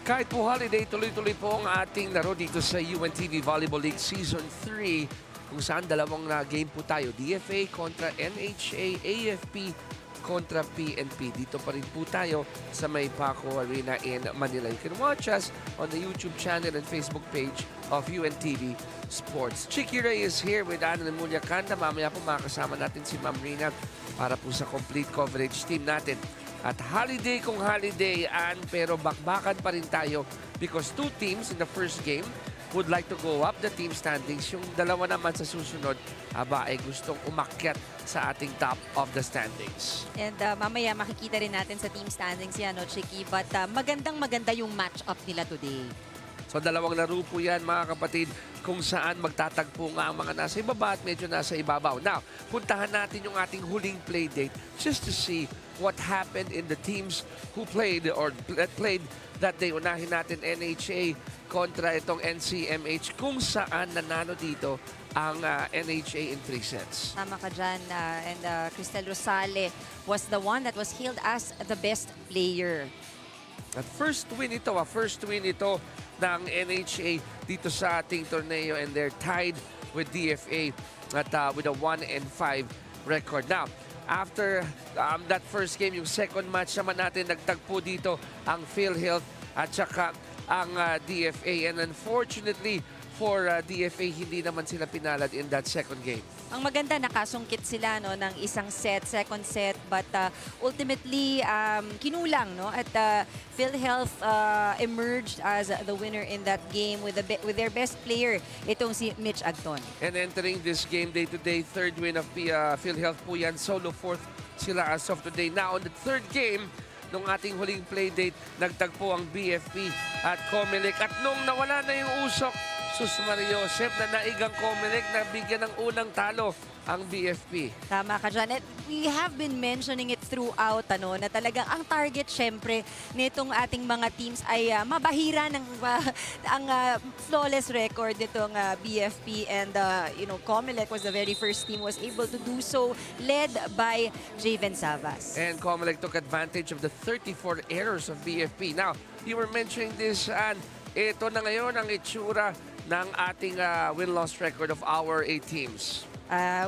Kahit po holiday, tuloy-tuloy po ang ating laro dito sa UNTV Volleyball League Season 3 kung saan dalawang game po tayo. DFA kontra NHA, AFP kontra PNP. Dito pa rin po tayo sa may Paco Arena in Manila. You can watch us on the YouTube channel and Facebook page of UNTV Sports. Chicky Ray is here with Ana Lemulia Kanda. Mamaya po makakasama natin si Ma'am Rina para po sa complete coverage team natin. At holiday kung holiday, pero bakbakan pa rin tayo because two teams in the first game would like to go up the team standings. Yung dalawa naman sa susunod, ay gustong umakyat sa ating top of the standings. And mamaya makikita rin natin sa team standings yan, no, Chicky? But magandang-maganda yung match-up nila today. So dalawang laro po yan, mga kapatid, kung saan magtatagpo nga ang mga nasa ibaba at medyo nasa ibabaw. Now, puntahan natin yung ating huling play date just to see what happened in the teams who played or played that day. Unahin natin NHA kontra itong NCMH kung saan nanalo dito ang NHA in 3 sets. Tama ka dyan. And Cristel Rosale was the one that was hailed as the best player. At first win ito ng NHA dito sa ating torneo, and they're tied with DFA at with a 1-5 record. Now, after that first game, yung second match naman natin, nagtagpo dito ang PhilHealth at saka ang DFA. And unfortunately for DFA, hindi naman sila pinalad in that second game. Ang maganda, nakasungkit sila, no, ng isang set, second set, but ultimately kinulang, no, at PhilHealth emerged as the winner in that game with their best player, itong si Mitch Agton. And entering this game day today, third win of PhilHealth po yan, solo fourth sila as of today. Now on the third game nung ating huling play date, nagtagpo ang BFP at Comelec, at nung nawala na yung usok, Sus Mario Josep, na naigang Comelec, na bigyan ng unang talo ang BFP. Tama ka dyan. At we have been mentioning it throughout, na talagang ang target syempre nitong ating mga teams ay mabahira ng ang flawless record nitong BFP, and Comelec was the very first team was able to do so, led by Javen Savas. And Comelec took advantage of the 34 errors of BFP. Now, you were mentioning this, and ito na ngayon ang itsura ng ating win-loss record of our 8 teams.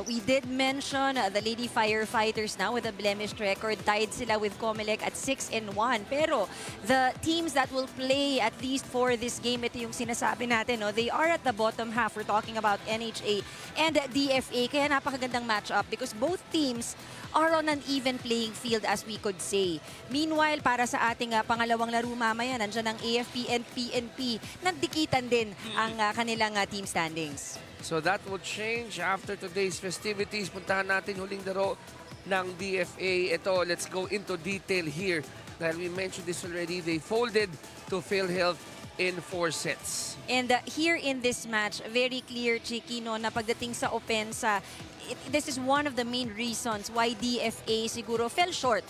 We did mention the Lady Firefighters now with a blemished record. Tied sila with Comelec at 6-1. Pero the teams that will play at least for this game, ito yung sinasabi natin, no? They are at the bottom half. We're talking about NHA and DFA. Kaya napakagandang matchup because both teams are on an even playing field, as we could say. Meanwhile, para sa ating pangalawang laro mamaya, nandiyan ang AFP and PNP. Nagdikitan din ang kanilang team standings. So that will change after today's festivities. Puntahan natin huling laro ng DFA. Ito, let's go into detail here. Dahil we mentioned this already, they folded to PhilHealth in 4 sets. And here in this match, very clear, Chicky, no, na pagdating sa opensa, this is one of the main reasons why DFA siguro fell short,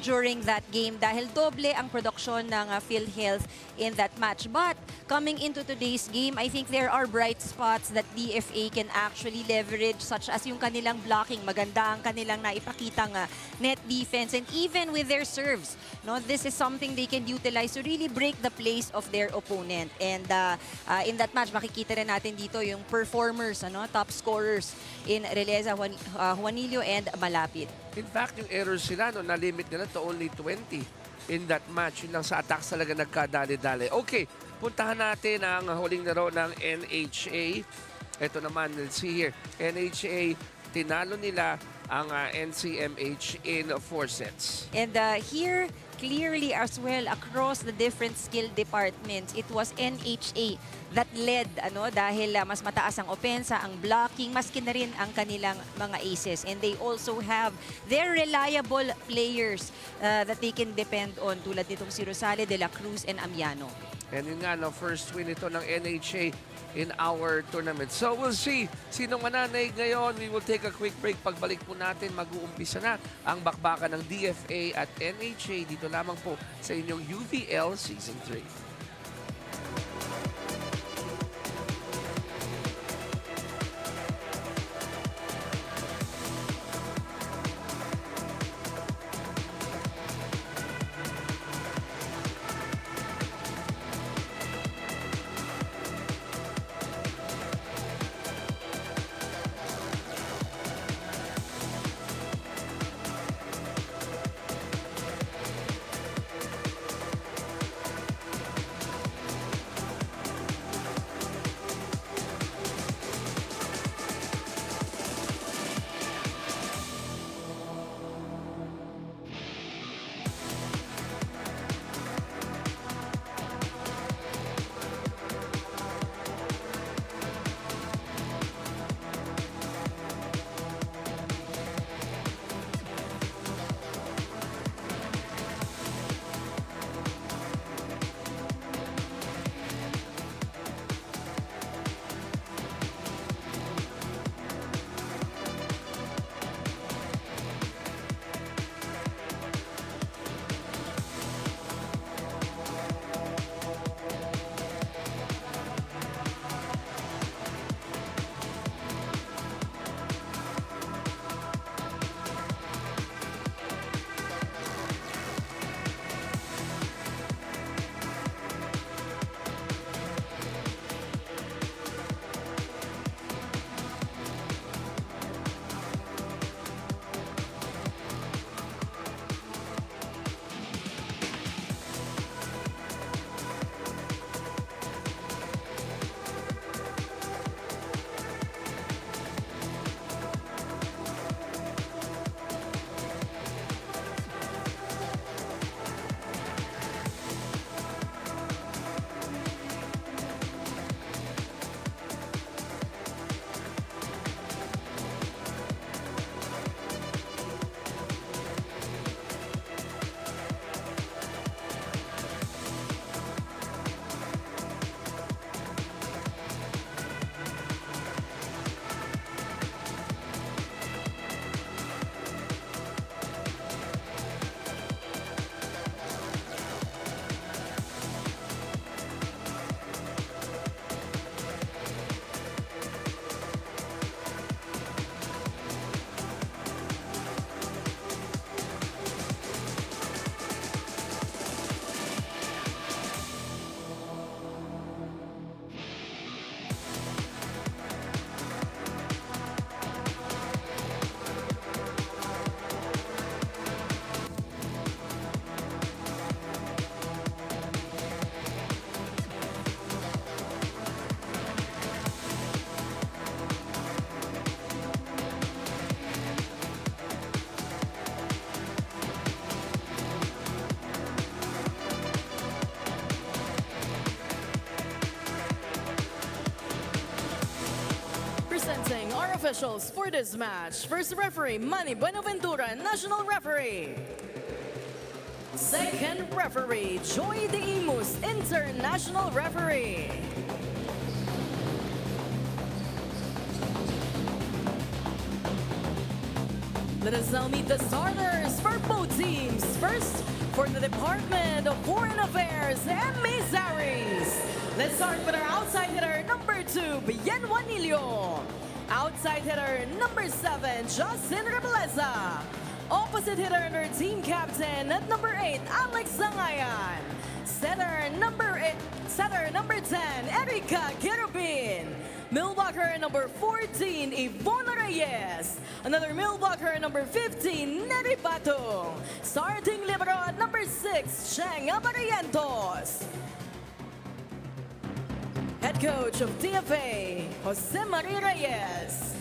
during that game, dahil doble ang produksyon ng PhilHealth in that match. But coming into today's game, I think there are bright spots that DFA can actually leverage, such as yung kanilang blocking. Maganda ang kanilang naipakitang net defense, and even with their serves, no, this is something they can utilize to really break the plays of their opponent. And in that match, makikita rin natin dito yung performers, top scorers in Releza, Juanillo, and Malapit. In fact, yung errors sila, na-limit nila to only 20 in that match. Yun lang sa attacks talaga nagkadali-dali. Okay, puntahan natin ang huling laro ng NHA. Ito naman, let's see here. NHA, tinalo nila ang NCMH in 4 sets. And here, clearly as well, across the different skill departments, it was NHA that led, dahil mas mataas ang opensa, ang blocking, maski na rin ang kanilang mga aces. And they also have their reliable players that they can depend on, tulad nitong si Rosale, De La Cruz, and Amiano. And yun nga, first win ito ng NHA in our tournament. So we'll see sino mananaig ngayon. We will take a quick break. Pagbalik po natin, mag-uumpisa na ang bakbakan ng DFA at NHA dito lamang po sa inyong UVL Season 3. officials for this match. First referee, Manny Buenaventura, national referee. Second referee, Joy De Imus, international referee. Let us now meet the starters for both teams. First, for the Department of Foreign Affairs, Emissaries. Let's start with our outside hitter, number 2, Bien Juanillo. Outside hitter, number 7, Justin Rebleza. Opposite hitter and our team captain at number 8, Alex Zangayan. Setter number 10, Erica Gerubin. Millblocker number 14, Yvonne Reyes. Another millblocker number 15, Neri Bato. Starting libero at number 6, Cheng Abarientos. Head coach of DFA, Jose Marie Reyes.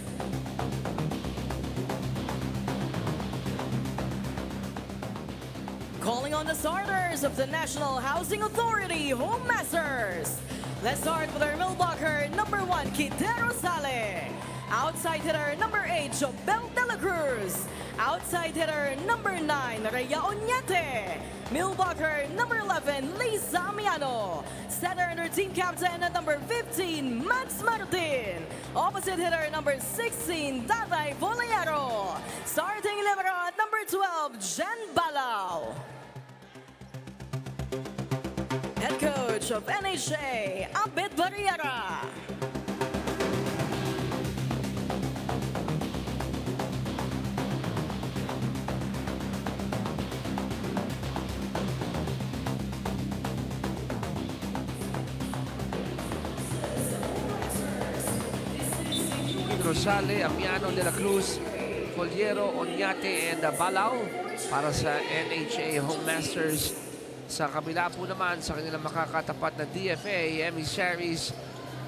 Calling on the starters of the National Housing Authority, Home Masters. Let's start with our millblocker, number 1, Kitero Sale. Outside hitter, number 8, Jobel De La Cruz. Outside hitter, number 9, Rhea Oñate. Millblocker, number 11, Lisa Miano. Setter and her team captain at number 15, Max Martin. Opposite hitter, number 16, Daday Bolero. Starting libero at number 12, Jen Balao. Head coach of NHA, Abed Barriera. Rosale, Amiano, De La Cruz, Foliero, Oñate, and Balao para sa NHA Home Masters. Sa kabila po naman sa kanilang makakatapat na DFA, Emissaries,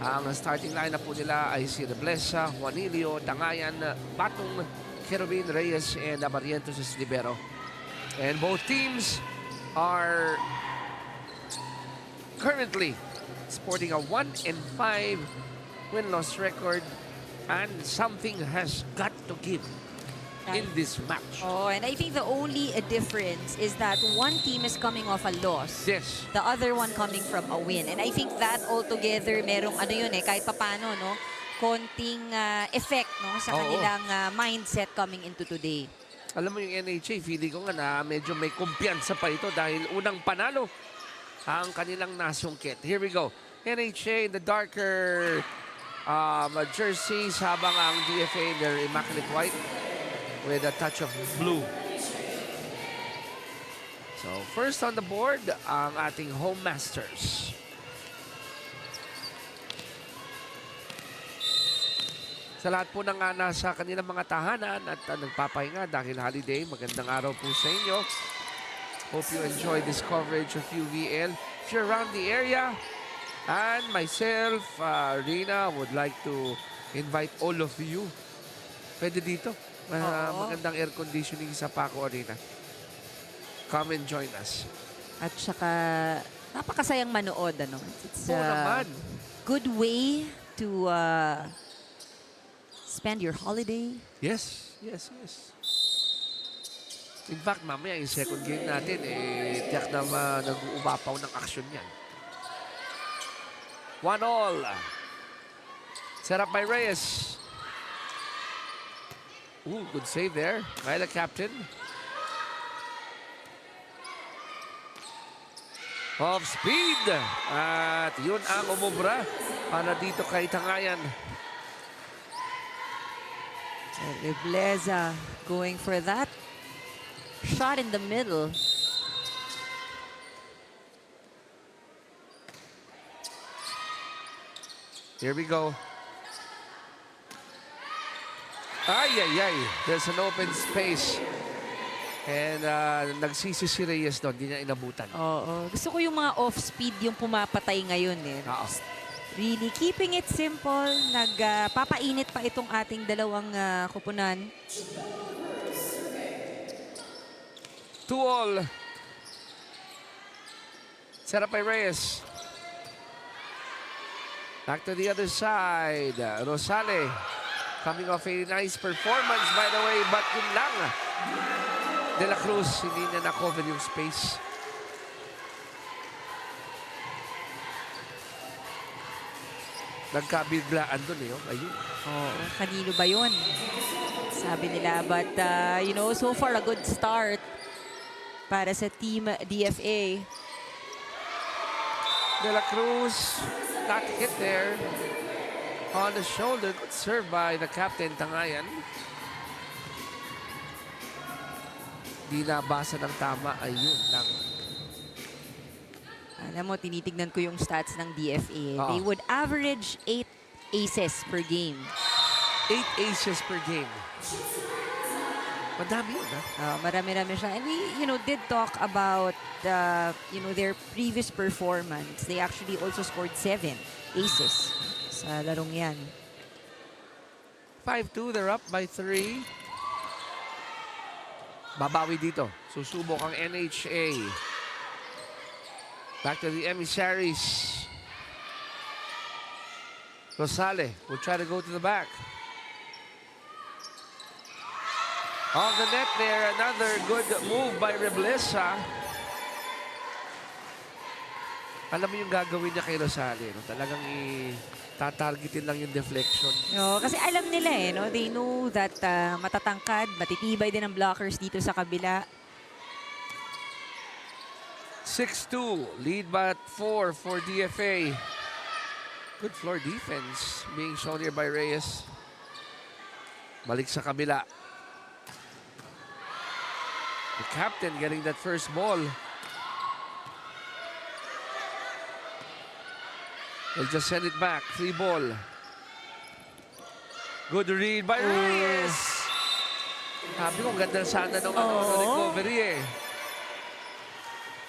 ang starting lineup po nila ay si Rebleza, Juanillo, Tangayan, Batong, Kerubin, Reyes, and Abarientos as libero. And both teams are currently sporting a 1-5 win-loss record, and something has got to give in this match. Oh, and I think the only difference is that one team is coming off a loss. Yes. The other one coming from a win. And I think that altogether, merong ano yun kahit papano, no? Konting effect, no? Sa kanilang mindset coming into today. Alam mo yung NHA, feeling ko nga na medyo may kumpiyansa pa ito dahil unang panalo ang kanilang nasungkit. Here we go. NHA in the darker jerseys habang ang DFA in their immaculate white with a touch of blue. So first on the board ang ating Home Masters. Sa lahat po ng nasa kanilang mga tahanan at nagpapahinga dahil holiday, magandang araw po sa inyo. Hope you enjoy this coverage of UVL. If you're around the area, and myself, Rina, would like to invite all of you. Pwede dito. Magandang air conditioning sa Paco Arena. Come and join us. At saka, napakasayang manood, ano? It's naman. Good way to spend your holiday. Yes, yes, yes. In fact, mamaya yung second game natin, tiyak na nag-uumapaw ng aksyon yan. 1-all. Set up by Reyes. Ooh, good save there by the captain. Off speed. At yun ang umubra para dito kay Tangayan. Rebleza going for that shot in the middle. Here we go. Ay, ay, ay. There's an open space. And nagsisi si Reyes doon. Hindi niya inabutan. Oo. Gusto ko yung mga off-speed yung pumapatay ngayon Oo. Really keeping it simple. Nagpapainit pa itong ating dalawang kupunan. 2-all. Set up by Reyes. Back to the other side. Rosale. Coming off a nice performance, by the way, but yun lang. De La Cruz, hindi niya na-cover yung space. Nagkabiglaan dun eh. Ayun. Oh, kanino ba yun? Sabi nila. But, you know, so far a good start para sa Team DFA. De La Cruz, not hit there. On the shoulder, good serve by the captain, Tangayan. Di nabasa ng tama, ayun lang. Alam mo, tinitignan ko yung stats ng DFA. Oo. They would average 8 aces per game. 8 aces per game. Madami yun, ha? Marami-rami siya. And we, you know, did talk about, you know, their previous performance. They actually also scored 7 aces sa larong yan. 5-2, they're up by 3. Babawi dito. Susubok ang NHA. Back to the Emissaries. Rosale will try to go to the back. On the net there, another good move by Reblesa. Alam mo yung gagawin niya kay Rosale, no? Talagang tatargetin lang yung deflection. No, kasi alam nila eh, no? They know that matatangkad, matitibay din ang blockers dito sa kabila. 6-2, lead by 4 for DFA. Good floor defense being shown here by Reyes. Balik sa kabila. The captain getting that first ball. They'll just send it back. 3 ball. Good read by Reyes. Sabi ko, ganda sana nung recovery eh.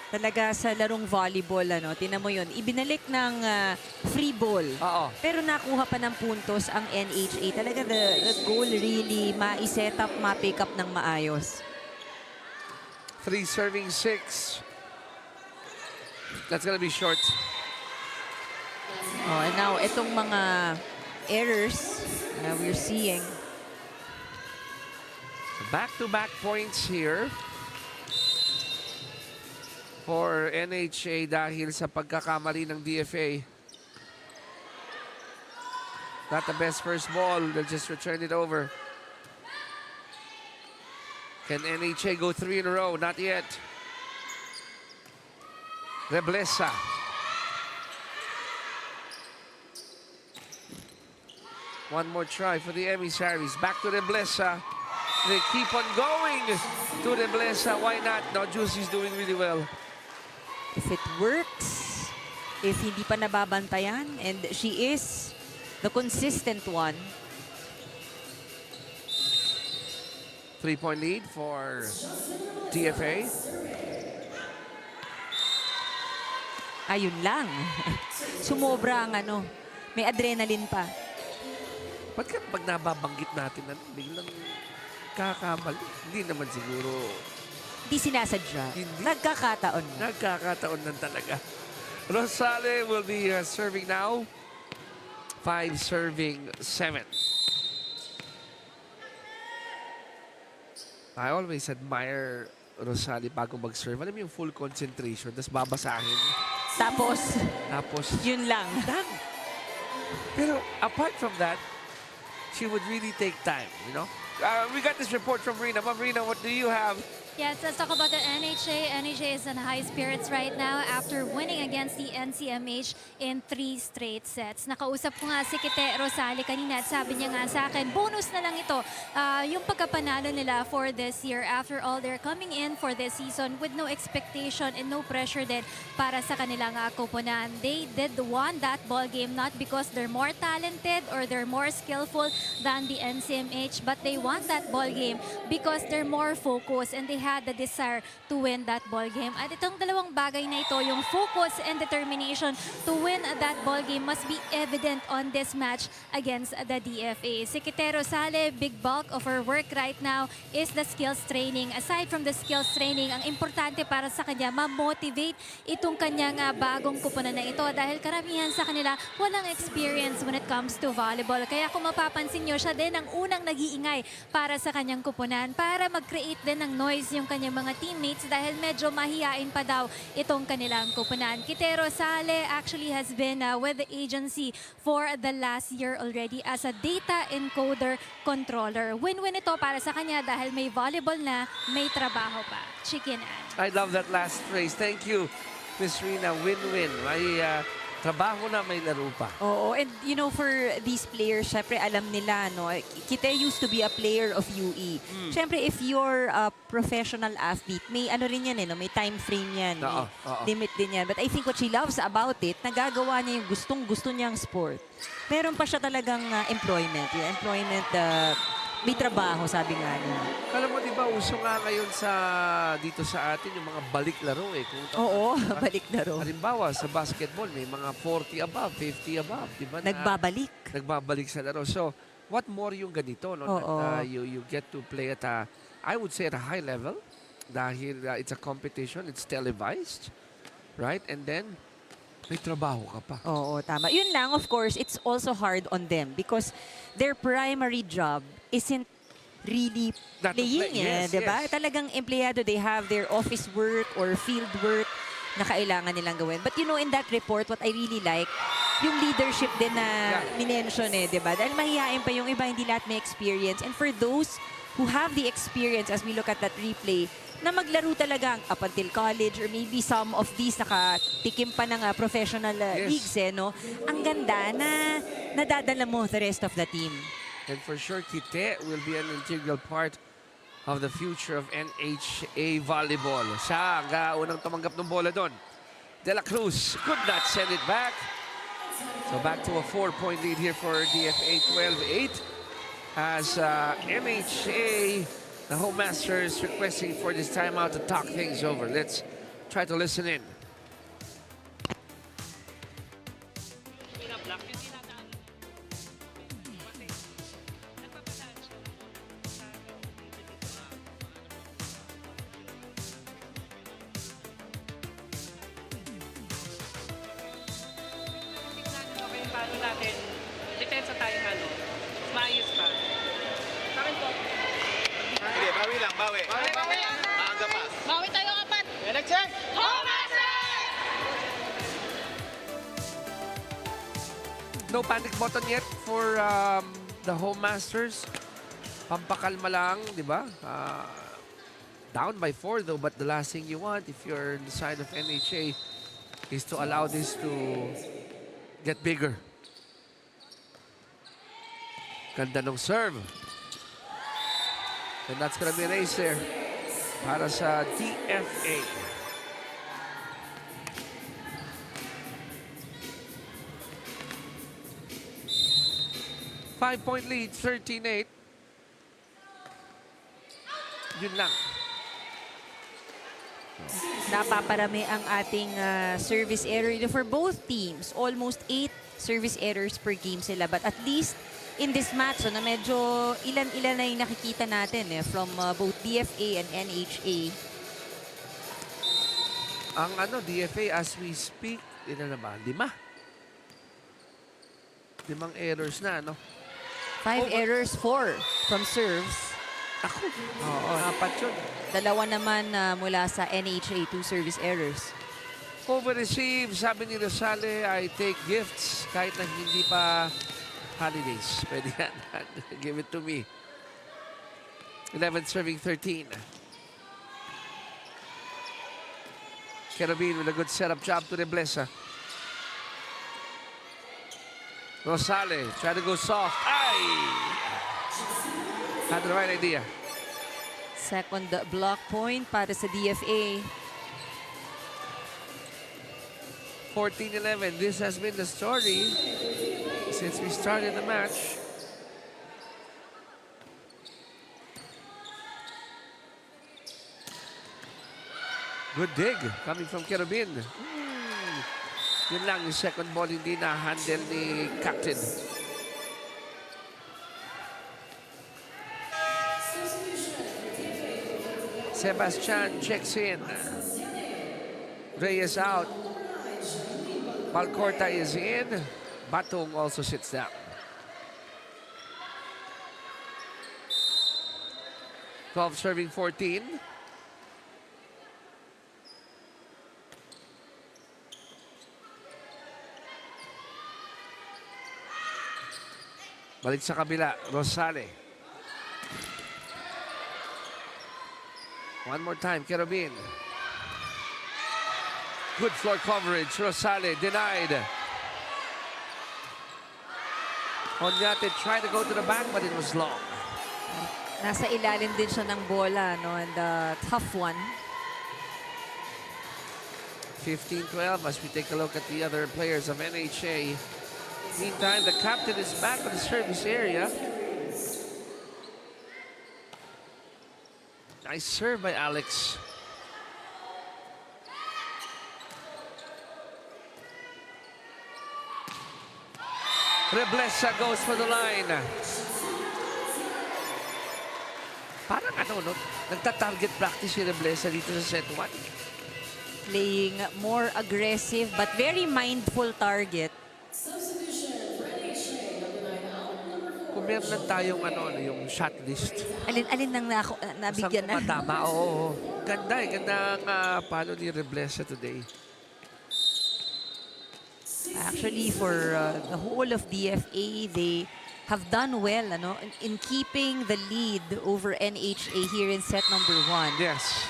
Talaga sa larong volleyball, ano, tinan mo yun, ibinalik ng free ball. Oo. Pero nakuha pa ng puntos ang NHA. Talaga the goal really ma-set up, ma-pick up ng maayos. 3 serving 6. That's gonna be short. Oh, and now, itong mga errors we're seeing. Back-to-back points here for NHA dahil sa pagkakamali ng DFA. Not the best first ball. They'll just return it over. Can NHA go 3 in a row? Not yet. Reblesa. One more try for the Emissaries. Back to Reblesa. They keep on going to Reblesa. Why not? No, Juicy's doing really well. If it works, if hindi pa nababantayan, and she is the consistent one. 3-point lead for DFA. Ayun lang. Sumobra ang ano. May adrenaline pa. Ba't ka pag nababanggit natin, biglang kakamali? Hindi naman siguro. Hindi sinasadya. Hindi. Nagkakataon. Nagkakataon lang talaga. Rosale will be serving now. 5 serving 7. I always admire Rosale bago mag-serve. Alam mo yung full concentration, tapos babasahin. Tapos, yun lang. Done. Pero apart from that, she would really take time, you know? We got this report from Rina. Ma'am Rina, what do you have? Yes, let's talk about the NHA. NHA is in high spirits right now after winning against the NCMH in 3 straight sets. Nakausap ko nga si Kite Rosale kanina at sabi niya nga sa akin, bonus na lang ito yung pagkapanalo nila for this year. After all, they're coming in for this season with no expectation and no pressure din para sa kanilang koponan. They did won that ball game not because they're more talented or they're more skillful than the NCMH, but they won that ball game because they're more focused and they had the desire to win that ball game. At itong dalawang bagay na ito, yung focus and determination to win that ball game must be evident on this match against the DFA. Si Kite Rosale, big bulk of her work right now is the skills training. Aside from the skills training, ang importante para sa kanya, ma-motivate itong kanyang bagong kupunan na ito dahil karamihan sa kanila walang experience when it comes to volleyball. Kaya kung mapapansin nyo, siya din ang unang nag-iingay para sa kanyang kupunan para mag-create din ng noise yung kanyang mga teammates dahil medyo mahihain pa daw itong kanilang kupunan. Kite Rosale actually has been with the agency for the last year already as a data encoder controller. Win-win ito para sa kanya dahil may volleyball na, may trabaho pa. Chicken Ann. I love that last phrase. Thank you, Miss Rina. Win-win. May trabaho na, may laro pa. Oo, and you know, for these players, syempre alam nila, no, Kite used to be a player of UE. Syempre, if you're a professional athlete, may ano rin yan, no, may time frame yan, may limit din yan. But I think what she loves about it, nagagawa niya yung gustong-gusto niyang sport. Meron pa siya talagang employment. Yung employment, may trabaho, sabi nga niya. Alam mo, di ba, uso nga ngayon dito sa atin yung mga balik laro eh. Oo, balik laro. Halimbawa, sa basketball, may mga 40 above, 50 above. Di ba, Nagbabalik. Nagbabalik sa laro. So, what more yung ganito, no? That, you get to play at I would say at a high level dahil it's a competition, it's televised, right? And then, may trabaho ka pa. Oo, tama. Yun lang, of course, it's also hard on them because their primary job isn't really playing, diba? Yes. Talagang empleyado, they have their office work or field work na kailangan nilang gawin. But you know, in that report, what I really like, yung leadership din na minention diba? Dahil mahihain pa yung iba, hindi lahat may experience. And for those who have the experience, as we look at that replay, na maglaro talaga up until college or maybe some of these nakatikim pa ng professional leagues, no? Ang ganda na nadadala mo the rest of the team. And for sure, Kite will be an integral part of the future of NHA volleyball. Siya ang unang tumanggap ng bola doon. De La Cruz could not send it back. So back to a 4-point lead here for DFA, 12-8. As MHA, the home masters, requesting for this timeout to talk things over. Let's try to listen in. Paano natin, depensa tayo maayos pa. Bakit po? Sige, bawi lang, bawi. Bawi. Maaga pa. Bawi tayo kapat! Nag-check! Home Masters! No panic button yet for the home masters. Pampakalma lang, di ba? Down by 4 though, but the last thing you want if you're on the side of NHA is to allow this to get bigger. Ganda ng serve. And that's gonna be an ace there para sa DFA. Five-point lead, 13-8. Yun lang. Napaparami ang ating service error for both teams. Almost 8 service errors per game sila. But at least in this match, na medyo ilan-ilan na yung nakikita natin from both DFA and NHA. Ang DFA as we speak, ilan na ba? 5 errors na, 5 errors, 4 from serves. Ako. Oo, 4 yun. 2 naman mula sa NHA, 2 service errors. Over-receive, sabi ni Rosale, I take gifts kahit na hindi pa holidays. Pwede yan. Give it to me. 11 serving 13. Carabin with a good setup job to Reblesa. Rosale, try to go soft. Ay! Had the right idea. Second block point para sa DFA. 14-11. This has been the story since we started the match. Good dig coming from Kerubin. Yun lang, yung second ball hindi na-handle ni Captain. Sebastian checks in. Reyes out. Balcorta is in. Batong also sits down. Serving 14. Balik sa kabila, Rosale. One more time, Kerubin. Good floor coverage, Rosale denied. Onyate tried to go to the back, but it was long. Nasa ilalim din siya ng bola, no? And tough one. 15-12 as we take a look at the other players of NHA. Meantime, the captain is back on the service area. Nice serve by Alex. Reblesa goes for the line. Parang ano, no? Nagta-target practice si Reblesa dito sa set 1. Playing more aggressive but very mindful target. Kung meron lang tayong ano, yung shot list. Alin nang nabigyan na. Tama, oo. Ganda eh. Ganda ang palo ni Reblesa today. Actually, for the whole of DFA, they have done well in keeping the lead over NHA here in set number 1. Yes.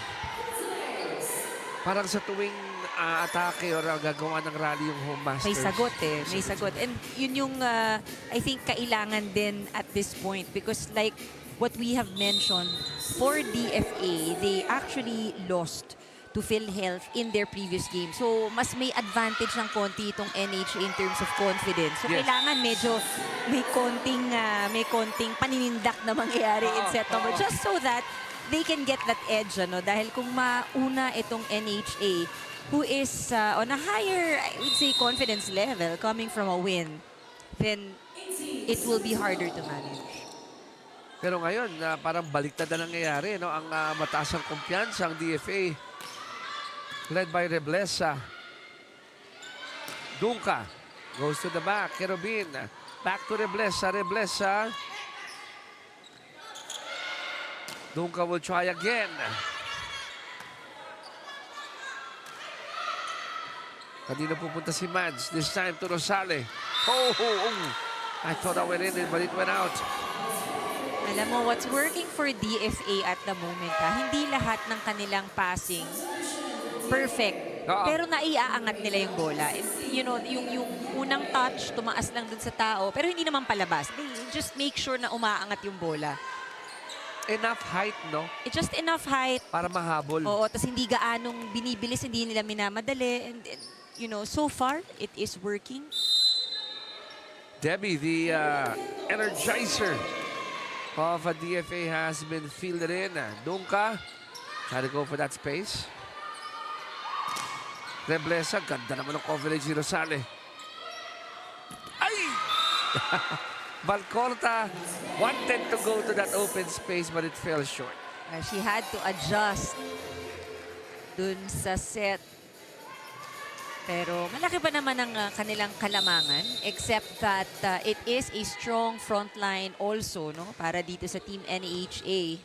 Parang sa tuwing atake or gagawa ng rally yung home masters. May sagot eh. May sagot. And yun yung, I think, kailangan din at this point. Because like what we have mentioned, for DFA, they actually lost to PhilHealth in their previous game. So, mas may advantage ng konti itong NHA in terms of confidence. So, Yes. kailangan medyo may konting paninindak na mangyayari in set number. Just so that they can get that edge, dahil kung mauna itong NHA, who is on a higher, I would say, confidence level coming from a win, then it will be harder to manage. Pero ngayon, parang baliktad na nangyayari. No? Ang mataas ang kumpiyansa, ang DFA. Led by Reblesa. Dunca goes to the back. Kerubin. Back to Reblesa. Reblesa. Dunca will try again. Kanina pupunta si Mads. This time to Rosale. Oh! I thought I went in, but it went out. Alam mo, what's working for DFA at the moment, hindi lahat ng kanilang passing perfect. Pero naiaangat nila yung bola. And, yung unang touch, tumaas lang dun sa tao, pero hindi naman palabas. They just make sure na umaangat yung bola. Enough height, no? It's just enough height. Para mahabol. Oo, tas hindi gaanong binibilis, hindi nila minamadali. And, so far, it is working. Debbie, the energizer of a DFA has been fielded in. Dunca, try to go for that space. Reblesa, ganda naman ng coverage ni Rosale. Ay! Balcorta wanted to go to that open space but it fell short. She had to adjust dun sa set. Pero malaki pa naman ang kanilang kalamangan, except that it is a strong front line also, no? Para dito sa Team NHA.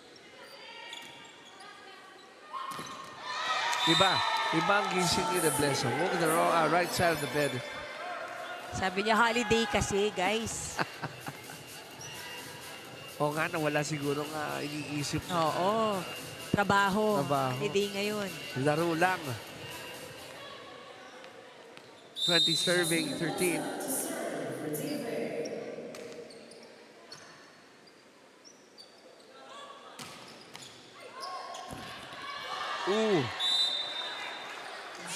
Iba ang gising ni Reblesa. Walk the right side of the bed. Sabi niya, holiday kasi, guys. O nga, nawala siguro nga iniisip. Oo. Trabaho. Trabaho. Holiday ngayon. Laro lang. 20 serving, 13. Ooh.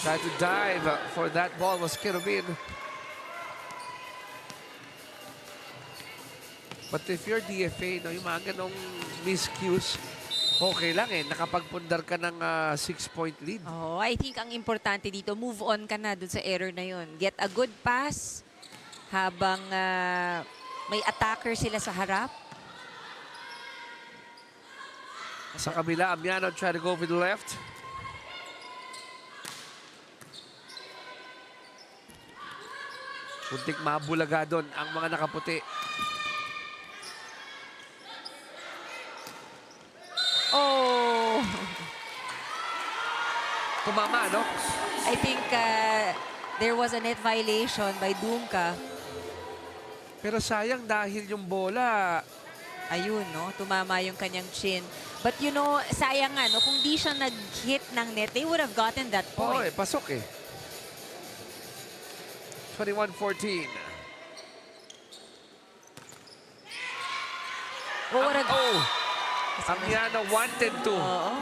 Tried to dive for that ball was Kerubin. But if you're DFA, no, yung mga ganong miscues, Okay lang eh. Nakapagpundar ka ng 6-point lead. Oh, I think ang importante dito, move on ka na dun sa error na yun. Get a good pass habang may attacker sila sa harap. Sa kabila, Amiano try to go with the left. Puntik mabulaga doon ang mga nakaputi. Oh! Tumama, no? I think there was a net violation by Dunka. Pero sayang dahil yung bola, Ayun, no? Tumama yung kanyang chin. But you know, sayang nga, no? Kung di siya nag-hit ng net, they would have gotten that oh, point. pasok eh. 21-14. Oh, what a... Amiano wanted to. Oo.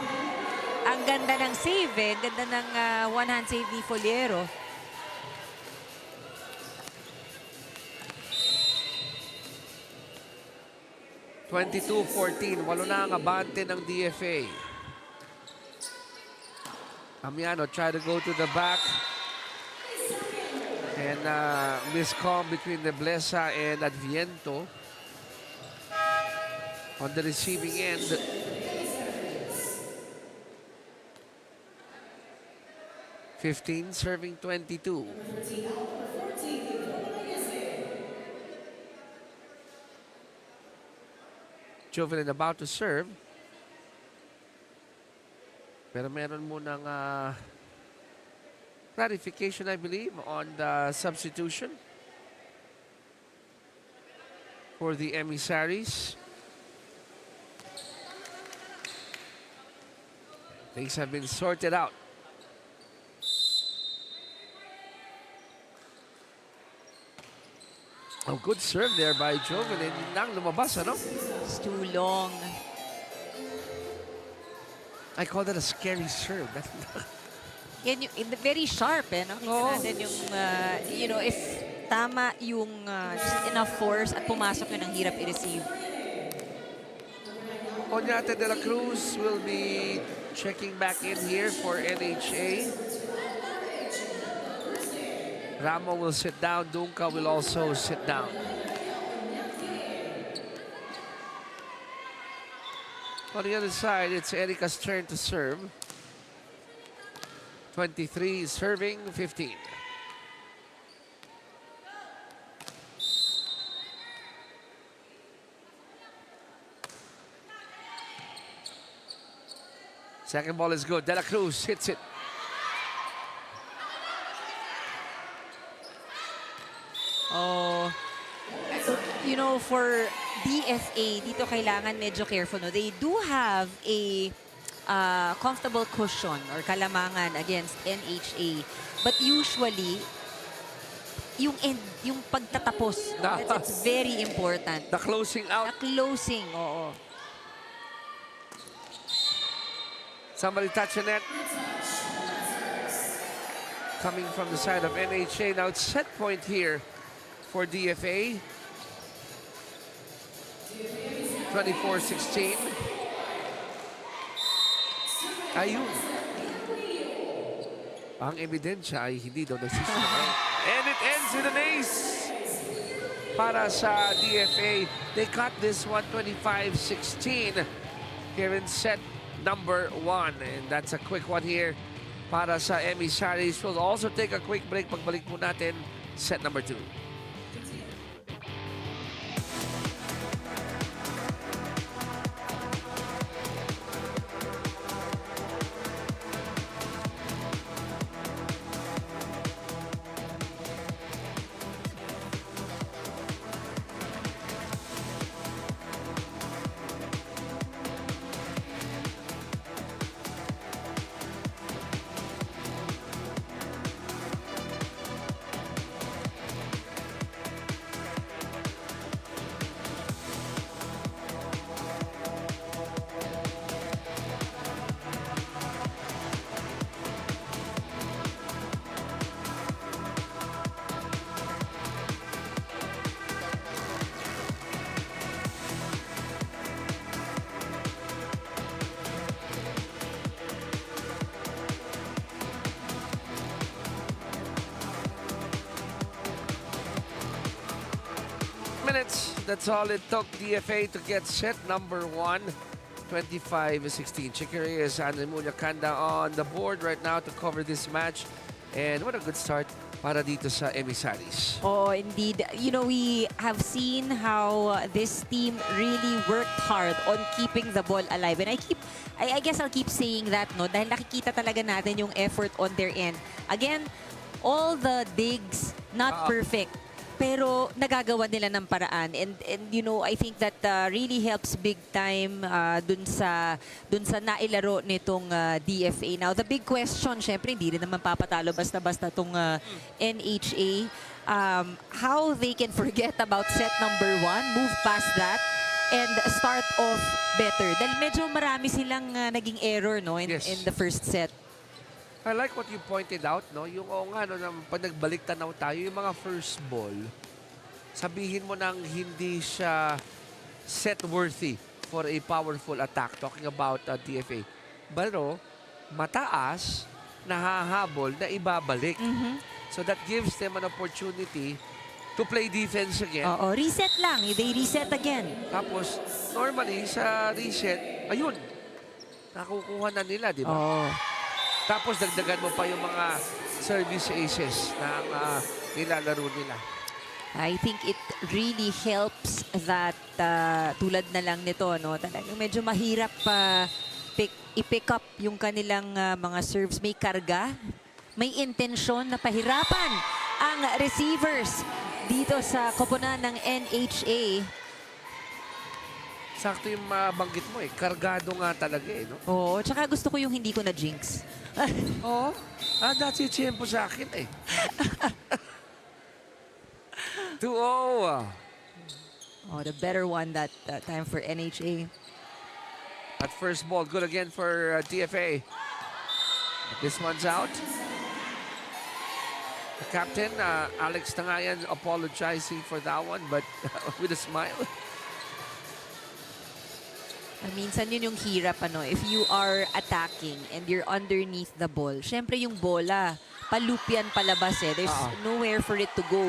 Ang ganda ng save, eh. Ang ganda ng one-hand save ni Foliero. Walo na ang abante ng DFA. Amiano try to go to the back. And miscom between Neblesa and Adviento. On the receiving end. (15) serving 22. Jovelin about to serve. Pero meron munang clarification, I believe, on the substitution for the Emissaries. Things have been sorted out. Oh, good serve there by Jovelin. Nang lumabas, ano? It's too long. I call that a scary serve. Yan yung, very sharp, eh, no? Oo. Natin yung, you know, if tama yung just enough force at pumasok yun, ang hirap i-receive. Oñate de la Cruz will be checking back in here for NHA. Ramo will sit down. Dunca will also sit down. On the other side, it's Erica's turn to serve. 23 serving, 15. Second ball is good. De La Cruz hits it. Oh, you know, for DFA, dito kailangan medyo careful, no? They do have a comfortable cushion or kalamangan against NHA. But usually, yung pagtatapos, it's very important. The closing out. The closing, oo. Somebody touch the net. Coming from the side of NHA. Now it's set point here for DFA. 24-16. Ayun. Ang ebidensya ay hindi daw nagsisinaw. And it ends with an ace para sa DFA. They cut this one 25-16 here in set number 1. And that's a quick one here para sa Emissaries. We'll also take a quick break. Pagbalik po natin, set number 2. minutes. That's all it took DFA to get set number 1. 25-16. Chicky Reyes and Remulla Kanda on the board right now to cover this match. And what a good start para dito sa Emissaries. Oh, indeed. You know, we have seen how this team really worked hard on keeping the ball alive. And I guess I'll keep saying that, no? Dahil nakikita talaga natin yung effort on their end. Again, all the digs, not perfect. Pero nagagawa nila ng paraan. And you know, I think that really helps big time dun sa nailaro nitong DFA. Now, the big question, syempre, hindi rin naman papatalo basta-basta tong NHA. How they can forget about set number 1, move past that, and start off better. Dahil medyo marami silang naging error, no, in the first set. I like what you pointed out, no? Yung nga, no, pag nagbalik tanaw tayo, yung mga first ball, sabihin mo nang hindi siya set-worthy for a powerful attack, talking about DFA. Pero, mataas, nahahabol, na ibabalik. So that gives them an opportunity to play defense again. Oo, reset lang. They reset again. Tapos, normally, sa reset, ayun, nakukuha na nila, di ba? Oh. Tapos dagdagan mo pa yung mga service aces na nilalaro nila. I think it really helps that tulad na lang nito, no? Talagang medyo mahirap i-pick up yung kanilang mga serves. May karga, may intensyon na pahirapan ang receivers dito sa koponan ng NHA. Sakto yung mabanggit mo eh. Kargado nga talaga eh, no? Oo, tsaka gusto ko yung hindi ko na jinx. Oo. Dati yung tiyempo sa akin eh. 2-0. Oh, the better one that time for NHA. At first ball, good again for DFA. But this one's out. The captain, Alex Tangayan, apologizing for that one, but with a smile. Minsan yun yung hirap, ano, if you are attacking and you're underneath the ball, syempre yung bola, palup yan palabas eh. There's nowhere for it to go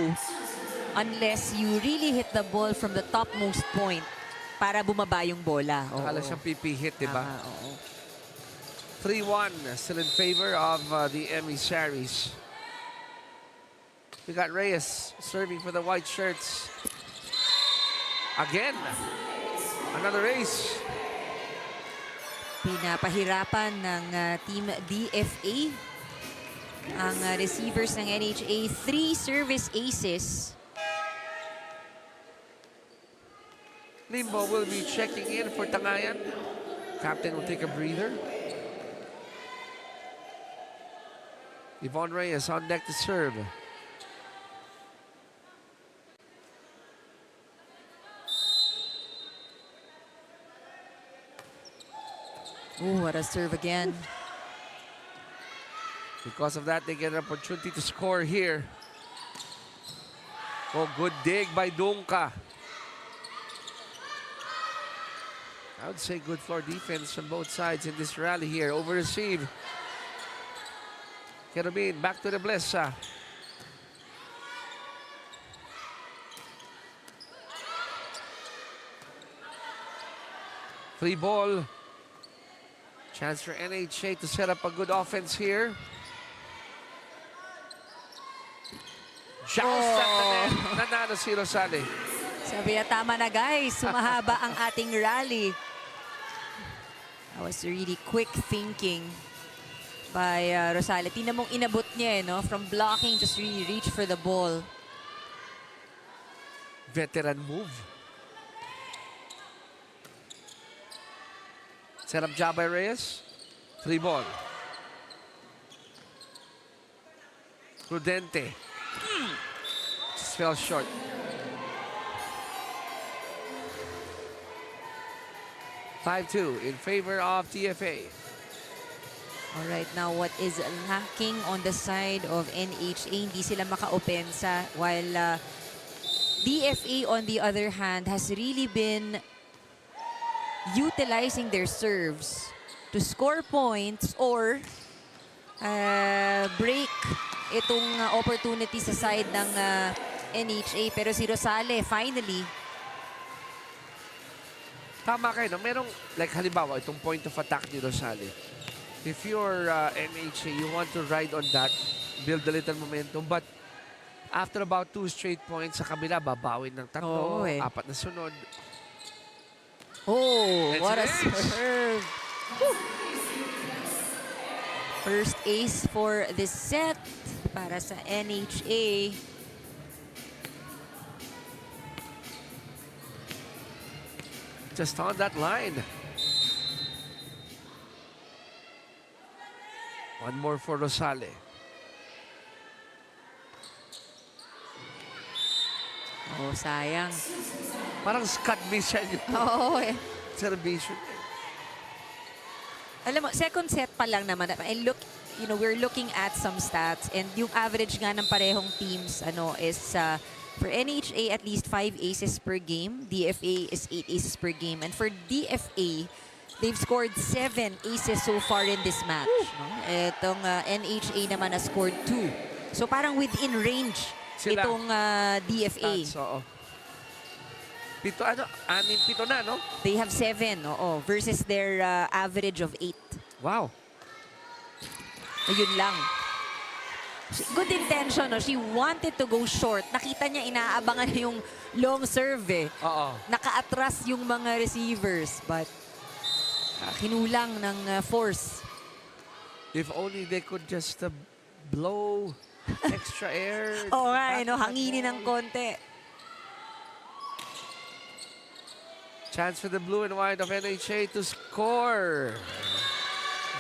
unless you really hit the ball from the topmost point para bumaba yung bola. Akala siyang pipihit, di ba? Oo. 3-1, still in favor of the Emissaries. We got Reyes serving for the white shirts. Again, another ace. Pinapahirapan ng Team DFA ang receivers ng NHA. 3 service aces. Limbo will be checking in for Tangayan. Captain will take a breather. Yvonne Reyes on deck to serve. Oh, what a serve again. Because of that, they get an opportunity to score here. Oh, good dig by Dunka. I would say good floor defense from both sides in this rally here. Over receive. Kerubin back to the Blessa. Free ball. Chance for NHA to set up a good offense here. Joust at the net. Nanalo si Rosale. Sabi niya, tama na guys. Sumahaba ang ating rally. That was really quick thinking by Rosale. Tingnan mong inabot niya, no? From blocking, just really reach for the ball. Veteran move. Set up job by Reyes. 3 ball. Prudente. Just fell short. (5-2) in favor of TFA. All right, now what is lacking on the side of NHA? Hindi sila maka-opensa, while DFA on the other hand has really been utilizing their serves to score points or break itong opportunity sa side ng NHA. Pero si Rosale, finally, Tama kayo, no? Merong, like halimbawa, itong point of attack ni Rosale. If you're NHA, you want to ride on that, build a little momentum, but after about 2 straight points, sa kabila, babawin ng tatlo, Oo, eh. 4 na sunod. oh, It's what a an ace. serve. Woo! First ace for this set para sa NHA. Just on that line. One more for Rosale. Oh, sayang. Parang Scott Mission yung Oo, eh. servisyon. Alam mo, second set pa lang naman. And look, you know, we're looking at some stats and yung average nga ng parehong teams is for NHA at least 5 aces per game. DFA is 8 aces per game. And for DFA, they've scored 7 aces so far in this match. No? Itong NHA naman has scored 2. So parang within range Sila. itong DFA. Stats, oo. 7 na, no? They have 7, oo, versus their average of 8. Wow. Ayun lang. Good intention, no? She wanted to go short. Nakita niya inaabangan na yung long serve, eh. Oo. Naka-atras yung mga receivers, but kinulang ng force. If only they could just blow extra air. Oo nga, no? Hanginin ng konti. Chance for the blue and white of NHA to score.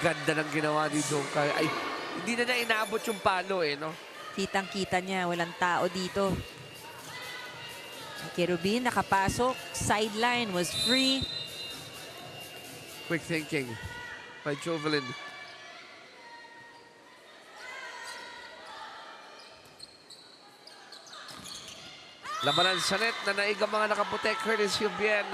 Ganda ng ginawa ni Dongka. Ay, hindi na niya inaabot yung palo, eh, no? Kitang-kita niya, walang tao dito. Kerubin nakapasok. Sideline was free. Quick thinking by Jovelyn. Labanan sa net na naig ang mga nakaputi. Curtis Hubien.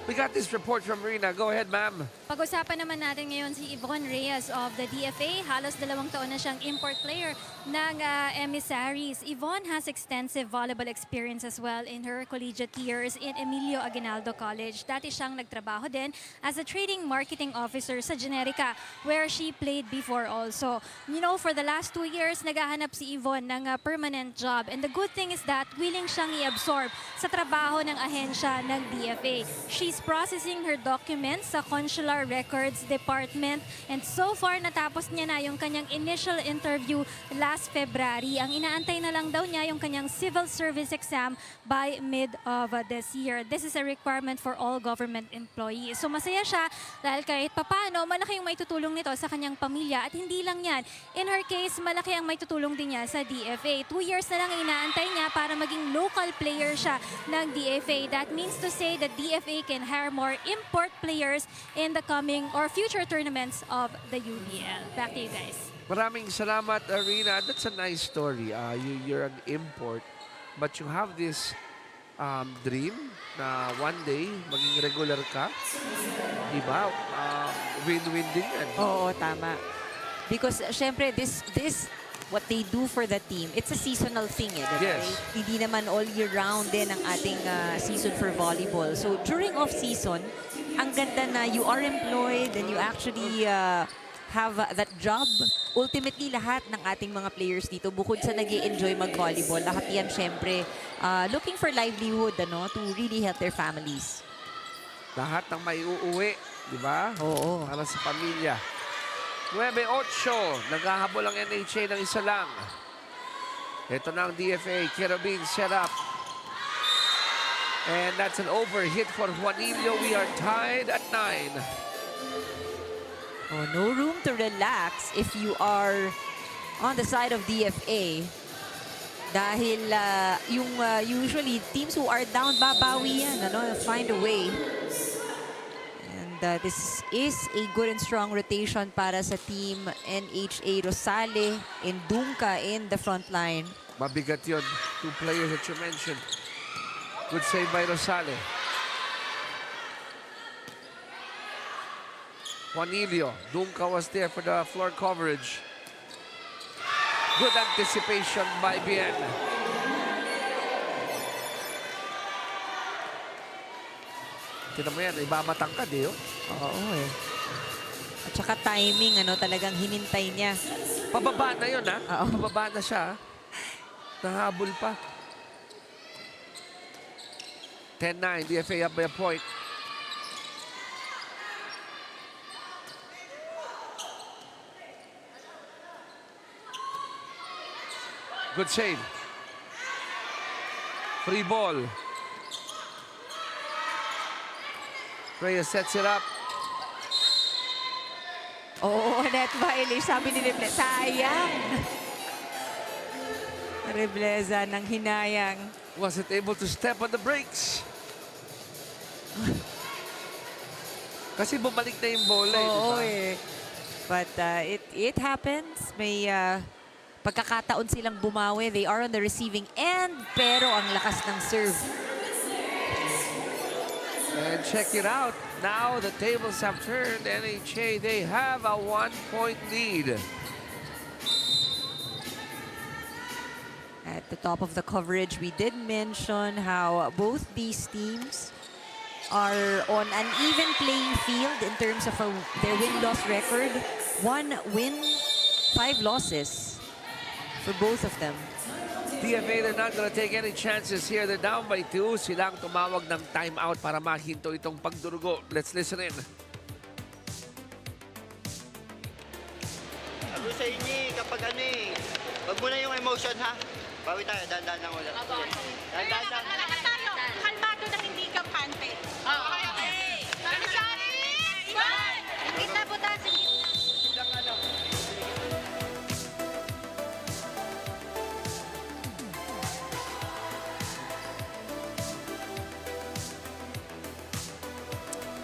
We got this report from Rina. Go ahead, ma'am. Pag-usapan naman natin ngayon si Yvonne Reyes of the DFA. Halos 2 taon na siyang import player ng Emissaries. Yvonne has extensive volleyball experience as well in her collegiate years in Emilio Aguinaldo College. Dati siyang nagtrabaho din as a trading marketing officer sa Generica where she played before also. You know, for the last 2 years, naghahanap si Yvonne ng permanent job. And the good thing is that willing siyang i-absorb sa trabaho ng ahensya ng DFA. She's processing her documents sa Consular Records Department and so far natapos niya na yung kanyang initial interview last February. Ang inaantay na lang daw niya yung kanyang civil service exam by mid of this year. This is a requirement for all government employees. So masaya siya dahil kahit papano malaki yung maitutulong nito sa kanyang pamilya at hindi lang yan. In her case, malaki ang maitutulong din niya sa DFA. 2 years na lang inaantay niya para maging local player siya ng DFA. That means to say that DFA can hire more import players in the coming or future tournaments of the UBL. Back to you guys. Maraming salamat, Arena. That's a nice story. You're an import, but you have this dream na one day maging regular ka. Diba? Win-win din yan. Oo, tama. Because syempre, this what they do for the team, it's a seasonal thing, eh, diba? Yes. Hindi naman all year round din ang ating season for volleyball. So during off-season, ang ganda na you are employed and you actually have that job. Ultimately, lahat ng ating mga players dito, bukod sa nag-i-enjoy mag-volleyball, lahat yan syempre looking for livelihood, ano, to really help their families. Lahat ng may uuwi, di ba? Oo. Para sa pamilya. 9-8, naghahabol ang NHA ng isa lang. Ito na ang DFA, Kerubin set up. And that's an overhit for Juanillo. We are tied at 9. Oh, no room to relax if you are on the side of DFA. Dahil yung usually teams who are down, babawi yan, ano, find a way. And this is a good and strong rotation para sa team NHA. Rosale and Dunca in the front line. Mabigat yun. 2 players that you mentioned. Good save by Rosale. Juanillo. Dunca was there for the floor coverage. Good anticipation by Bien. Tinan mo yan, ibamatangkad eh. Oh. Oo eh. At saka timing, talagang hinintay niya. Pababa na yun, ha? Oo. Pababa na siya. Nahabol pa. 10-9, DFA up by a point. Good save. Free ball. Reyes sets it up. Oo, net violation. Sabi ni Rebleza, sayang. Rebleza ng hinayang. Wasn't able to step on the brakes. Kasi bumalik na yung bola eh, Oo di ba? eh. But it happens. May pagkakataon silang bumawi. They are on the receiving end. Pero ang lakas ng serve. And check it out. Now the tables have turned. NHA, they have a 1-point lead. At the top of the coverage, we did mention how both these teams are on an even playing field in terms of their win-loss record. 1 win, 5 losses for both of them. DFA, they're not gonna take any chances here. They're down by 2. Silang tumawag ng timeout para mahinto itong pagdurugo. Let's listen in. Sabi sa inyo, kapag wag mo na yung emotion, ha? Bawi tayo, dandan lang ulit. Dandan lang. Tayo, kalmado na hindi ka pante. Okay. Emissaries! One! Gitna po tayo sa gitna.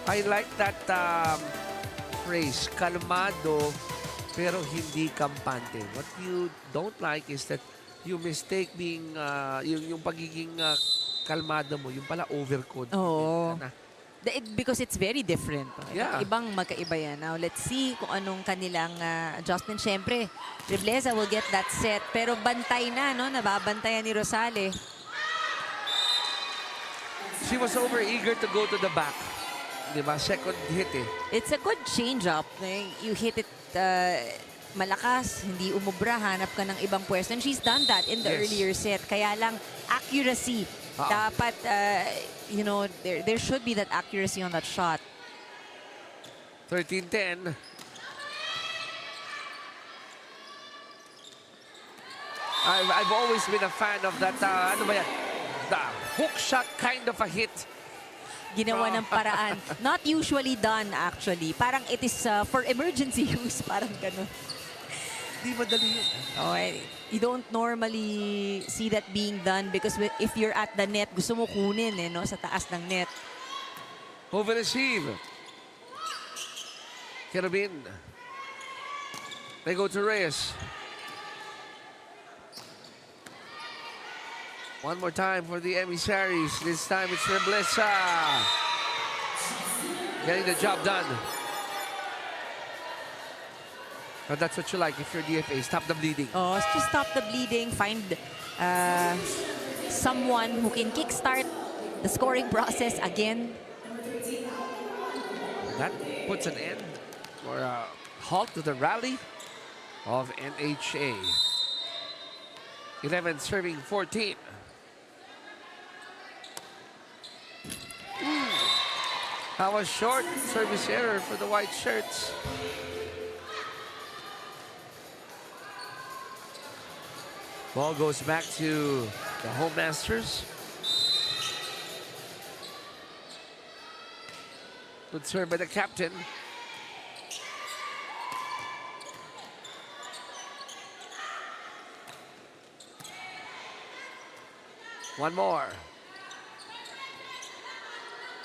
I like that phrase, kalmado pero hindi kampante. What you don't like is that you mistake being, yung pagiging kalmado mo, yung pala overconfident Oo. ka na. Because it's very different. Yeah. Ibang magkaiba yan. Now, let's see kung anong kanilang adjustment. Siyempre, Rebleza will get that set. Pero bantay na, no? Nababantayan ni Rosales. She was over eager to go to the back. Di ba? Second hit eh. It's a good change-up. You hit it malakas, hindi umubra, hanap ka ng ibang pwesto. And she's done that in the Yes. earlier set. Kaya lang, accuracy. Dapat, there should be that accuracy on that shot. 13-10. I've always been a fan of that, ano ba yan? The hook shot kind of a hit. Ginawa ng paraan. Not usually done, actually. Parang it is for emergency use. Parang ganun. Di madali yun. Okay. You don't normally see that being done because if you're at the net, gusto mo kunin no, sa taas ng net. Over receive. Kerubin. They go to Reyes. One more time for the Emissaries. This time it's Rebleza. Getting the job done. But that's what you like if you're DFA. Stop the bleeding. Oh, just stop the bleeding. Find someone who can kickstart the scoring process again. That puts an end or a halt to the rally of NHA. 11 serving 14. That was short. Service error for the white shirts. Ball goes back to the home masters. Good serve by the captain. One more.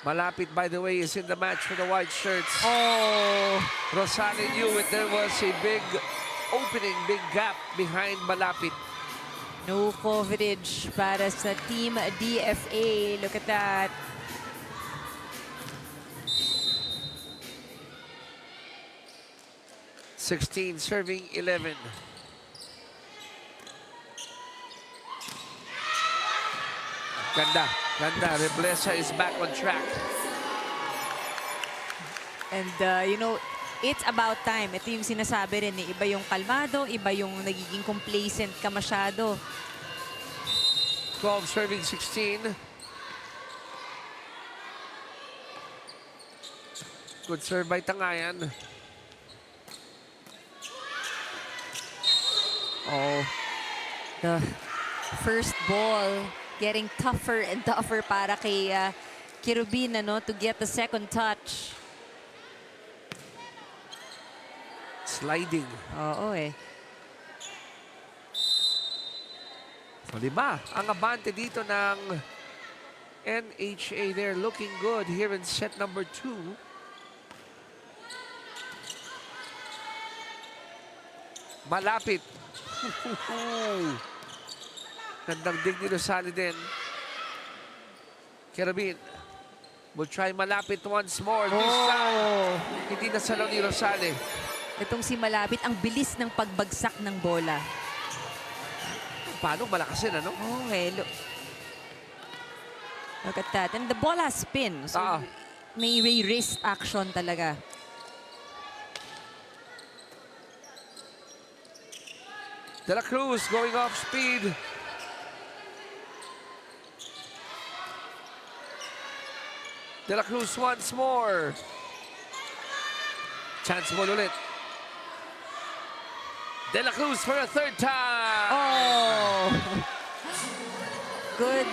Malapit, by the way, is in the match for the white shirts. Oh, Rosales knew it. There was a big opening, big gap behind Malapit. no coverage para sa Team DFA. Look at that. $16 serving 11. Ganda. Ganda. Reblesa is back on track. And you know, it's about time. Ito yung sinasabi rin, iba yung kalmado, iba yung nagiging complacent ka masyado. 12 serving 16. Good serve by Tangayan. Oh, The first ball getting tougher and tougher para kay Kirubin, ano, to get the second touch. sliding. Oo eh. So, 5 ang abante dito ng NHA. They're looking good here in set number 2. Malapit. Gandang dig ni Rosales din. Kerabin will try malapit once more. This time, hindi nasalaw ni Rosales. Itong si Malapit, ang bilis ng pagbagsak ng bola. Paano malakasin, ano? Okay, look at that. And the ball has spin. So may wrist action talaga. De La Cruz going off speed. De La Cruz once more. Chance ball ulit. De La Cruz for a third time. Oh! Good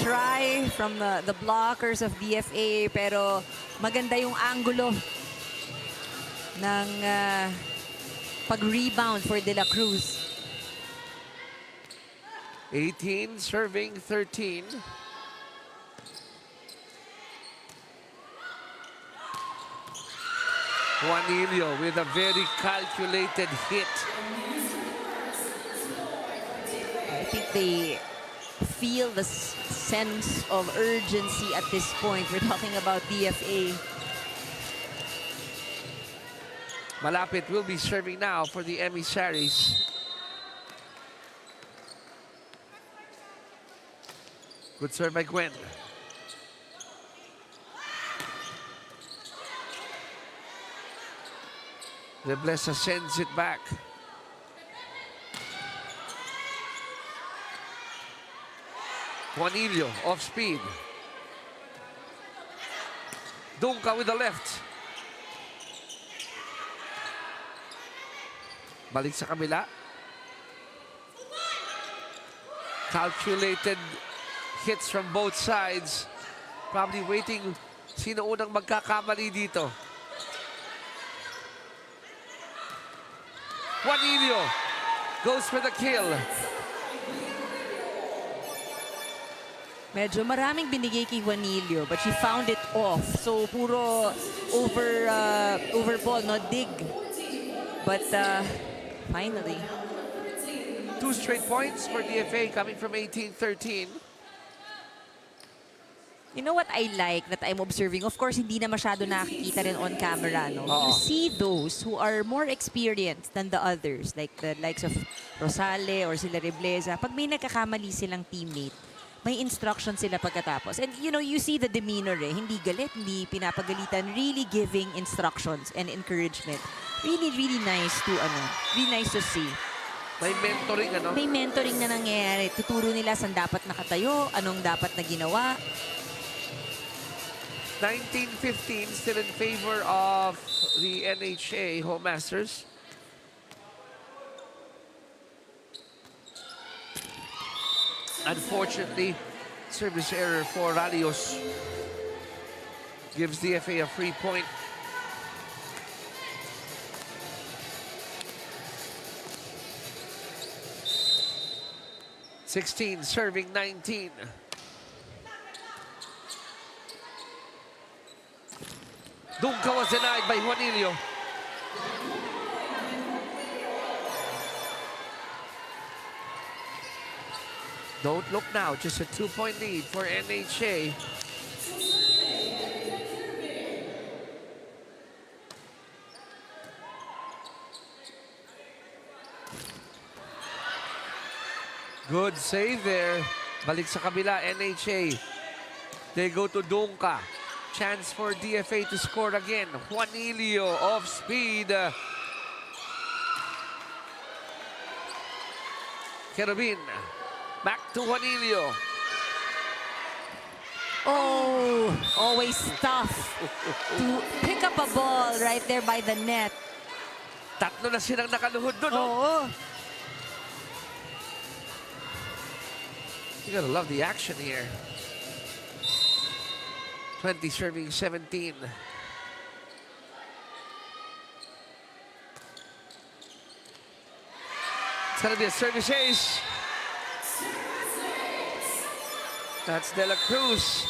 try from the blockers of DFA, pero maganda yung angulo ng pag-rebound for De La Cruz. 18 serving 13. Juanillo with a very calculated hit. I think they feel the sense of urgency at this point. We're talking about DFA. Malapit will be serving now for the Emissaries. Good serve by Gwen. Reblesa sends it back. Juanillo off speed. Dunca with the left. Balik sa kabila. Calculated hits from both sides. Probably waiting sino unang magkakamali dito. Juanillo goes for the kill. Medyo maraming binigay kay Juanillo, but she found it off. So puro over ball, no dig. But finally. 2 straight points for DFA coming from 18-13. You know what I like that I'm observing? Of course, hindi na masyado nakikita rin on camera, no? You see those who are more experienced than the others, like the likes of Rosale or sila Reblesa. Pag may nagkakamali silang teammate, may instruction sila pagkatapos. And you know, you see the demeanor eh. Hindi galit, hindi pinapagalitan. Really giving instructions and encouragement. Really, really nice to, really nice to see. May mentoring, ano? May mentoring na nangyayari. Tuturo nila saan dapat nakatayo, anong dapat na ginawa. 19-15 still in favor of the NHA Home Masters. Unfortunately, service error for Ralios gives DFA a free point. (16) serving 19. Dunca was denied by Juanillo. Don't look now, just a 2-point lead for NHA. Good save there. Balik sa kabila, NHA. They go to Dunka. Chance for DFA to score again. Juanilio off speed. Kerubin. Back to Juanilio. Oh, always tough to pick up a ball right there by the net. Tatlo na silang nakaluhod doon. No? Oo. You gotta love the action here. 20 serving 17. It's gonna be a service ace. That's De La Cruz.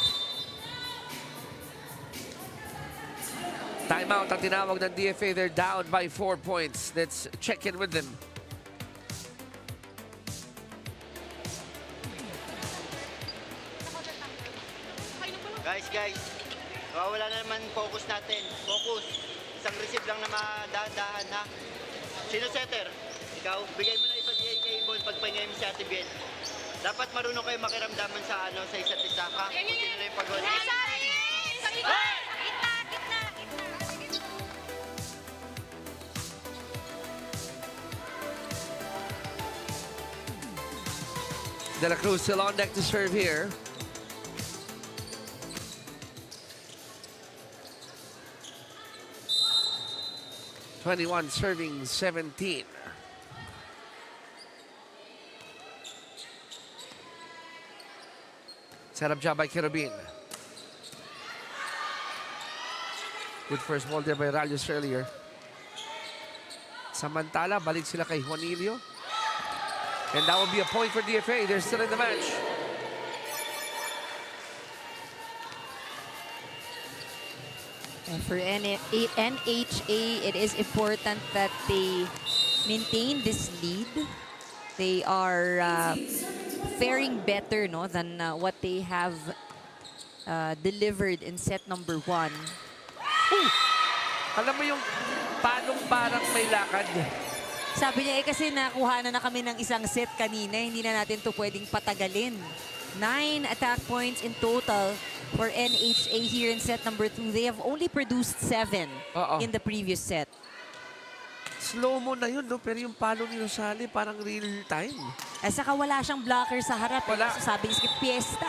Timeout ang tinawag ng DFA. They're down by 4 points. Let's check in with them. Guys, wala na naman focus natin. Focus. Isang receive lang na madahan-dahan, ha? Sino setter? Ikaw, bigay mo na iba kay Ibon pagpahingay mo si Ate Biel. Dapat marunong kayo makiramdaman sa sa isa't isa, ha? Kung sino na yung pag-gol. Emissaries! Sa gitna! Gitna! De La Cruz still on deck to serve here. (21) serving 17. Set up job by Kerubin. Good first ball there by Ralios earlier. Samantala, balik sila kay Juanilio. And that will be a point for DFA. They're still in the match. And for NHA, it is important that they maintain this lead. They are faring better, no, than what they have delivered in set number 1. Alam mo yung panong parang may lakad. Sabi niya, kasi nakuha na kami ng isang set kanina. Hindi na natin to pwedeng patagalin. 9 attack points in total for NHA here in set number 2. They have only produced 7 in the previous set. Slow mo na yun, no? Pero yung palo ni Rosales parang real time. At saka wala siyang blocker sa harap. Wala. So sabi niya, piyesta.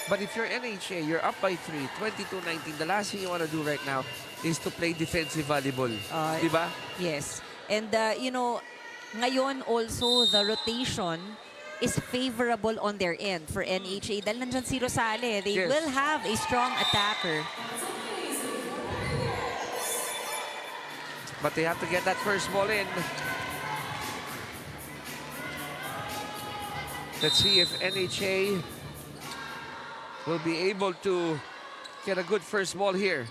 But if you're NHA, you're up by 3, 22-19. The last thing you want to do right now is to play defensive volleyball. Diba? Yes. And, you know, ngayon also, the rotation is favorable on their end for NHA. Dahil nandyan si Rosales, they will have a strong attacker. But they have to get that first ball in. Let's see if NHA will be able to get a good first ball here.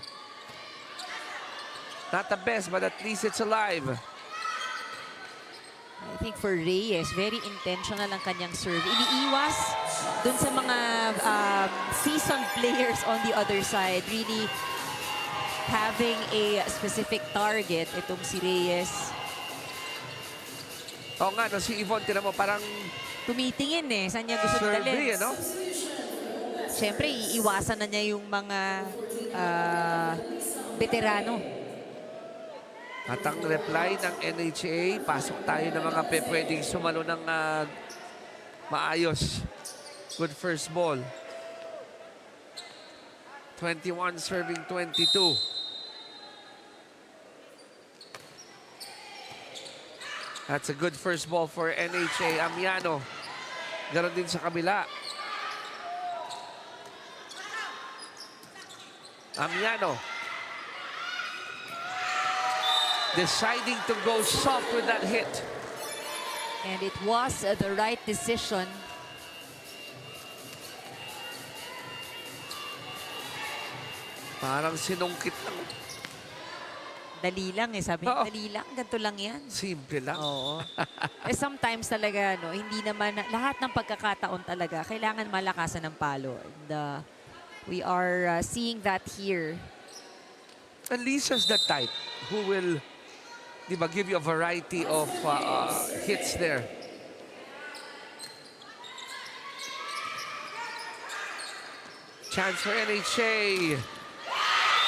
Not the best, but at least it's alive. I think for Reyes, very intentional ang kanyang serve. Iniiwas dun sa mga seasoned players on the other side. Really having a specific target itong si Reyes. Oo nga, no, si Yvonne, tinan mo, parang tumitingin saan niya gusto dalhin. survey, no? Siyempre, iiwasan na niya yung mga veterano. At ang reply ng NHA, pasok tayo ng mga pwedeng sumalo ng maayos. Good first ball. 21 serving 22. That's a good first ball for NHA. Amiano. Ganon din sa kabila. Amiano. Deciding to go soft with that hit. And it was the right decision. Parang sinungkit lang. Dali lang sabi niya, dali lang, ganito lang yan. Simple lang. Oo. Sometimes talaga, no, hindi naman, lahat ng pagkakataon talaga, kailangan malakasan ng palo. And we are seeing that here. And Lisa's the type who will, di ba, give you a variety of hits there. Chance for NHA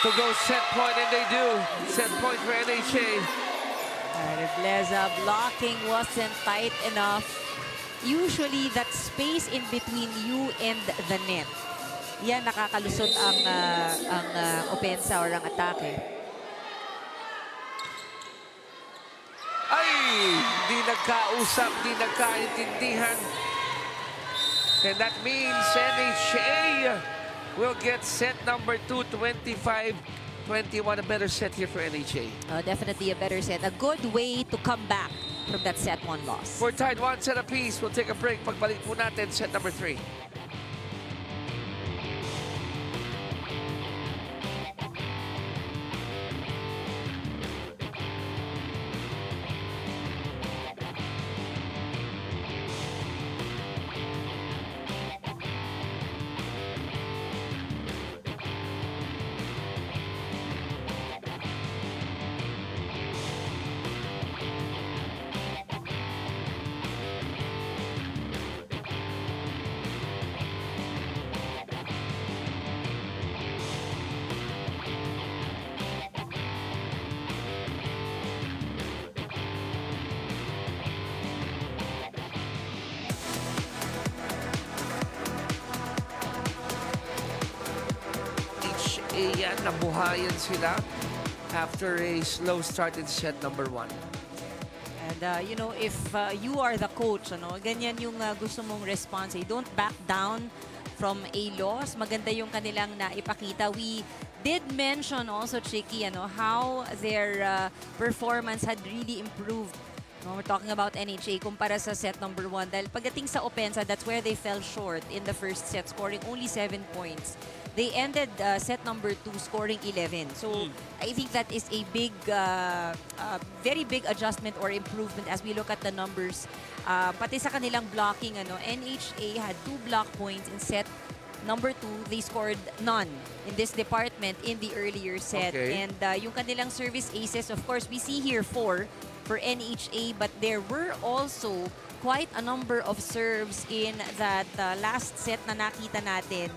to go set point, and they do. Set point for NHA. Rebleza blocking wasn't tight enough. Usually, that space in between you and the net, yan nakakalusot ang opensa or ang atake. Ay! Di nagkausap, di nagkaintindihan. And that means NHA will get set number 2, 25-21. A better set here for NHA. Definitely a better set. A good way to come back from that set 1 loss. We're tied 1 set apiece. We'll take a break. Pagbalik po natin, set number 3. Yan, nabuhayan sila after a slow start in set number 1. And you know, if you are the coach, ganyan yung gusto mong response. Don't back down from a loss. Maganda yung kanilang naipakita. We did mention also, Chicky, how their performance had really improved. We're talking about NHA kumpara sa set number 1. Dahil pagdating sa opensa, that's where they fell short in the first set, scoring only 7 points. They ended set number 2 scoring 11. So I think that is a big, very big adjustment or improvement as we look at the numbers. Pati sa kanilang blocking, NHA had 2 block points in set number 2. They scored none in this department in the earlier set. Okay. And yung kanilang service aces, of course, we see here 4 for NHA, but there were also quite a number of serves in that last set na nakita natin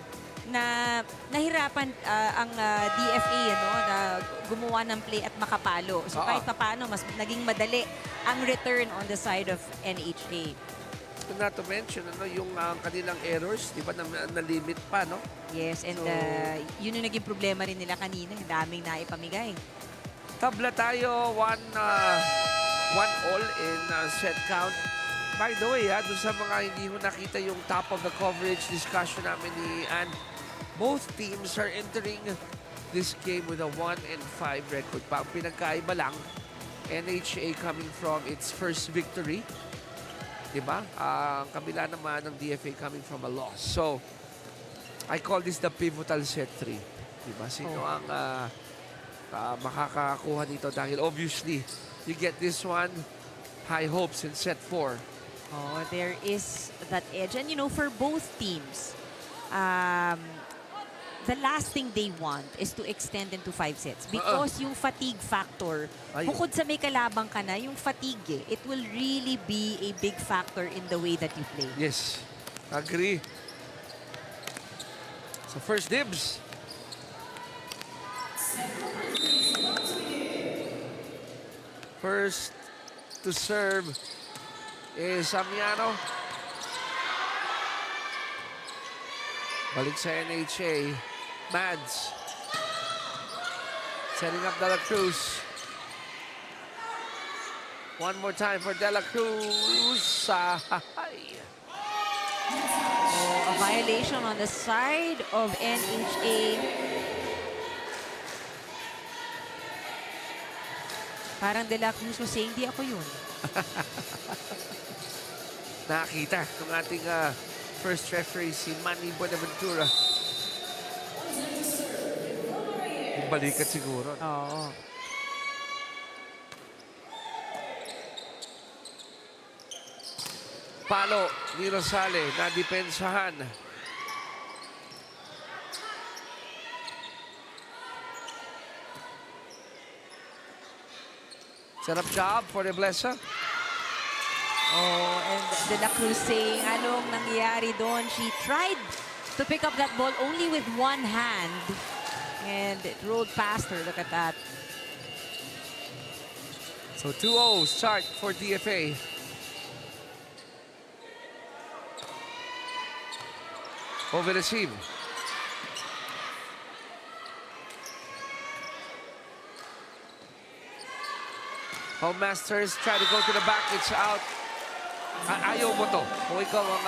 na nahirapan ang DFA na gumawa ng play at makapalo. So kahit paano, mas naging madali ang return on the side of NHA. Not to mention, yung kanilang errors, di ba, na-limit pa, no? Yes, and yun yung naging problema rin nila kanina. Daming naipamigay. Tabla tayo, 1 all in set count. By the way, doon sa mga hindi ho nakita yung top of the coverage discussion namin ni Ann, both teams are entering this game with a 1-5 record. Pa ang pinagkaiba lang, NHA coming from its first victory. Diba? Ang kabila naman ng DFA coming from a loss. So, I call this the pivotal set 3. Diba? Sino ang makakakuha dito? Dahil obviously, you get this one, high hopes in set 4. Oh, there is that edge. And for both teams, the last thing they want is to extend into 5 sets because yung fatigue factor, bukod sa may kalabang ka na, yung fatigue, it will really be a big factor in the way that you play. Yes, agree. So first dibs. First to serve is Amiano. Balik sa NHA. Mads. Setting up De La Cruz. One more time for De La Cruz. A violation on the side of NHA. Parang De La Cruz was saying, di ako yun. Nakita ng ating first referee, si Manny Buenaventura. Balikat siguro. Oo. Palo ni Rosale na depensahan. Set up job for Rebleza. Oh, and De La Cruz saying, anong nangyari doon? She tried to pick up that ball only with one hand. And it rolled past her. Look at that. So 2-0 start for DFA. Over receive. Home Masters try to go to the back. It's out. Ayaw mo to. Kung ikaw ang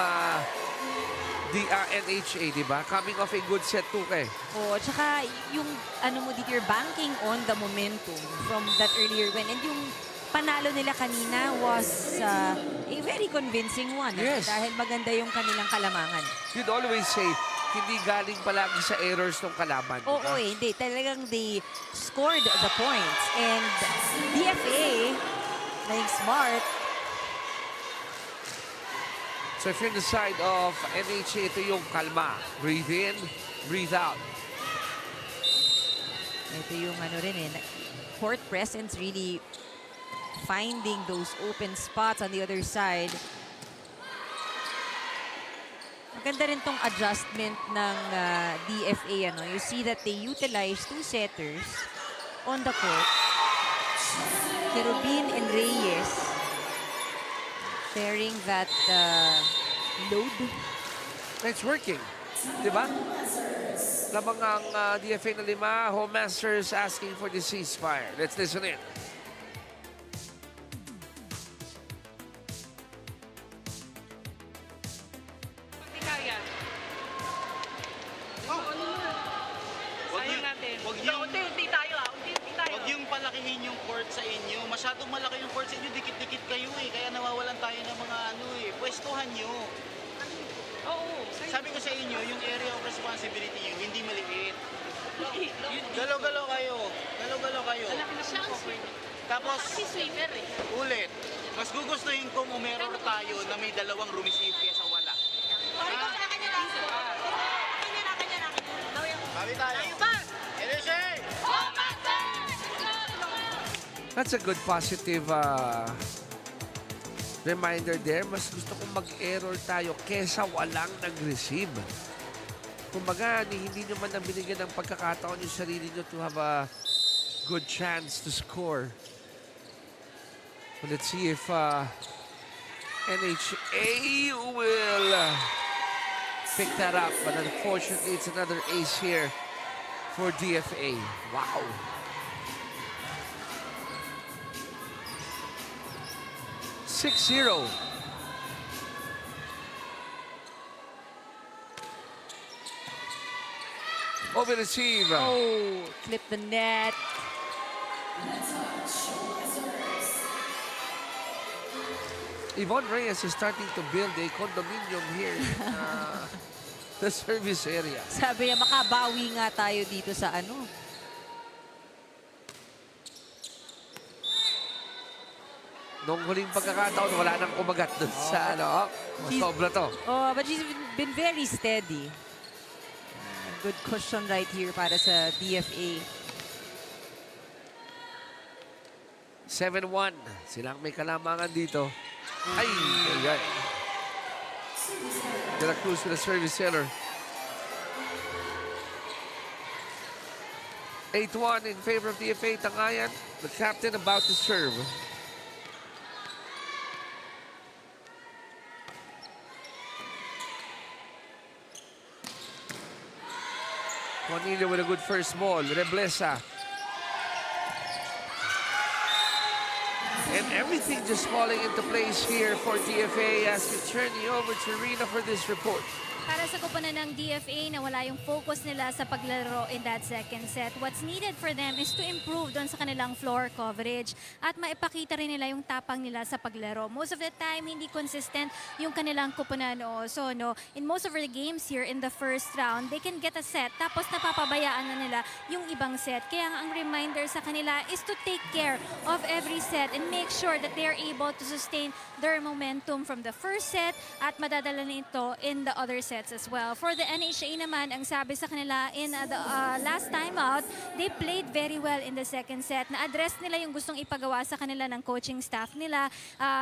NHA, di ba? Coming off a good set 2 ka eh. Oh, tsaka yung ano mo dito, you're banking on the momentum from that earlier win. And yung panalo nila kanina was a very convincing one. Yes. Dahil maganda yung kanilang kalamangan. You'd always say, hindi galing palagi sa errors ng kalaban. Oo, hindi. Talagang they scored the points. And DFA, playing smart. So if you're on the side of NHA, ito yung kalma. Breathe in, breathe out. Ito yung ano rin court presence, really finding those open spots on the other side. Maganda rin tong adjustment ng DFA. You see that they utilize 2 setters on the court. Kerubin and Reyes sharing that load. It's working. Diba? Lamang ang DFA na 5. Home Masters asking for the ceasefire. Let's listen in. Hindi kaya. Sayang natin. Unti-unti tayo unti-unti tayo. Huwag yung palakihin yung court sa inyo. Masyadong malaki yung court sa inyo, dikit-dikit kayo eh. Kaya nawawalan tayo ng mga pwestuhan nyo. Oo. Sabi ko sa inyo, yung area of responsibility nyo, hindi maliit. Galaw-galaw kayo. Galaw-galaw kayo. Tapos, sweeper eh. ulit. Mas gugustuhin kong umeror tayo na may 2 rumisip kesa wala. Sabi tayo. Elishay! That's a good positive reminder there. Mas gusto kong mag-error tayo kesa walang nag-receive. Kumbaga, hindi nyo man binigyan ng pagkakataon yung sarili nyo to have a good chance to score. But let's see if NHA will pick that up. But unfortunately, it's another ace here for DFA. Wow. (6-0). Over receive. Oh, clip the net. Yvonne Reyes is starting to build a condominium here in the service area. Sabi niya, makabawi nga tayo dito sa ano. Nung huling pagkakataon, wala nang kumagat dun sa ano. Sobra to. Oh, but she's been very steady. Good cushion right here para sa DFA. 7-1. Silang may kalamangan dito. Ay, ay, ay. De La Cruz with a service seller. 8-1 in favor of DFA. Tangayan, the captain about to serve. Juanillo with a good first ball. Reblesa. And everything just falling into place here for DFA as we turn you over to Rina for this report. Para sa koponan ng DFA na wala yung focus nila sa paglaro in that second set, what's needed for them is to improve doon sa kanilang floor coverage at maipakita rin nila yung tapang nila sa paglaro. Most of the time, hindi consistent yung kanilang koponan. So, in most of the games here in the first round, they can get a set tapos napapabayaan na nila yung ibang set. Kaya ang reminder sa kanila is to take care of every set and make sure that they are able to sustain their momentum from the first set at madadala nito in the other set. sets as well. For the NHA naman, ang sabi sa kanila in the last time out, they played very well in the second set. Na-address nila yung gustong ipagawa sa kanila ng coaching staff nila.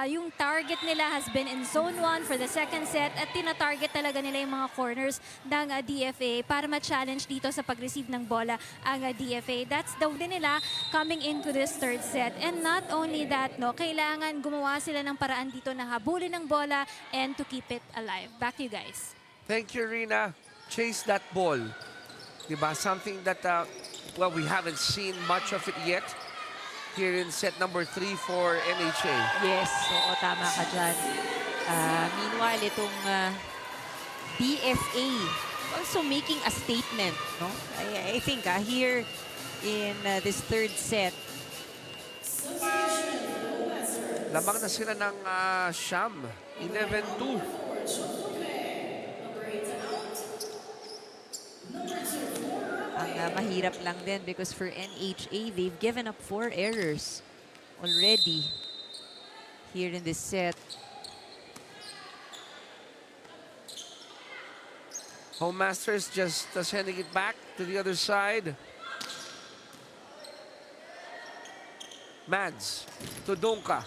Yung target nila has been in zone 1 for the second set at tina-target talaga nila yung mga corners ng DFA para ma-challenge dito sa pag-receive ng bola ang DFA. That's the way nila coming into this third set. And not only that, no, kailangan gumawa sila ng paraan dito na habulin ng bola and to keep it alive. Back to you guys. Thank you, Rina. Chase that ball. Diba? Something that, well, we haven't seen much of it yet here in set number 3 for NHA. Yes, oo, tama ka dyan. Meanwhile, itong DFA also making a statement, no? I think here in this third set. Lamang na sila ng Sham. 11-2. Ang mahirap lang din because for NHA, they've given up 4 errors already here in this set. Home Masters just sending it back to the other side. Mads to Donka.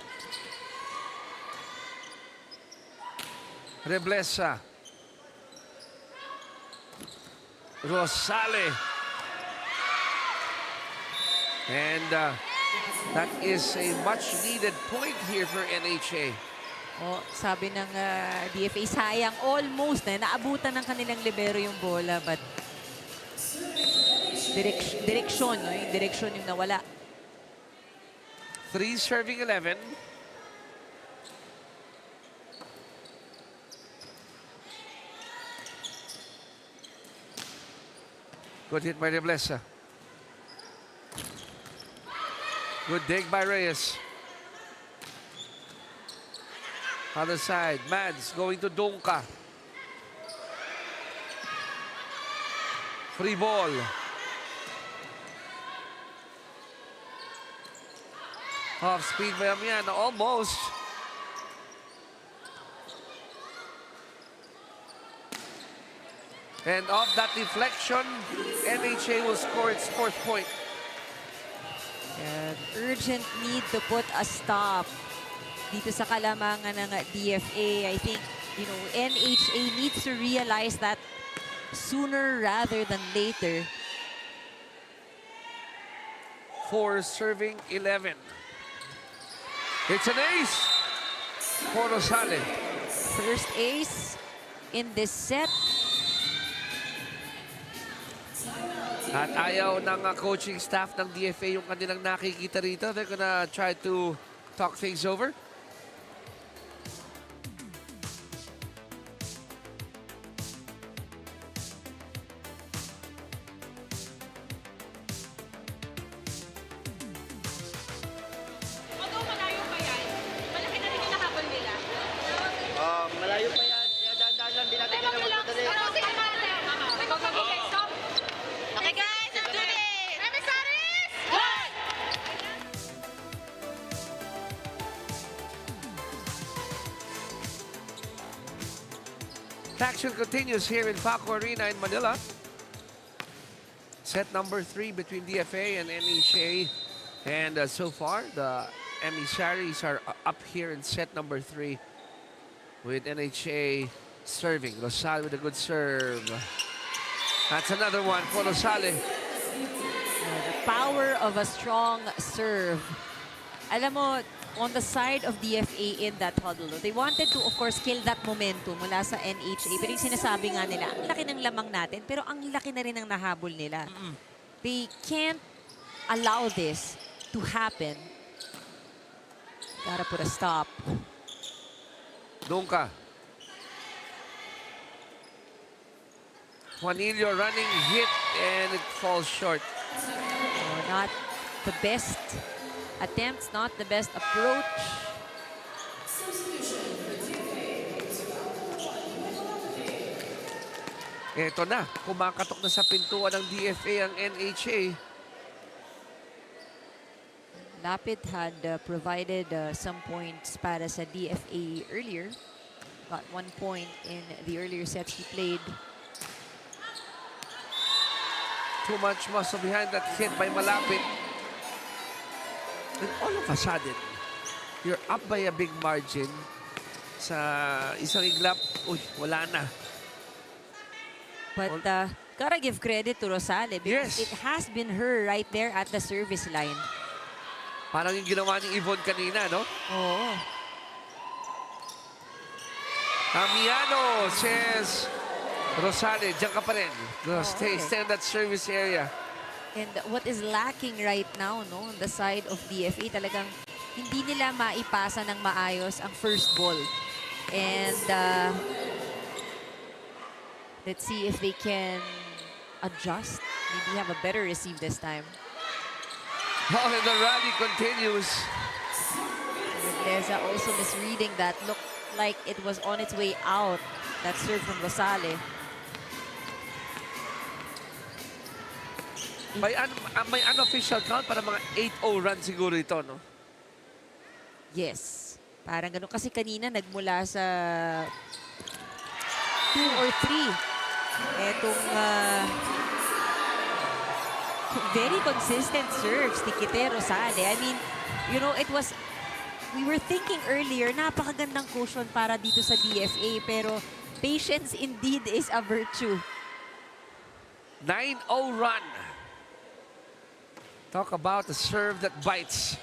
Reblesa. Rosale. And that is a much-needed point here for NHA. Oh, sabi ng DFA, sayang almost na naabutan ng kanilang libero yung bola but direksyon, no? Yung direksyon yung nawala. 3 serving 11. Good hit by Reblesa. Good dig by Reyes. Other side, Mads going to Donka. Free ball. Off speed by Amian, almost. And off that deflection, NHA will score its 4th point. And urgent need to put a stop dito sa kalamangan ng DFA. I think, you know, NHA needs to realize that sooner rather than later. 4 serving 11. It's an ace for Rosale. First ace in this set. At ayaw ng coaching staff ng DFA yung kanilang nakikita rito. They're gonna try to talk things over. Although malayo pa yan, malaki na rin yung nahabol nila. Malayo pa yan. Kaya dahan-dahan lang din natin Ay, kailangan mag-relax. magpadali. Pero sige, okay, stop. Okay guys, let's do this! Emissaries! One! Action continues here in Paco Arena in Manila. Set number 3 between DFA and NHA. And so far, the Emissaries are up here in set number 3 with NHA serving. Rosale with a good serve. That's another one for Rosale. The power of a strong serve. Alam mo, on the side of DFA in that huddle, they wanted to, of course, kill that momentum mula sa NHA. Pero yung sinasabi nga nila, ang laki ng lamang natin, pero ang laki na rin ng nahabol nila. They can't allow this to happen. Gotta put a stop. Donka. Juanillo running hit and it falls short. Not the best attempts, not the best approach. Eto na, kumakatok na sa pintuan ng DFA ang NHA. Lapid had provided some points para sa DFA earlier. got 1 point in the earlier sets he played. Too much muscle behind that hit by Malapit. And all of a sudden, you're up by a big margin. Sa isang iglap, uy, wala na. But gotta give credit to Rosale because Yes. it has been her right there at the service line. Parang yung ginawa ni Yvonne kanina, no? Oo. Amiano says, Rosale, diyan ka pa rin. Stay in that service area. And what is lacking right now, no, on the side of DFA, talagang hindi nila maipasa ng maayos ang first ball. And let's see if they can adjust. Maybe have a better receive this time. Oh, and the rally continues. Leza also misreading that. Looked like it was on its way out. That serve from Rosale. May unofficial count para mga 8-0 run siguro ito, no? Yes. Parang ganun. Kasi kanina nagmula sa 2 or 3. Etong very consistent serves ni Kite Rosale. I mean, you know, we were thinking earlier, napakagandang cushion para dito sa DFA. Pero patience indeed is a virtue. 9-0 run. Talk about the serve that bites.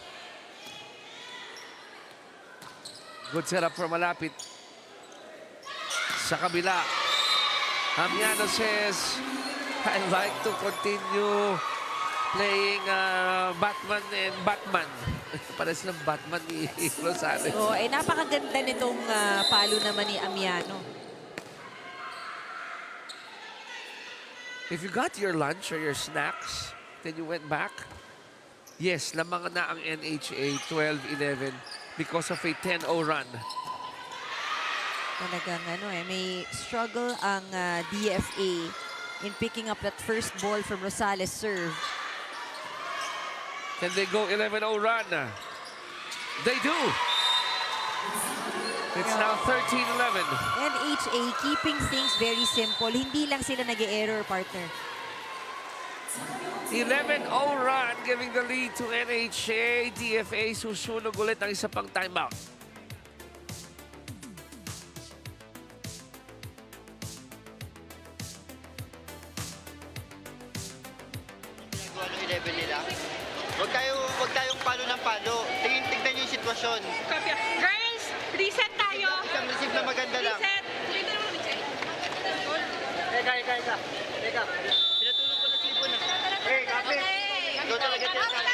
Good setup for Malapit. Sa kabila. Amiano says, I'd like to continue playing Batman and Batman. Para silang Batman ni Rosale. So, napakaganda nitong palo naman ni Amiano. If you got your lunch or your snacks, then you went back, yes, lamang na ang NHA 12-11 because of a 10-0 run. Talagang may struggle ang DFA in picking up that first ball from Rosales' serve. Can they go 11-0 run? They do. It's now 13-11. NHA keeping things very simple. Hindi lang sila nag-error, partner. 11-0 run giving the lead to NHA. DFA susunog ulit ang isa pang timeout. Ginagawa ng 11 nila. Huwag tayong palo ng palo. Tignan niyo yung sitwasyon. Girls, reset tayo. Isang receive na maganda lang. Reset. Dito naman, Michelle. Teka. Pinatulong ko na si Ibon. Hey, kapit. Ikaw talaga tinatawag.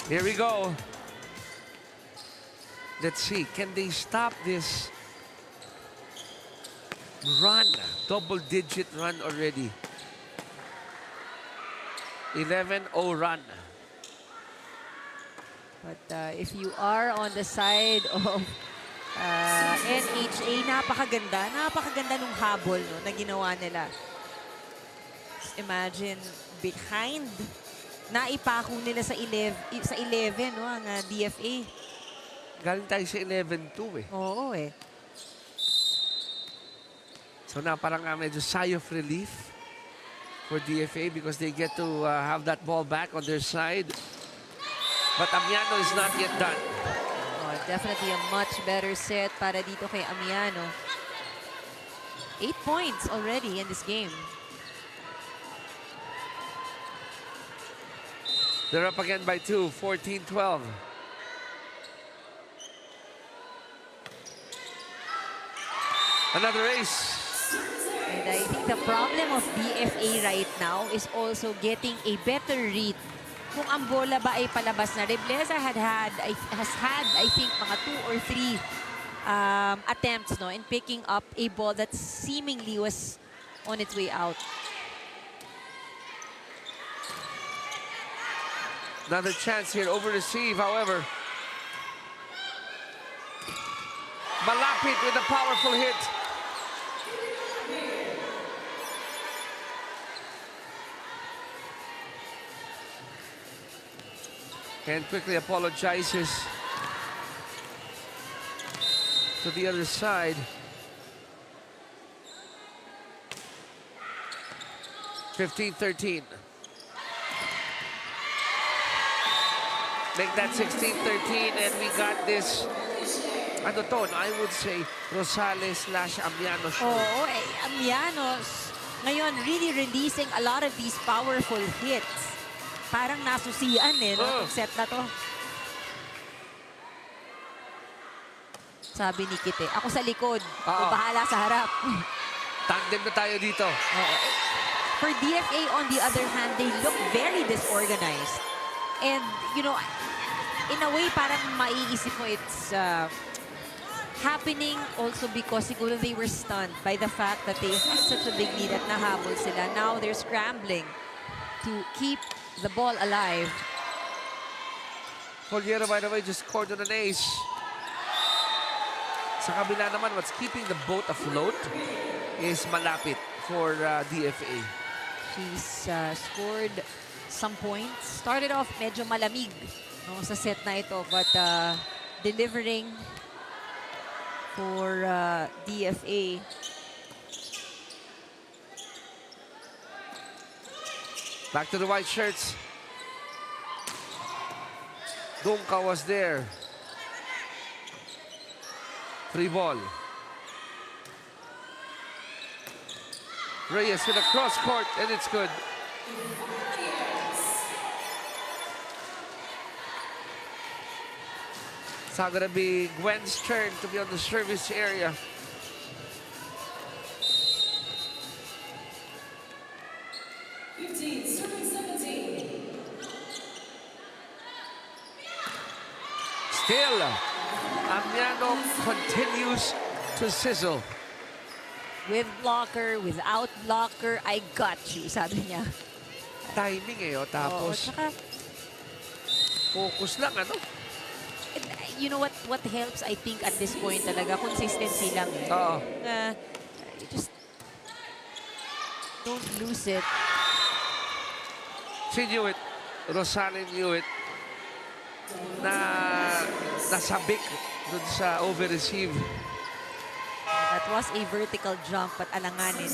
Here we go. Let's see, can they stop this run? Double-digit run already. 11-0 run. But if you are on the side of NHA, napakaganda nung habol na ginawa nila. Just imagine, behind, naipako nila sa 11 ang DFA. Galing tayo sa 11-2 eh. Oo eh. So na parang medyo sigh of relief for DFA because they get to have that ball back on their side. But Amiano is not yet done. Oh, definitely a much better set para dito kay Amiano. 8 points already in this game. They're up again by 2, 14-12. Another ace. And I think the problem of DFA right now is also getting a better read. Kung ang bola ba ay palabas na. Rebleza has had, I think, mga 2 or 3 attempts in picking up a ball that seemingly was on its way out. Another chance here, over receive, however. Malapit with a powerful hit. And quickly apologizes to the other side. 15-13. Make that 16-13 and we got this, ano to, I would say, Rosales/Amiano show. Oo, Amianos. Ngayon, really releasing a lot of these powerful hits. Parang nasusian no? Yung set na to. Sabi ni Kite, ako sa likod. O bahala sa harap. Tandem na tayo dito. Oo. For DFA, on the other hand, they look very disorganized. And, you know, in a way, parang maiisip mo it's happening also because siguro they were stunned by the fact that they had such a big lead at nahabol sila. Now they're scrambling to keep the ball alive. Poliera, by the way, just scored on an ace. Sa kabila naman, what's keeping the boat afloat is malapit for DFA. She's scored some points. Started off medyo malamig sa set na ito, but delivering for DFA. Back to the white shirts. Dunka was there. Free ball. Reyes in a cross court, and it's good. It's now going to be Gwen's turn to be on the service area. Still, Amiano continues to sizzle. With blocker, without blocker, I got you, sabi niya. Timing tapos tsaka, focus lang, ano? you know what helps, I think, at this point talaga, consistency lang. You just don't lose it. She knew it. Rosales knew it. Nasabik dun sa over-receive. That was a vertical jump, but alanganin.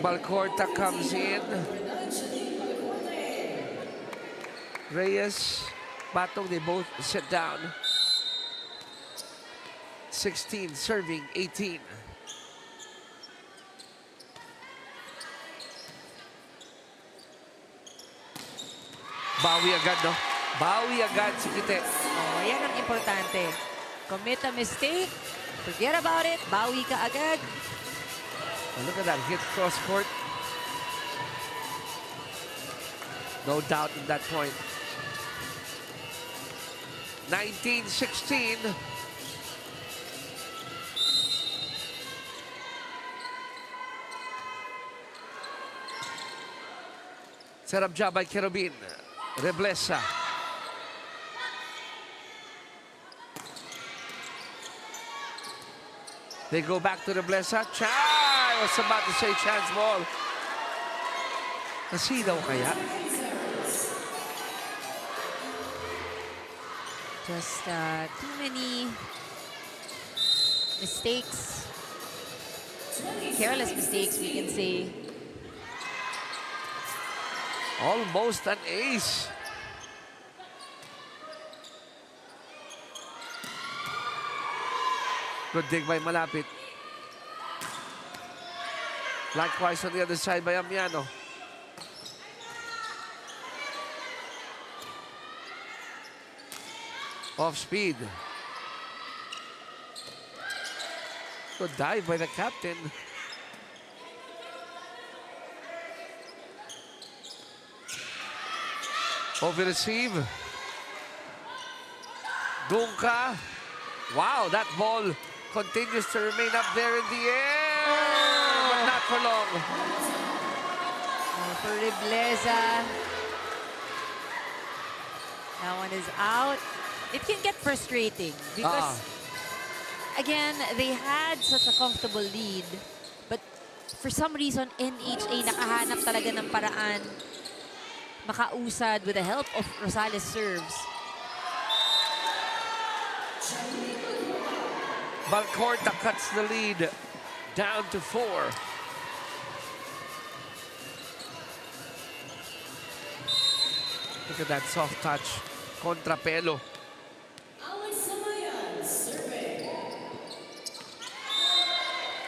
Balcorta comes in. Reyes, Batong, they both sit down. 16 serving 18. Bawi agad, no? Bawi agad si Kite. Yan ang importante. Commit a mistake, forget about it, bawi ka agad. Oh, look at that hit cross court. No doubt in that point. 19-16. Set up job by Kerubin. Reblesa. They go back to Reblesa. I was about to say chance ball. Nasidaw kaya? Just too many mistakes. Careless mistakes, we can say. Almost an ace. Good dig by Malapit. Likewise on the other side by Amiano. Off speed. Good dive by the captain. Over receive. Dunka. Wow, that ball continues to remain up there in the air. But not for long. For Reblesa. That one is out. It can get frustrating because, again, they had such a comfortable lead. But for some reason, NHA nakahanap talaga ng paraan makausad with the help of Rosales serves. Valcorta cuts the lead down to 4. Look at that soft touch. Contrapelo.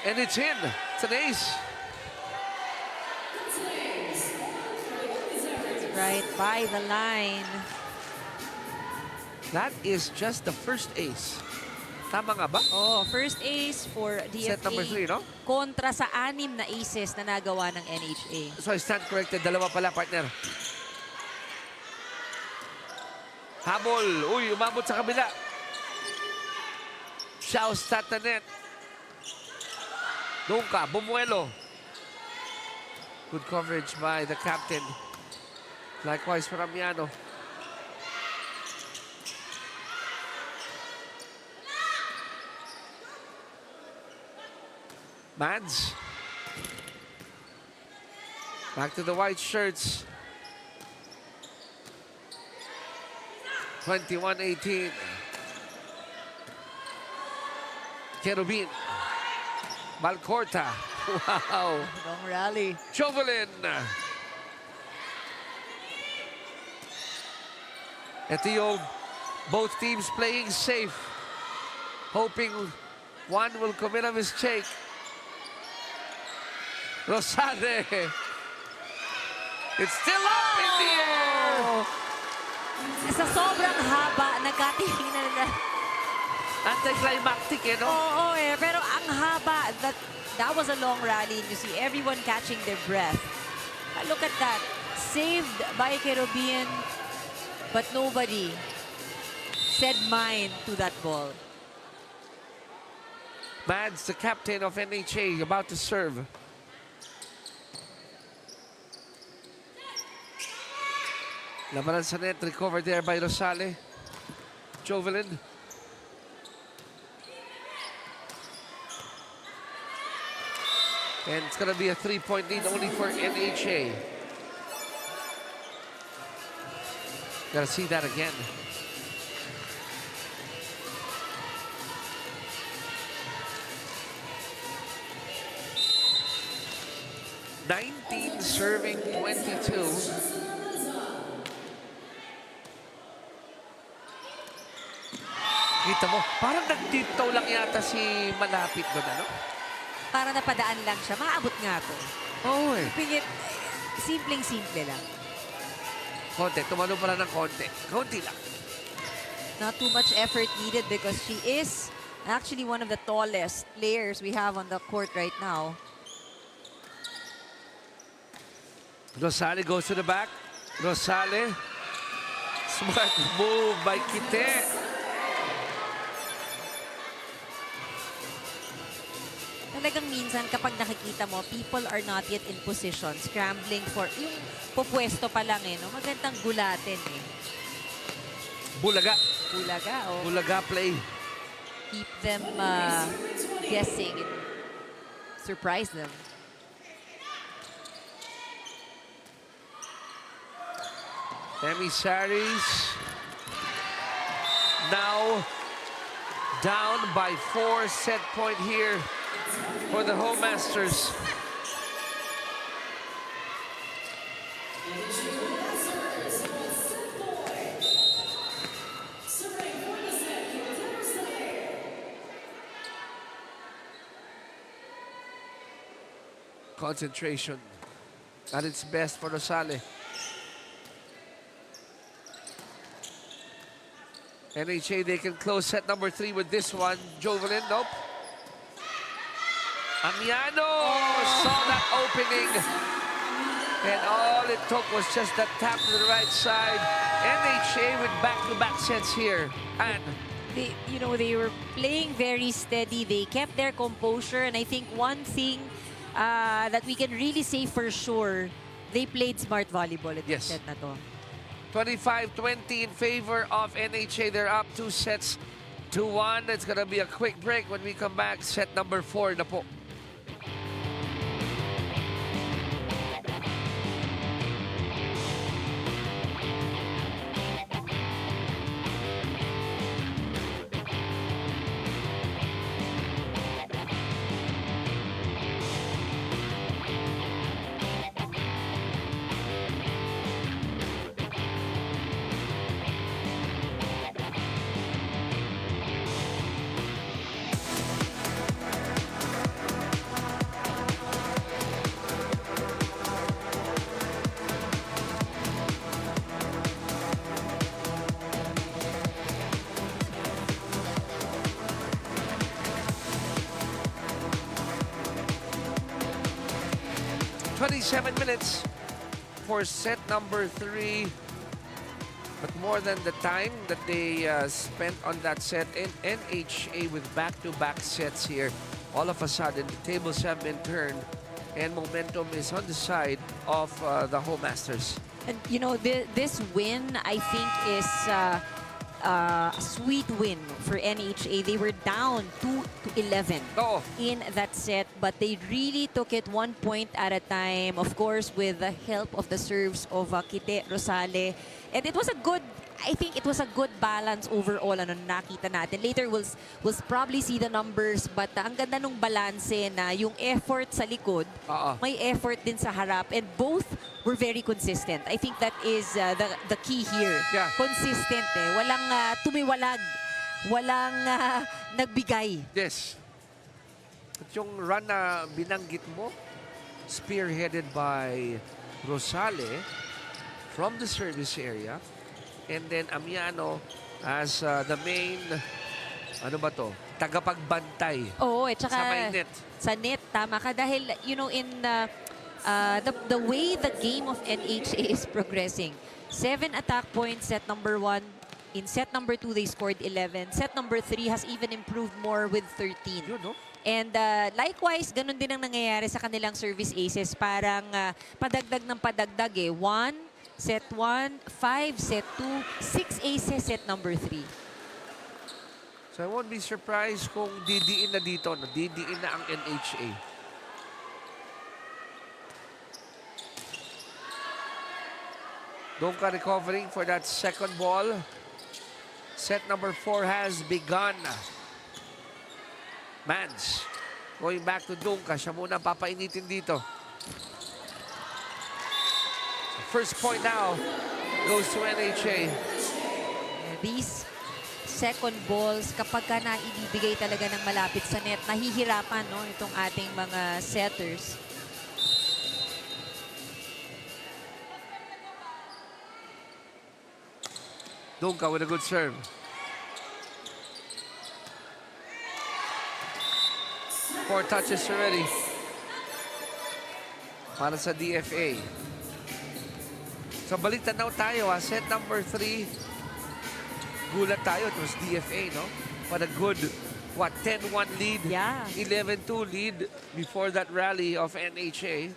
And it's in. It's an ace. Right by the line. That is just the first ace. Tama nga ba? Oh, first ace for DFA. Set number 3, no? Kontra sa 6 na aces na nagawa ng NHA. So I stand corrected. Dalawa pala, partner. Habol. Uy, umabot sa kabila. Shouts at the net. Doon ka, Bumuelo. Good coverage by the captain. Likewise for Amiano. Mads. Back to the white shirts. 21-18. Kerubin. Valcorta. Wow. Long rally. Jovelin. Ito yung both teams playing safe. Hoping one will commit a mistake. Rosale. It's still up in the air. Sa sobrang haba, nagkatingin na. Anticlimactic, eh, no? Oo, pero ang haba, that was a long rally. You see everyone catching their breath. Look at that. Saved by Kerubin, but nobody said mine to that ball. Mads, the captain of NHA, about to serve. Labanan sa net, recovered there by Rosale. Jovelin. And it's going to be a 3-point lead only for NHA. Gotta see that again. Serving 22. Kita mo, parang nag-tiptoe lang yata si Malapit doon, ano? Para napadaan lang siya. Maabot nga to. Oo eh. Pingit, simpleng-simple lang. Konti, tumalo pala ng konti. Konti lang. Not too much effort needed because she is actually one of the tallest players we have on the court right now. Rosale goes to the back. Rosale. Smart move by Kite. Talagang minsan kapag nakikita mo, people are not yet in position, scrambling for yung pupwesto pa lang eh, no? Magandang gulatin eh. Bulaga. Bulaga, oh. Bulaga play. Keep them guessing and surprise them. Emissaries now down by 4, set point here for the home masters. Concentration at its best for Rosale. NHA, they can close set number 3 with this one. Jovelin, nope. Amiano saw that opening. And all it took was just that tap to the right side. NHA with back-to-back sets here. And They were playing very steady. They kept their composure. And I think one thing that we can really say for sure, they played smart volleyball at Yes. set na to. 25-20 in favor of NHA. They're up 2 sets to 1. It's gonna be a quick break. When we come back, set number 4 na po. 27 minutes for set number 3. But more than the time that they spent on that set in NHA with back-to-back sets here, all of a sudden the tables have been turned and momentum is on the side of the home masters. And you know, this win, I think, is a sweet win for NHA. They were down 2-11 Oo. in that set, but they really took it 1 point at a time, of course, with the help of the serves of Kite Rosale. And it was a good, I think it was a good balance overall, ano, nakita natin. Later, we'll probably see the numbers, but ang ganda nung balanse na yung effort sa likod, Oo. may effort din sa harap, and both were very consistent. I think that is the key here. Yeah. Consistent eh. Walang tumiwalag. Walang nagbigay. Yes. At yung run na binanggit mo, spearheaded by Rosale from the service area. And then Amiano as the main, ano ba to? Tagapagbantay Oo, at saka sa may net. sa net, tama ka. Dahil, you know, in the way the game of NHA is progressing, 7 attack points, set number 1. In set number 2, they scored 11. Set number 3 has even improved more with 13. Yun, no? And likewise, ganun din ang nangyayari sa kanilang service aces. Parang padagdag ng padagdag eh. 1, set 1, 5, set 2, 6 aces, set number 3. So I won't be surprised kung didiin na dito, no? Didiin na ang NHA. Donka recovering for that second ball. Set number 4 has begun. Mans going back to Donka. Siya muna papainitin dito. First point now goes to NHA. These second balls, kapag ka naibibigay talaga ng malapit sa net, nahihirapan, no, itong ating mga setters. Donka with a good serve. Four touches already para sa DFA. So balik tanaw tayo, ha. Set number 3. Gulat tayo. It was DFA, no? What a good, 10-1 lead. Yeah. 11-2 lead before that rally of NHA.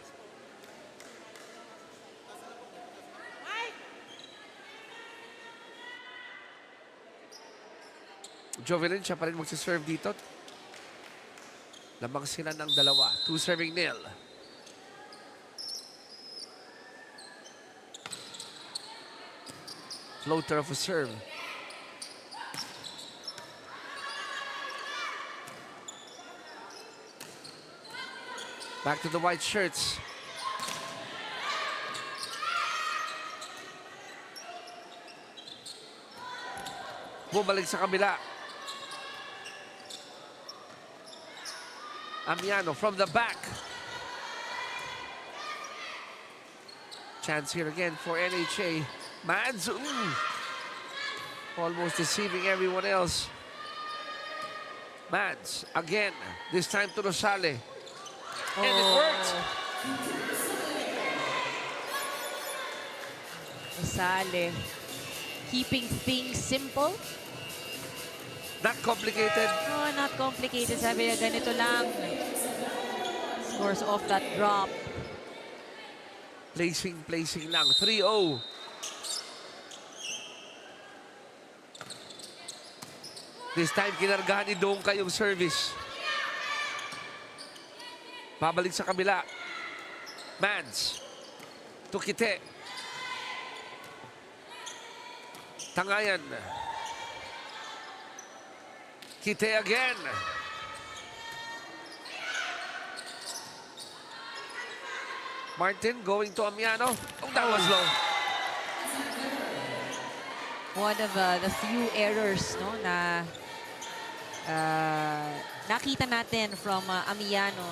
Jovelyn, siya pa rin magsiserve dito. Lamang sila ng dalawa. 2 serving nil. Floater of a serve. Back to the white shirts. Bumalik sa kabila. Amiano from the back. Chance here again for NHA. Mads, almost deceiving everyone else. Mads, again, this time to Rosale. And it worked. Rosale, keeping things simple. Not complicated. Oh, not complicated. Sabi niya, ganito lang. Scores off that drop. Placing lang. 3-0. This time, kinargahan ni Donka yung service. Babalik sa kabila. Mads. To Kite. Tangayan. Kite again. Martin going to Amiano. Oh, that was low. One of the few errors, no, na nakita natin from Amiano.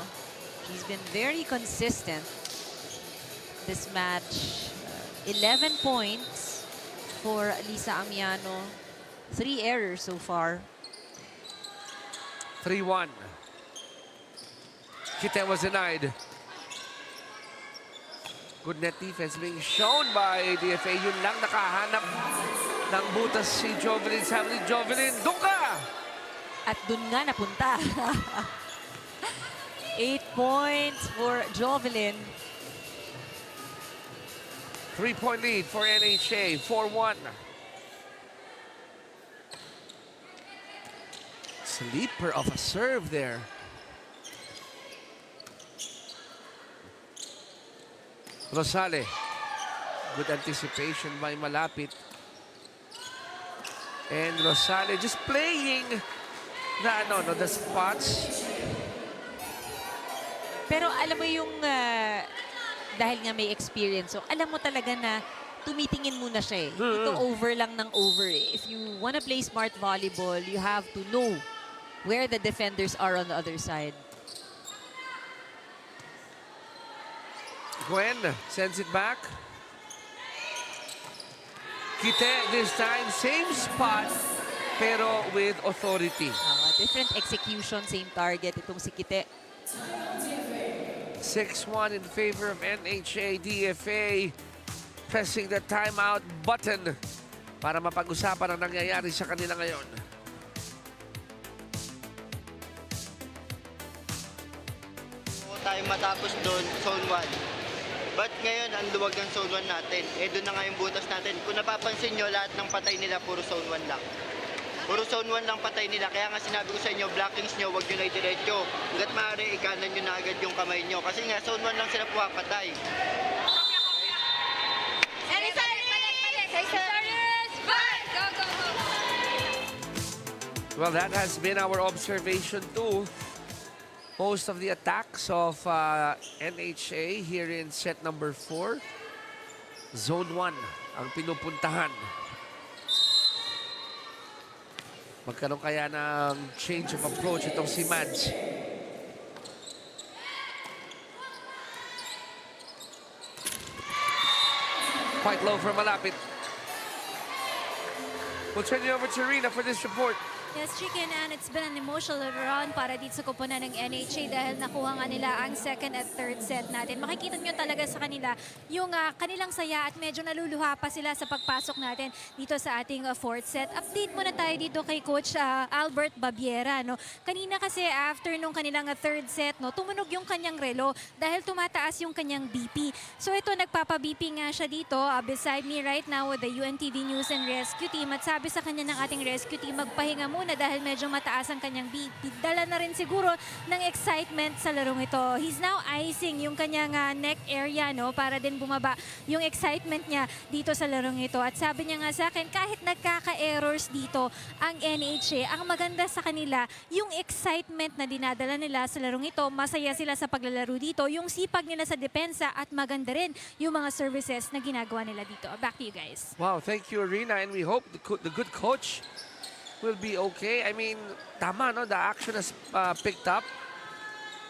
He's been very consistent this match. 11 points for Lisa Amiano. 3 errors so far. 3-1. Kite was denied. Good net defense being shown by DFA. Yun lang, nakahanap ng butas si Jovelyn. Sabi ni Jovelyn, doon ka! At dun nga napunta. 8 points for Jovelyn. 3-point lead for NHA, 4-1. Sleeper of a serve there. Rosale. Good anticipation by Malapit. And Rosale just playing the spots. Pero alam mo yung dahil nga may experience, so alam mo talaga na tumitingin muna siya eh. Ito over lang ng over eh. If you wanna play smart volleyball, you have to know where the defenders are on the other side. Gwen sends it back. Kite this time, same spot, pero with authority. Different execution, same target. Itong si Kite. 6-1 in favor of NHA. DFA pressing the timeout button para mapag-usapan ang nangyayari sa kanila ngayon. Kung tayo matapos doon, zone 1. But ngayon, ang luwag ng zone 1 natin. Eh, doon na nga yung butas natin. Kung napapansin nyo, lahat ng patay nila, puro zone 1 lang. Puro zone 1 lang patay nila. Kaya nga sinabi ko sa inyo, blockings nyo, huwag nyo na itiretso. Hanggat maaari, ikanan nyo na agad yung kamay nyo. Kasi nga, zone 1 lang sila pumapatay. Well, that has been our observation too. Most of the attacks of NHA here in set number 4. Zone 1 ang pinupuntahan. Magkaroon kaya ng change of approach itong si Mads. Quite low for Malapit. We'll turn you over to Rina for this report. Yes, Chicken, and it's been an emotional run para dito sa koponan ng NHA dahil nakuha nga nila ang second at third set natin. Makikita nyo talaga sa kanila yung kanilang saya at medyo naluluha pa sila sa pagpasok natin dito sa ating fourth set. Update muna tayo dito kay Coach Albert Babiera. No? Kanina kasi after nung kanilang third set, no, tumunog yung kanyang relo dahil tumataas yung kanyang BP. So ito, nagpapa-BP nga siya dito beside me right now with the UNTV News and Rescue Team. At sabi sa kanya ng ating rescue team, magpahinga muna dahil medyo mataas ang kanyang BP. Dala na rin siguro ng excitement sa larong ito. He's now icing yung kanyang neck area, no, para din bumaba yung excitement niya dito sa larong ito. At sabi niya nga sa akin, kahit nagkaka-errors dito ang NHA, ang maganda sa kanila, yung excitement na dinadala nila sa larong ito, masaya sila sa paglalaro dito, yung sipag nila sa depensa at maganda rin yung mga services na ginagawa nila dito. Back to you guys. Wow, thank you, Rina, and we hope the good coach will be okay. I mean, tama, no? The action has picked up.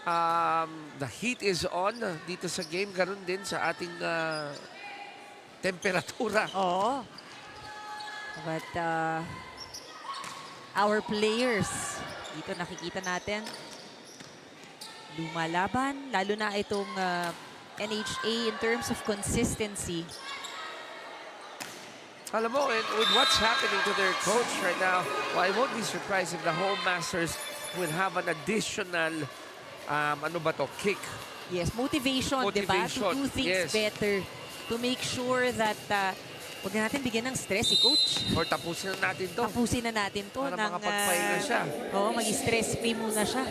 The heat is on dito sa game. Ganun din sa ating temperatura. Oo. But our players, dito nakikita natin, lumalaban. Lalo na itong NHA in terms of consistency. Alam mo, with what's happening to their coach right now, well, I won't be surprised if the Home Masters will have an additional, kick. Yes, motivation, diba? To do things better. To make sure that huwag na natin bigyan ng stress si Coach. Or tapusin na natin to. Tapusin na natin to. Para makapagpahinga siya. Oo, mag-stress free muna siya.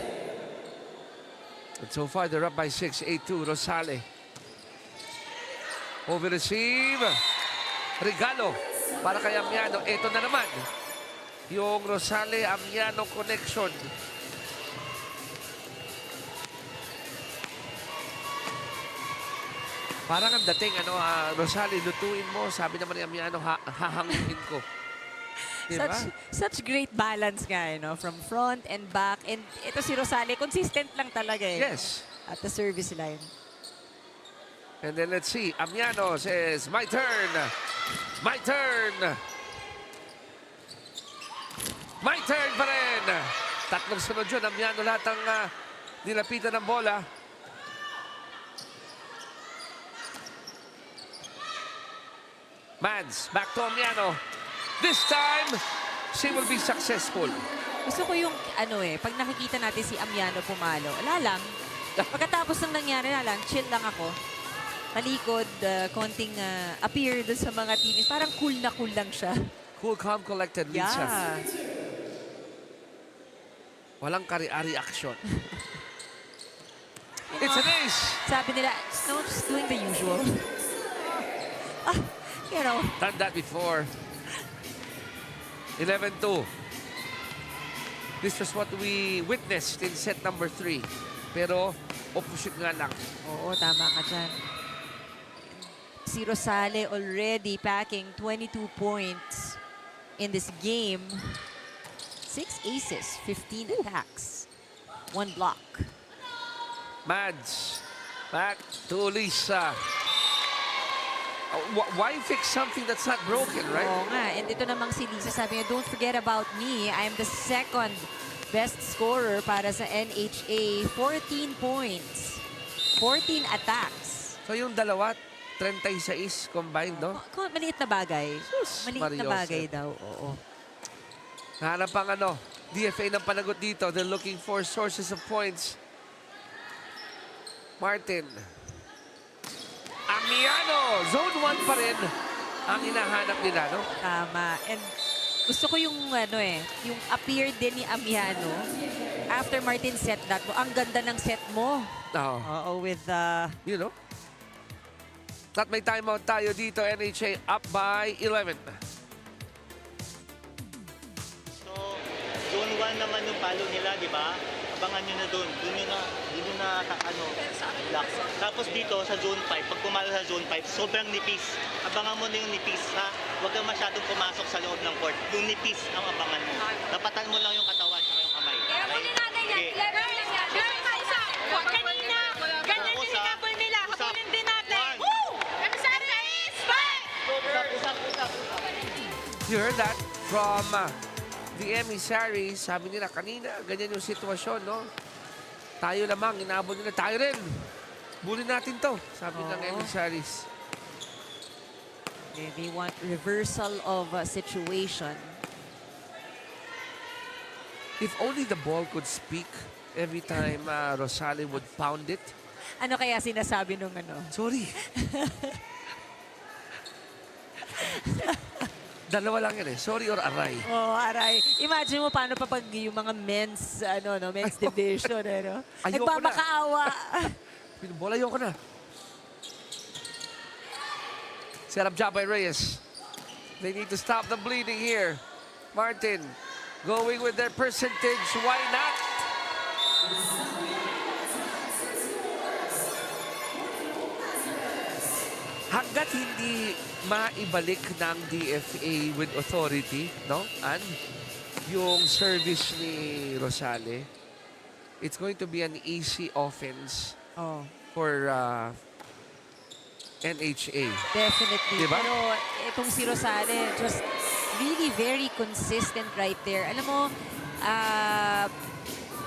And so far, they're up by 6, 8-2, Rosale. Over receive. Regalo para kay Amiano. Ito na naman yung Rosale-Amiano connection. Parang ang dating, Rosale, lutuin mo. Sabi naman ni Amiano, hahangin ko. Diba? Such great balance nga, from front and back. And ito si Rosale, consistent lang talaga Yes. At the service line. And then let's see. Amiano says, my turn. My turn. My turn pa rin. Tatlong sunod yun. Amiano lahat ang nilapitan ng bola. Mads, back to Amiano. This time, she will be successful. Gusto ko yung, pag nakikita natin si Amiano pumalo, wala lang. Pagkatapos ng nangyari na lang, chill lang ako. Talikod, konting appear dun sa mga teams. Parang cool na cool lang siya. Cool, calm, collected, Lisa. Yeah. Walang kari-ari action. It's an ace. Sabi nila, no, just doing the usual. You know. Done that before. 11-2. This was what we witnessed in set number 3. Pero, opposite nga lang. Oo, tama ka dyan. Si Rosale already packing 22 points in this game. 6 aces, 15 attacks, 1 block. Mads, back to Lisa. Why fix something that's not broken, right? Oo nga, and ito namang si Lisa, sabi niya, don't forget about me. I'm the second best scorer para sa NHA. 14 points, 14 attacks. So yung dalawa, 36 combined, no? Maliit na bagay. Sus, Maliit na Mariose. bagay daw, oo. Hanap ang DFA ng panagot dito. They're looking for sources of points. Martin. Amiano! Zone 1 pa rin ang hinahanap nila, no? Tama. And gusto ko yung yung appear din ni Amiano after Martin set that mo. Ang ganda ng set mo. Oo. Oo, with You know? At may timeout tayo dito. NHA up by 11. So, zone 1 naman yung palo nila, di ba? Abangan nyo na doon. Doon nyo na relax. Tapos dito sa zone 5, pag pumalo sa zone 5, sobrang nipis. Abangan mo na yung nipis, ha? Huwag kang masyadong pumasok sa loob ng court. Yung nipis ang abangan mo. Tapatan mo lang yung katawan at yung kamay. Level natin yan. Okay. Level lang yan. Level ka isa. Kanina, ganyan yung hinabol nila. Habulin din natin. Woo! Emissaries, fight! Usap. You heard that from the Emissaries. Sabi nila kanina, ganyan yung sitwasyon, no? Tayo lamang, inaabot nila. Tayo rin. Bulin natin to, sabi ng Emissaries. they want reversal of situation. If only the ball could speak every time Rosale would pound it. Ano kaya sinasabi nung Sorry. Dalawa lang yan eh. Sorry or aray. Oh, aray. Imagine mo paano pa pag yung mga men's men's division Ayoko Nagmamakaawa. Pinubola, ayoko na. Set up job by Reyes. They need to stop the bleeding here. Martin going with their percentage. Why not? Hanggat hindi maibalik ng DFA with authority, no? And yung service ni Rosale, it's going to be an easy offense Oh, for NHA. definitely. Diba? Pero itong si Rosale, just really very consistent right there. Alam mo,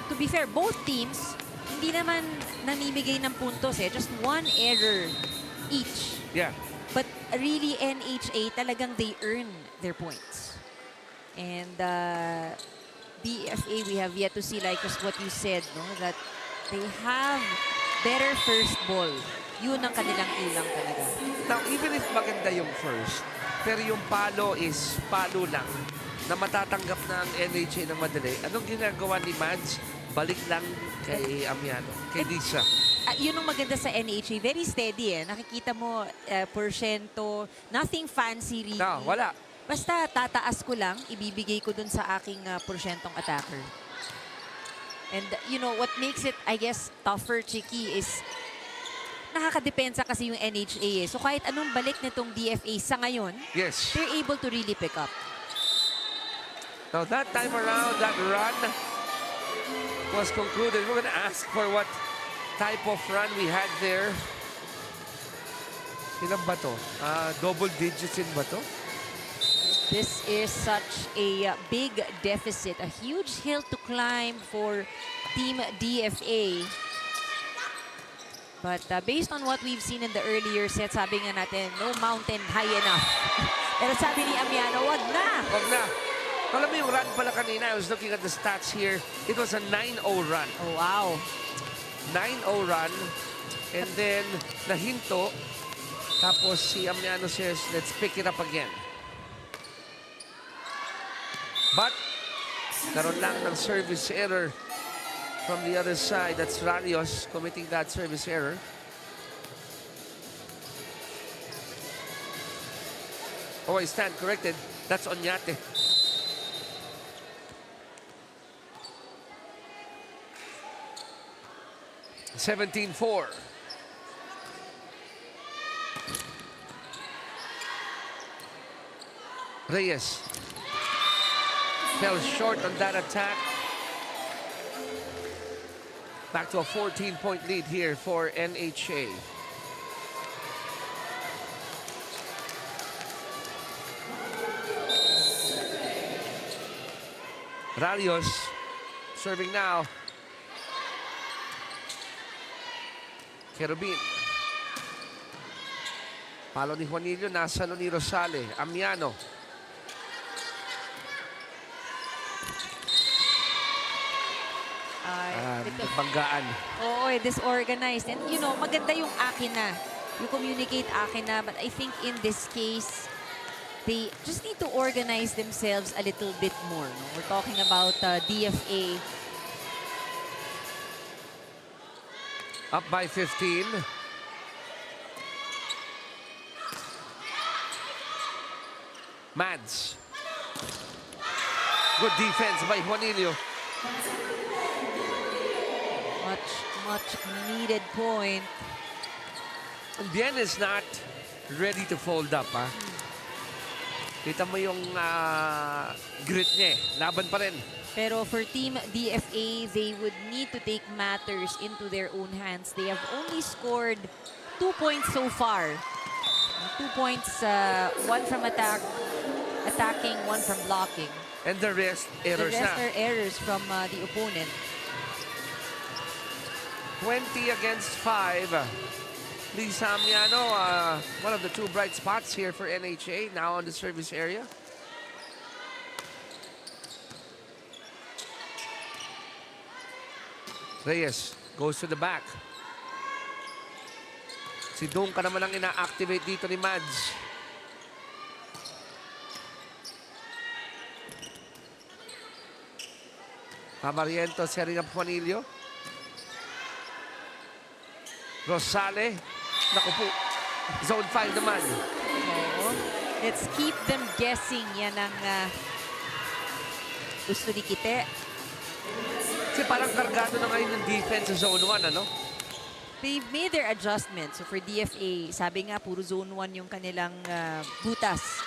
to be fair, both teams, hindi naman namimigay ng puntos eh. Just one error each. Yeah. But really, NHA, talagang they earn their points. And DFA, we have yet to see, like just what you said, no? That they have better first ball. Yun ang kanilang ilang talaga. Now, even if maganda yung first, pero yung palo is palo lang na matatanggap ng NHA na madali, anong ginagawa ni Mads? Balik lang kay Amiano, kay Lisa. Yun ang maganda sa NHA. Very steady eh. Nakikita mo, porsyento, nothing fancy really. No, wala. Basta tataas ko lang, ibibigay ko dun sa aking porsyentong attacker. And you know, what makes it, I guess, tougher, Chiki, is nakakadepensa kasi yung NHA eh. So kahit anong balik nitong DFA sa ngayon, Yes. they're able to really pick up. Now, that time around, that run was concluded. We're going to ask for what type of run we had there. Ilan ba to? Double digits in ba to? This is such a big deficit, a huge hill to climb for Team DFA. But based on what we've seen in the earlier set, sabi nga natin, no mountain high enough. Pero sabi ni Amiano, wag na. Wag na. Alam mo yung run pala kanina, I was looking at the stats here. It was a 9-0 run. Oh, wow. 9-0 run. And then, nahinto. Tapos si Amiano says, let's pick it up again. But, karoon lang ng service error from the other side. That's Rarios committing that service error. Oh, I stand corrected. That's Onyate. (17-4). Reyes fell short on that attack. Back to a 14-point lead here for NHA. Ralios serving now. Kerubin. Palo ni Juanillo, nasa ni Rosale. Amiano. Banggaan. Oo, disorganized. And you know, maganda yung akin na. You communicate akin na. But I think in this case, they just need to organize themselves a little bit more. No? We're talking about DFA. Up by 15. Mads. Good defense by Juanillo. Much needed point. Bien is not ready to fold up, ha? Kita mo yung grit niya eh. Laban pa rin. Pero for Team DFA, they would need to take matters into their own hands. They have only scored 2 points so far. 2 points, one from attacking, one from blocking. And the rest, errors The rest na. are errors from the opponent. 20 against 5. Lisa Amiano, one of the two bright spots here for NHA, now on the service area. Reyes goes to the back. Si Dunka naman ang ina-activate dito ni Mads. Amariento setting up Juanillo. Rosale. Naku po. Zone 5 naman. Oo. Let's keep them guessing. Yan ang gusto ni Kite. Kasi parang kargado na ngayon ng defense sa zone 1, ano? They've made their adjustments. So for DFA, sabi nga, puro zone 1 yung kanilang butas.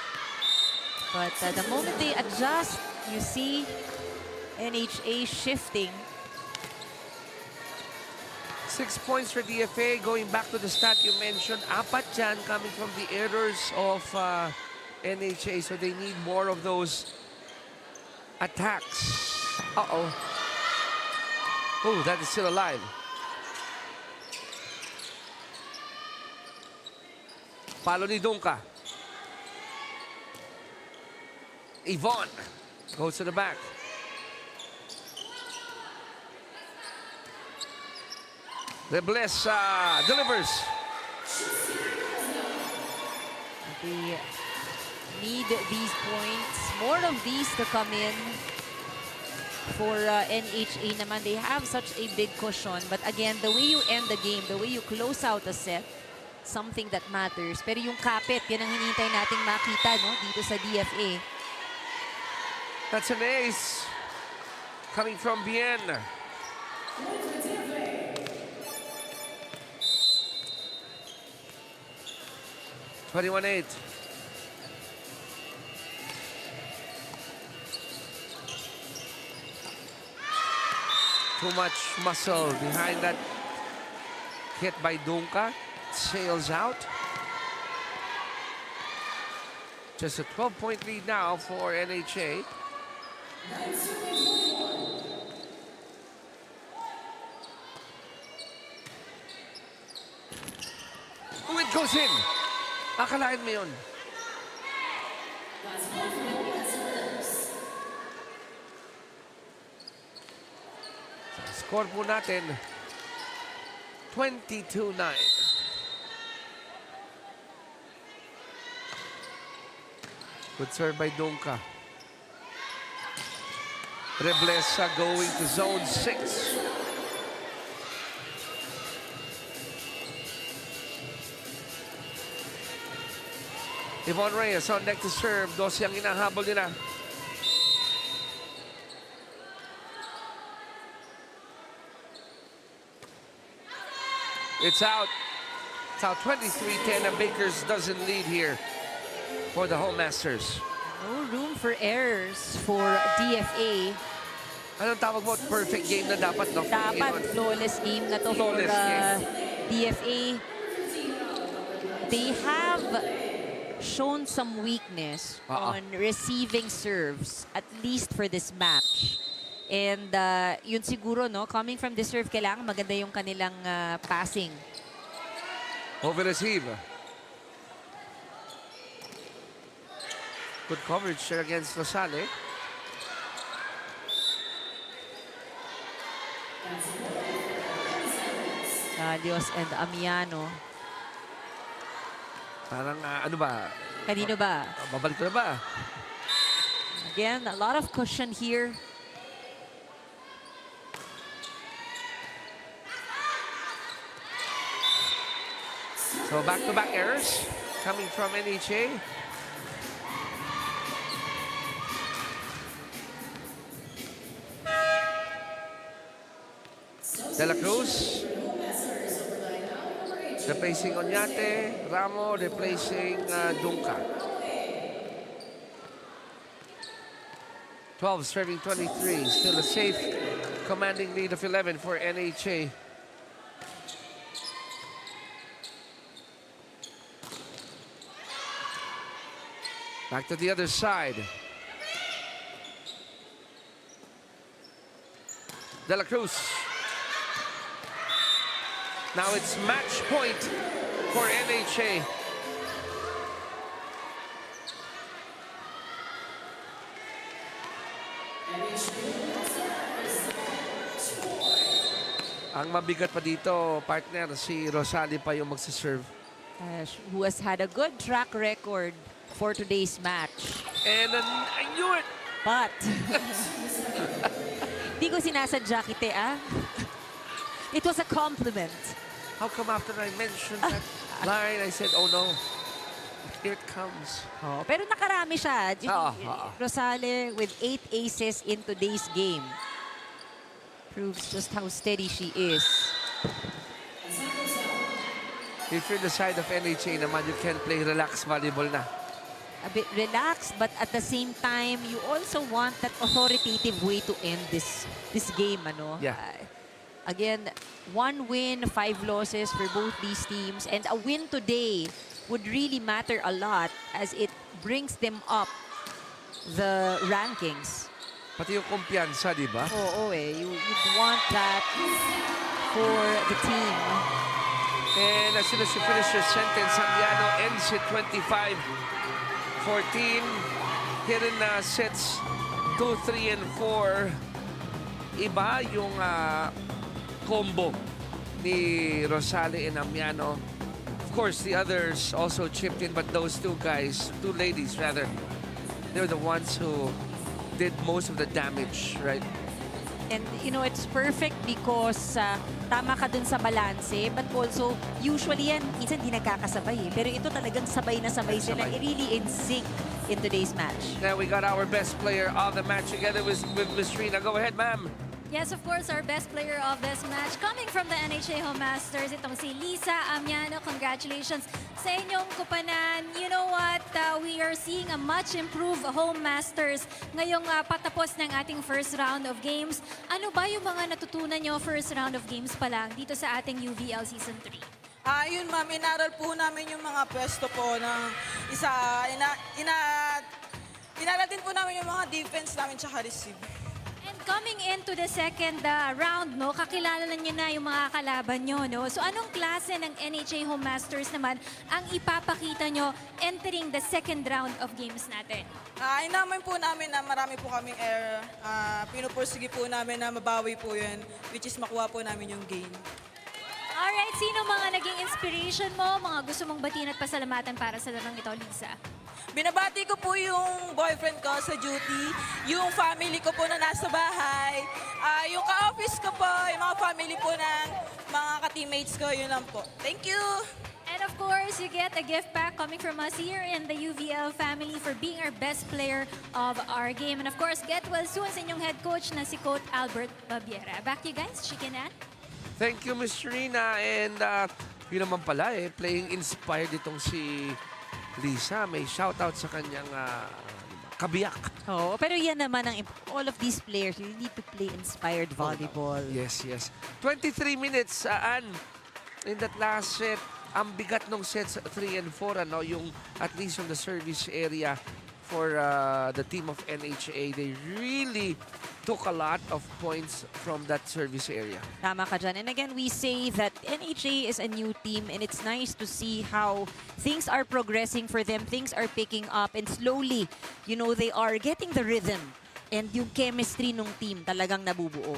But the moment they adjust, you see NHA shifting. 6 points for DFA. Going back to the stat you mentioned, 4 dyan coming from the errors of NHA. So they need more of those attacks. Uh-oh. Oh, that is still alive. Palo ni Dunka. Yvonne goes to the back. Rebles delivers. They need these points. More of these to come in for NHA naman. They have such a big cushion. But again, the way you end the game, the way you close out a set, something that matters. Pero yung kapit, yan ang hinihintay nating makita, no? Dito sa DFA. That's an ace coming from Bien. (21-8). Too much muscle behind that hit by Dunka. Sails out. Just a 12-point lead now for NHA. goes in. Akalain mo yun. Score po natin, 22-9. Good serve by Dunka. Reblesa going to zone 6. Yvonne Reyes on deck to serve. 12 ang inahabol nila. It's out. It's out 23-10. And Bakers doesn't lead here for the Home Masters. No room for errors for DFA. Anong tawag mo? Perfect game na dapat, no? Dapat flawless game na to for Flawless game. DFA. They have shown some weakness on receiving serves, at least for this match. And yun siguro, no? Coming from the serve, kailangan maganda yung kanilang passing. Over receive. Good coverage there against Rosale. Dalios and Amiano. Parang ano ba? Kanino ba? Babalik ko na ba? Again, a lot of cushion here. So back-to-back errors coming from NHA. De La Cruz replacing Oñate. Ramo replacing Dunka. 12 serving 23. Still a safe commanding lead of 11 for NHA. Back to the other side. De La Cruz. Now it's match point for NHA. Ang mabigat pa dito, partner, si Rosale pa yung magsiserve. Who has had a good track record for today's match. And I knew it! But, di ko sinasadya kite, ah. It was a compliment. How come after I mentioned that line, I said, oh no, here it comes. Oh, pero nakarami siya. Rosale with 8 aces in today's game. Proves just how steady she is. If you're the side of NHA naman, you can play relaxed volleyball na. A bit relaxed, but at the same time, you also want that authoritative way to end this game, ano? Yeah. Again, 1 win, 5 losses for both these teams. And a win today would really matter a lot as it brings them up the rankings. Pati yung kumpiyansa, di ba? Oo eh. You'd want that for the team. And as soon as you finish your sentence, Sambiano ends it 25-14. Here in sets 2, 3, and 4. Iba yung combo ni Rosale and Amiano. Of course, the others also chipped in, but those two ladies rather, they're the ones who did most of the damage, right? And, you know, it's perfect because tama ka dun sa balanse, but also, usually yan, minsan di nagkakasabay eh. Pero ito talagang sabay na sabay sila. Really in sync in today's match. Now we got our best player of the match together with Miss Rina. Go ahead, ma'am. Yes, of course, our best player of this match coming from the NHA Home Masters, itong si Lisa Amiano. Congratulations sa inyong kupanan. You know what? We are seeing a much improved Home Masters ngayong patapos ng ating first round of games. Ano ba yung mga natutunan nyo first round of games pa lang dito sa ating UVL Season 3? Yun ma'am, inaral po namin yung mga pwesto po ng isa. Inaral din po namin yung mga defense namin tsaka receive. coming into the second round, no, kakilala na niyo na yung mga kalaban nyo, no? So anong klase ng NHA Home Masters naman ang ipapakita nyo entering the second round of games natin? Inamin po namin na marami po kaming air. Pinupursige po namin na mabawi po yun, which is makuha po namin yung game. Alright, sino mga naging inspiration mo, mga gusto mong batiin at pasalamatan para sa larong ito, Lisa? Binabati ko po yung boyfriend ko sa duty, yung family ko po na nasa bahay, yung ka-office ko po, yung mga family po ng mga ka-teammates ko, yun lang po. Thank you! And of course, you get a gift pack coming from us here in the UVL family for being our best player of our game. And of course, get well soon sa inyong head coach na si Coach Albert Babiera. Back to you guys, Chicken Ann. Thank you, Miss Rina. And yun naman pala playing inspired itong si Lisa. May shoutout sa kanyang kabiyak. Oo, pero yan naman ang all of these players, you need to play inspired volleyball. Yes, yes. 23 minutes, Ann. In that last set, ang bigat ng sets 3 and 4, ano, yung at least on the service area for the team of NHA. They really took a lot of points from that service area. Tama ka dyan. And again, we say that NHA is a new team and it's nice to see how things are progressing for them. Things are picking up and slowly, you know, they are getting the rhythm and yung chemistry ng team talagang nabubuo.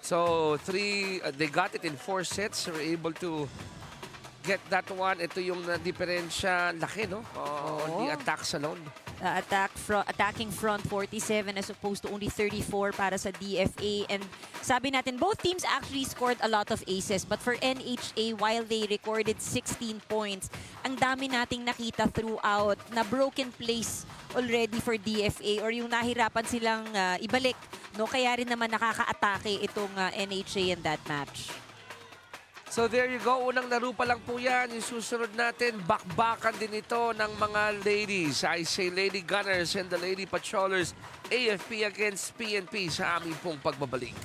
So, they got it in 4 sets. They were able to get that one. Ito yung diferensya. Laki, no? On the attacks alone. Attacking front 47 as opposed to only 34 para sa DFA. And sabi natin, both teams actually scored a lot of aces. But for NHA, while they recorded 16 points, ang dami nating nakita throughout na broken place already for DFA or yung nahirapan silang ibalik. No? Kaya rin naman nakaka-atake itong NHA in that match. So there you go. Unang laro pa lang po yan. Yung susunod natin, bakbakan din ito ng mga ladies. I say Lady Gunners and the Lady Patrollers. AFP against PNP sa aming pong pagbabalik.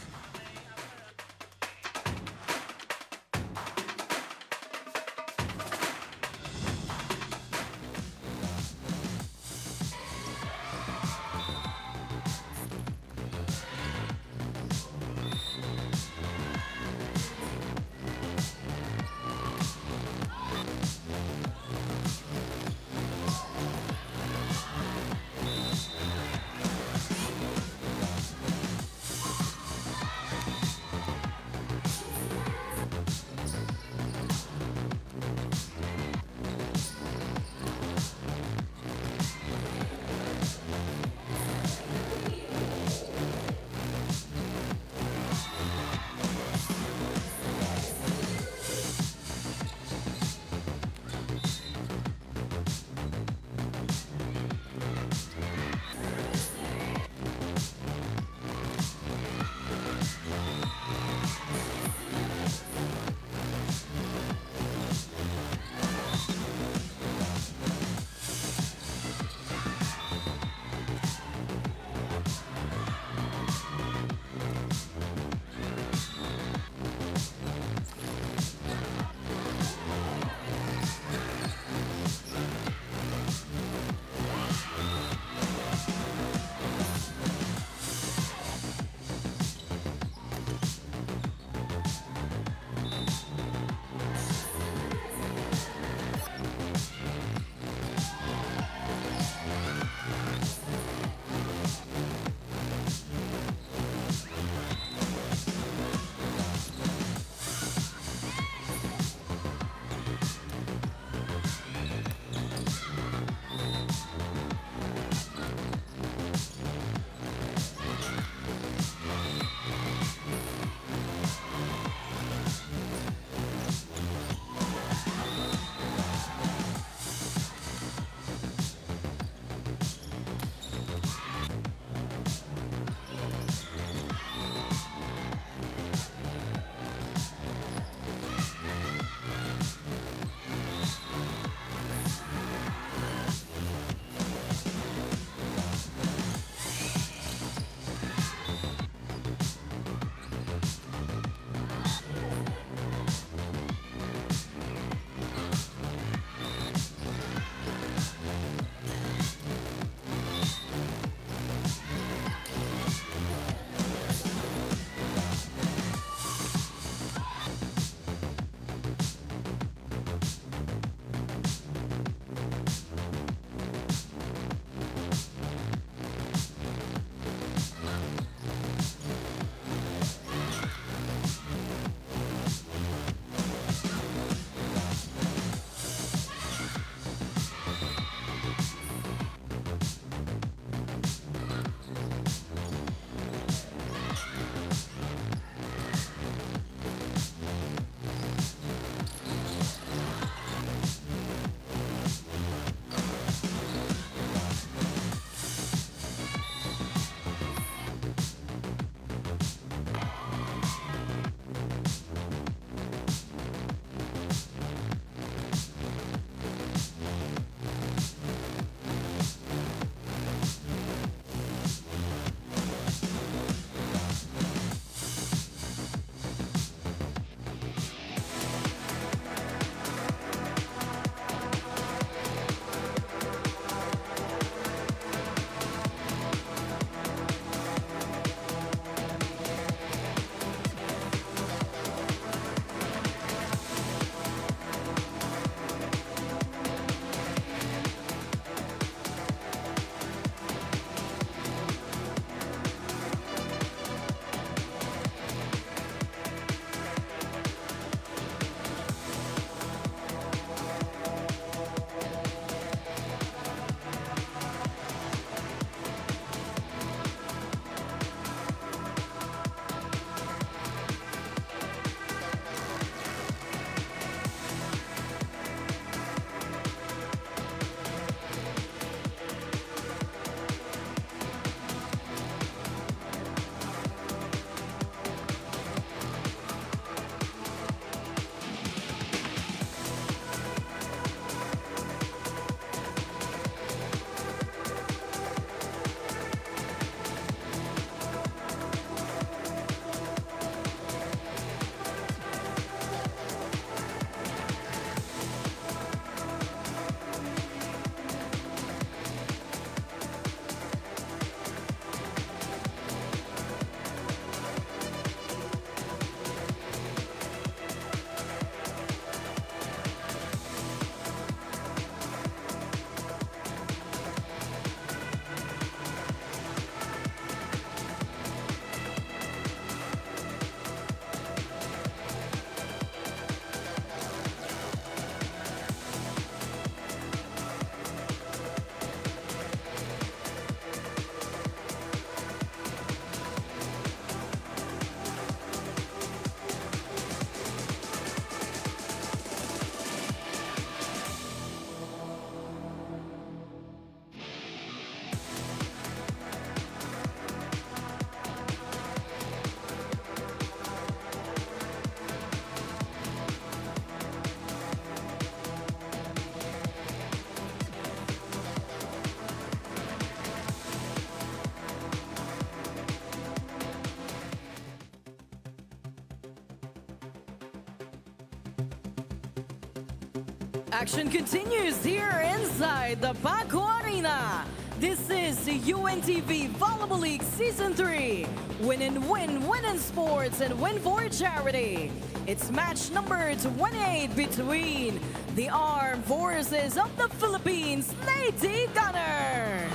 Action continues here inside the Paco Arena. This is the UNTV Volleyball League Season 3. Win and win, win in sports, and win for charity. It's match number 28 between the Armed Forces of the Philippines, Lady Gunnar.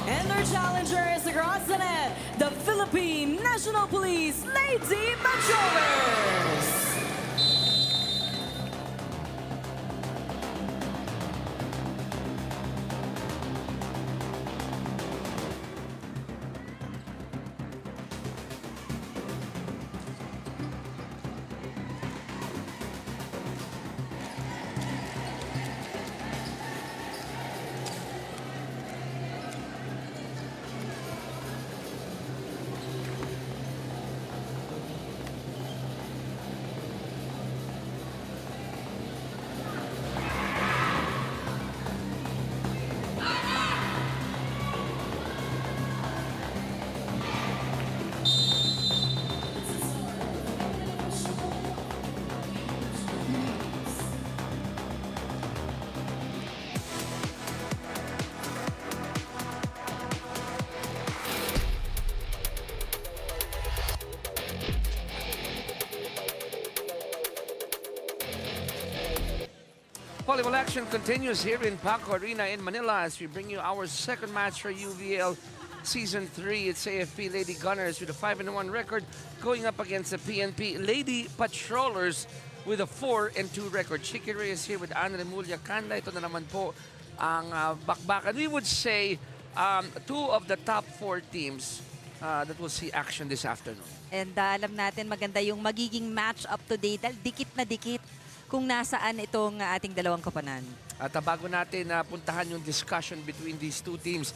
And their challenger is across the net, the Philippine National Police, Lady Patrollers. Volleyball action continues here in Paco Arena in Manila as we bring you our second match for UVL Season 3. It's AFP Lady Gunners with a 5-1 record going up against the PNP Lady Patrollers with a 4-2 record. Chicky Reyes here with Anne Remulla Kanda. Ito na naman po ang bakbakan. We would say two of the top 4 teams that will see action this afternoon. And alam natin maganda yung magiging match up today dahil dikit na dikit kung nasaan itong ating dalawang koponan. At bago natin puntahan yung discussion between these two teams,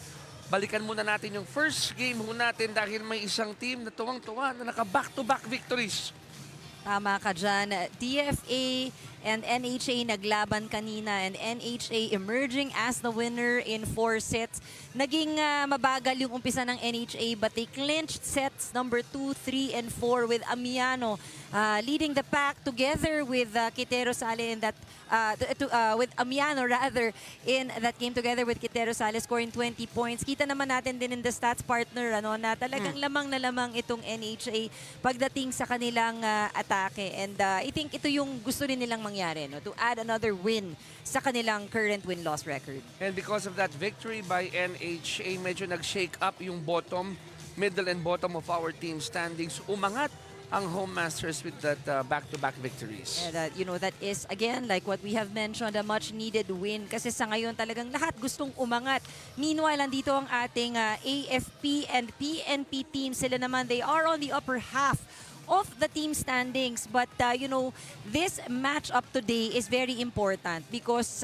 balikan muna natin yung first game natin dahil may isang team na tuwang-tuwa na naka-back-to-back victories. Tama ka dyan. DFA and NHA naglaban kanina and NHA emerging as the winner in 4 sets. Naging mabagal yung umpisa ng NHA but they clinched sets number 2, 3, and 4 with Amiano leading the pack together with Quitero Sale in that with Amiano rather in that game together with Quitero Sale scoring 20 points. Kita naman natin din in the stats partner na talagang lamang na lamang itong NHA pagdating sa kanilang atake. And I think ito yung gusto rin nilang mangyari, to add another win sa kanilang current win-loss record. And because of that victory by NHA, medyo nag-shake up yung middle and bottom of our team standings. Umangat ang Home Masters with that back-to-back victories. And that is, again, like what we have mentioned, a much-needed win. Kasi sa ngayon talagang lahat gustong umangat. Meanwhile, andito ang ating AFP and PNP team. Sila naman, they are on the upper half of the team standings. But, this match-up today is very important because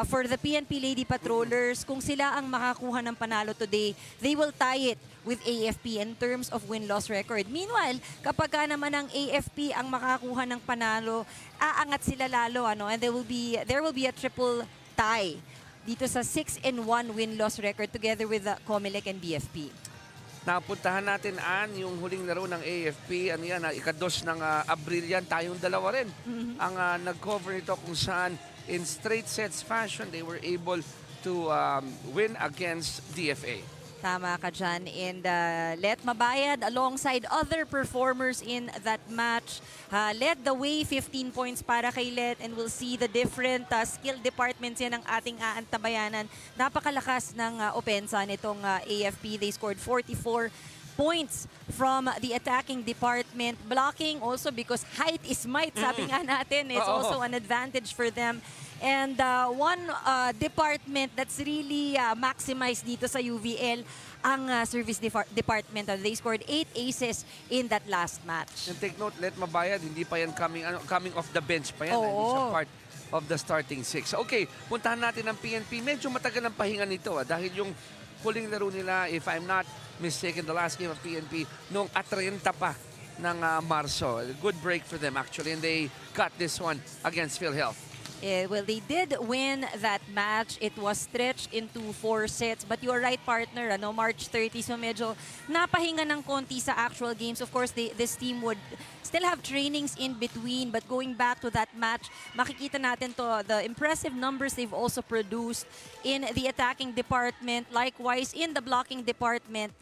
for the PNP Lady Patrollers, kung sila ang makakuha ng panalo today, they will tie it with AFP in terms of win-loss record. Meanwhile, kapag naman ang AFP ang makakuha ng panalo, aangat sila lalo, and there will be a triple tie dito sa 6-1 win-loss record together with Comelec and BFP. Napuntahan natin, yung huling laro ng AFP. Ikados ng Abril yan. Tayong dalawa rin ang nag-cover nito kung saan in straight sets fashion, they were able to win against DFA. Tama ka dyan. And Let Mabayad, alongside other performers in that match, led the way, 15 points para kay Let. And we'll see the different skill departments yan ang ating aantabayanan. Napakalakas ng opensa nitong AFP. They scored 44 points from the attacking department. Blocking also because height is might, sabi nga natin. It's also an advantage for them. And one department that's really maximized dito sa UVL, ang service department. They scored 8 aces in that last match. And take note, Let Mabayad, hindi pa yan coming off the bench pa yan. Hindi siya part of the starting 6. Okay, puntahan natin ang PNP. Medyo matagal ang pahinga nito dahil yung huling laro nila, if I'm not mistaken, the last game of PNP, noong 30 pa ng Marso. Good break for them actually, and they got this one against PhilHealth. Well, they did win that match. It was stretched into 4 sets. But you're right, partner. March 30. So medyo napahinga ng konti sa actual games. Of course, this team would still have trainings in between. But going back to that match, makikita natin to the impressive numbers they've also produced in the attacking department. Likewise, in the blocking department.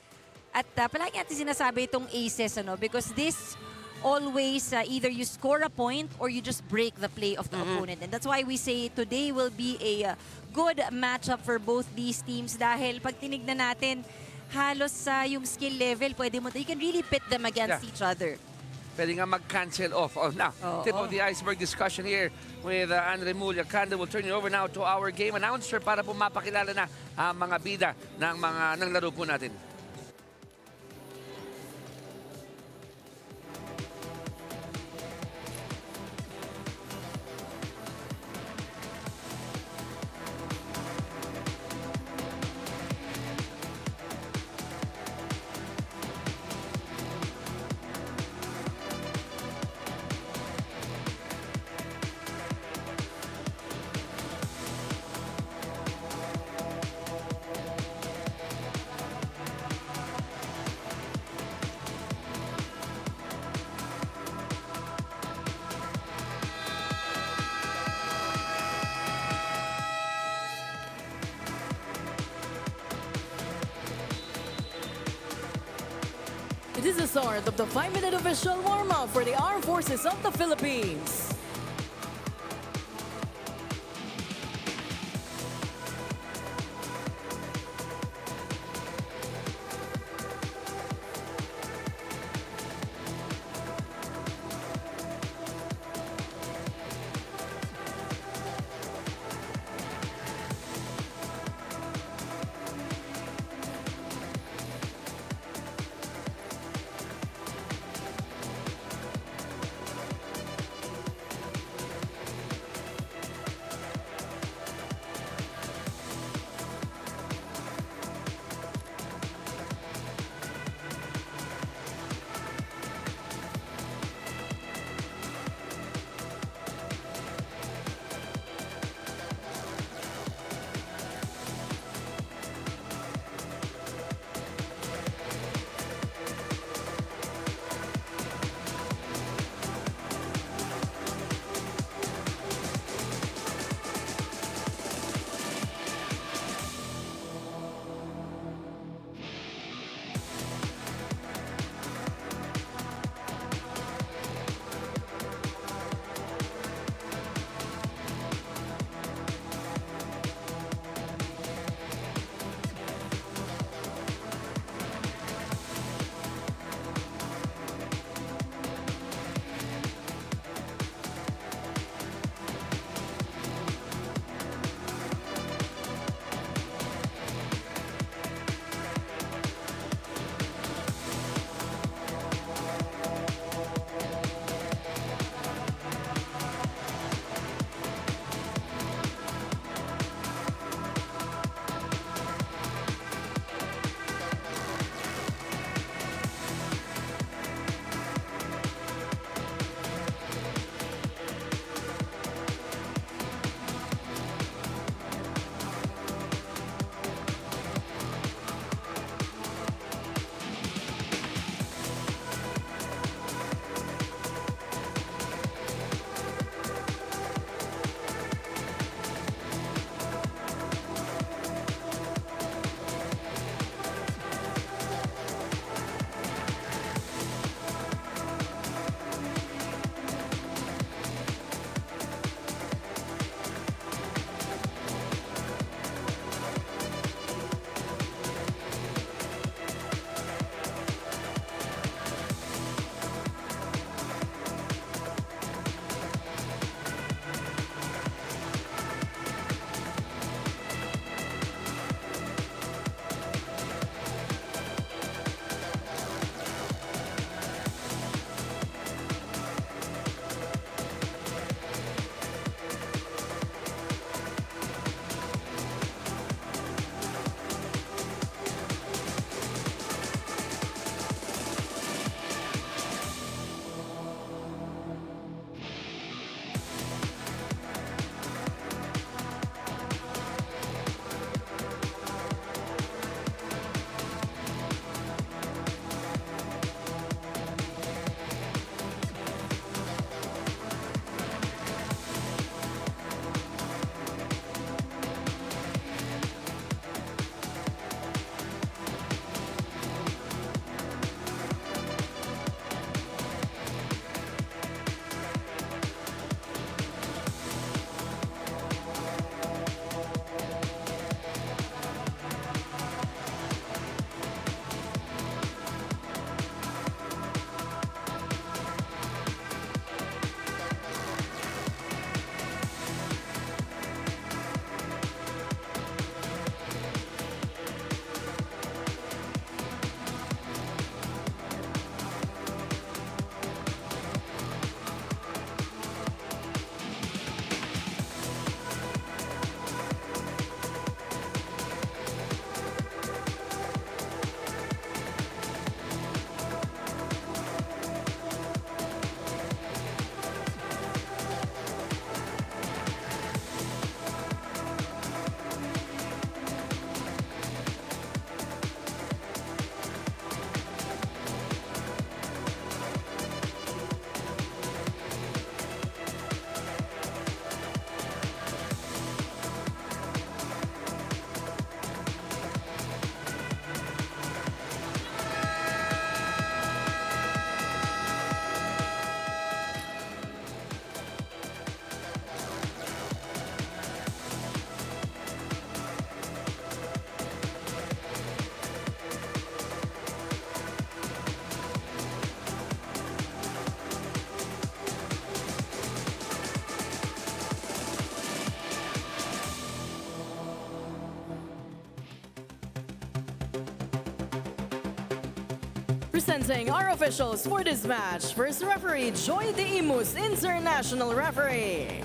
At palagi natin sinasabi itong aces, because this always either you score a point or you just break the play of the opponent. And that's why we say today will be a good matchup for both these teams dahil pag tinignan natin, halos sa yung skill level, you can really pit them against each other. Pwede nga mag-cancel off. Oh, now, tip of the iceberg discussion here with Andre Mulia. Kanda will turn it over now to our game announcer para po mapakilala na ang mga bida ng laro po natin. It is the start of the 5-minute official warm-up for the Armed Forces of the Philippines. Presenting our officials for this match. First referee, Joy De Imus, International Referee.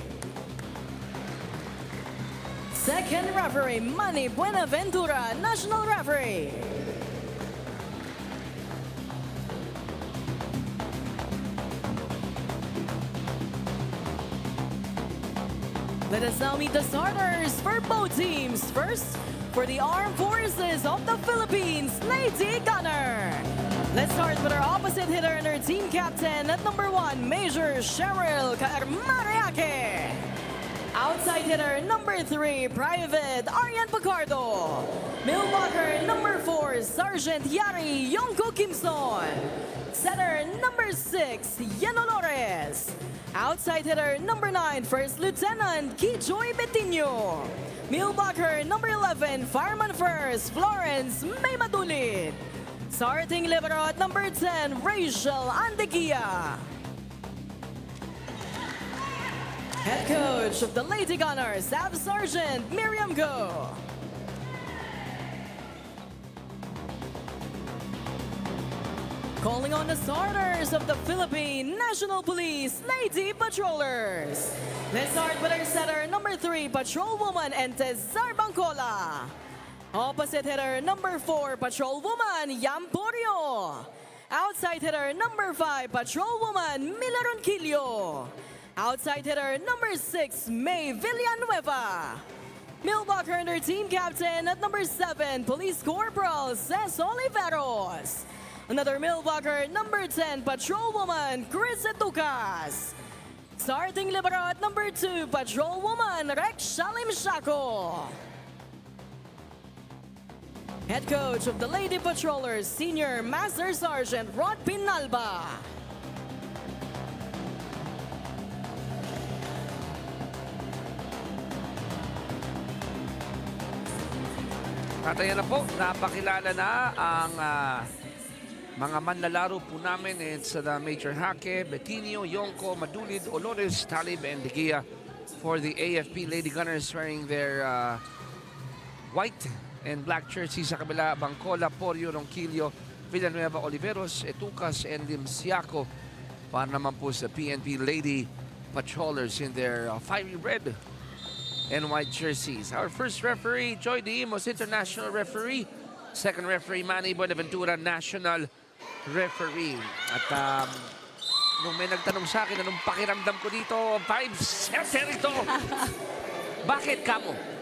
Second referee, Manny Buenaventura, National Referee. Let us now meet the starters for both teams. First, for the Armed Forces of the Philippines, Lady Gunnar. Let's start with our opposite hitter and her team captain at number 1, Major Cheryl Mariake. Outside hitter number 3, Private Arian Picardo. Milwaukee number 4, Sergeant Yari Yongko Kimson. Setter number 6, Yano Lores. Outside hitter number 9, First Lieutenant Kijoy Betino. Milwaukee number 11, Fireman First, Florence May Madulid. Starting libero at number 10, Rachel Andeguia. Head coach of the Lady Gunners, Staff Sergeant Miriam Go. Calling on the starters of the Philippine National Police Lady Patrollers. Let's start with our setter, number 3, Patrolwoman Entezar Bangcola. Opposite hitter, number 4, Patrolwoman Yamporio. Outside hitter, number 5, Patrolwoman Mila Ronquillo. Outside hitter, number 6, May Villanueva. Milwaukee and her team captain at number 7, Police Corporal Cez Oliveros. Another Milwaukee, number 10, Patrolwoman Chris Etucas. Starting libero at number 2, Patrolwoman Rex Shalim Shako. Head coach of the Lady Patrollers, Senior Master Sergeant Rod Pinalba. At ayan na po, napakilala na ang mga manlalaro po namin. It's Major Hake, Betinio, Yonko, Madulid, Olores, Talib, and Degia for the AFP Lady Gunners wearing their white and black jerseys. Sa kabila, Bangcola, Porio, Ronquillo, Villanueva, Oliveros, Etucas, and Limsiaco. Para naman po sa PNP Lady Patrollers in their fiery red and white jerseys. Our first referee, Joy De Imus, International Referee. Second referee, Manny Buenaventura, National Referee. At nung may nagtanong sa akin, anong pakiramdam ko dito, 5-setter ito. Bakit kamo?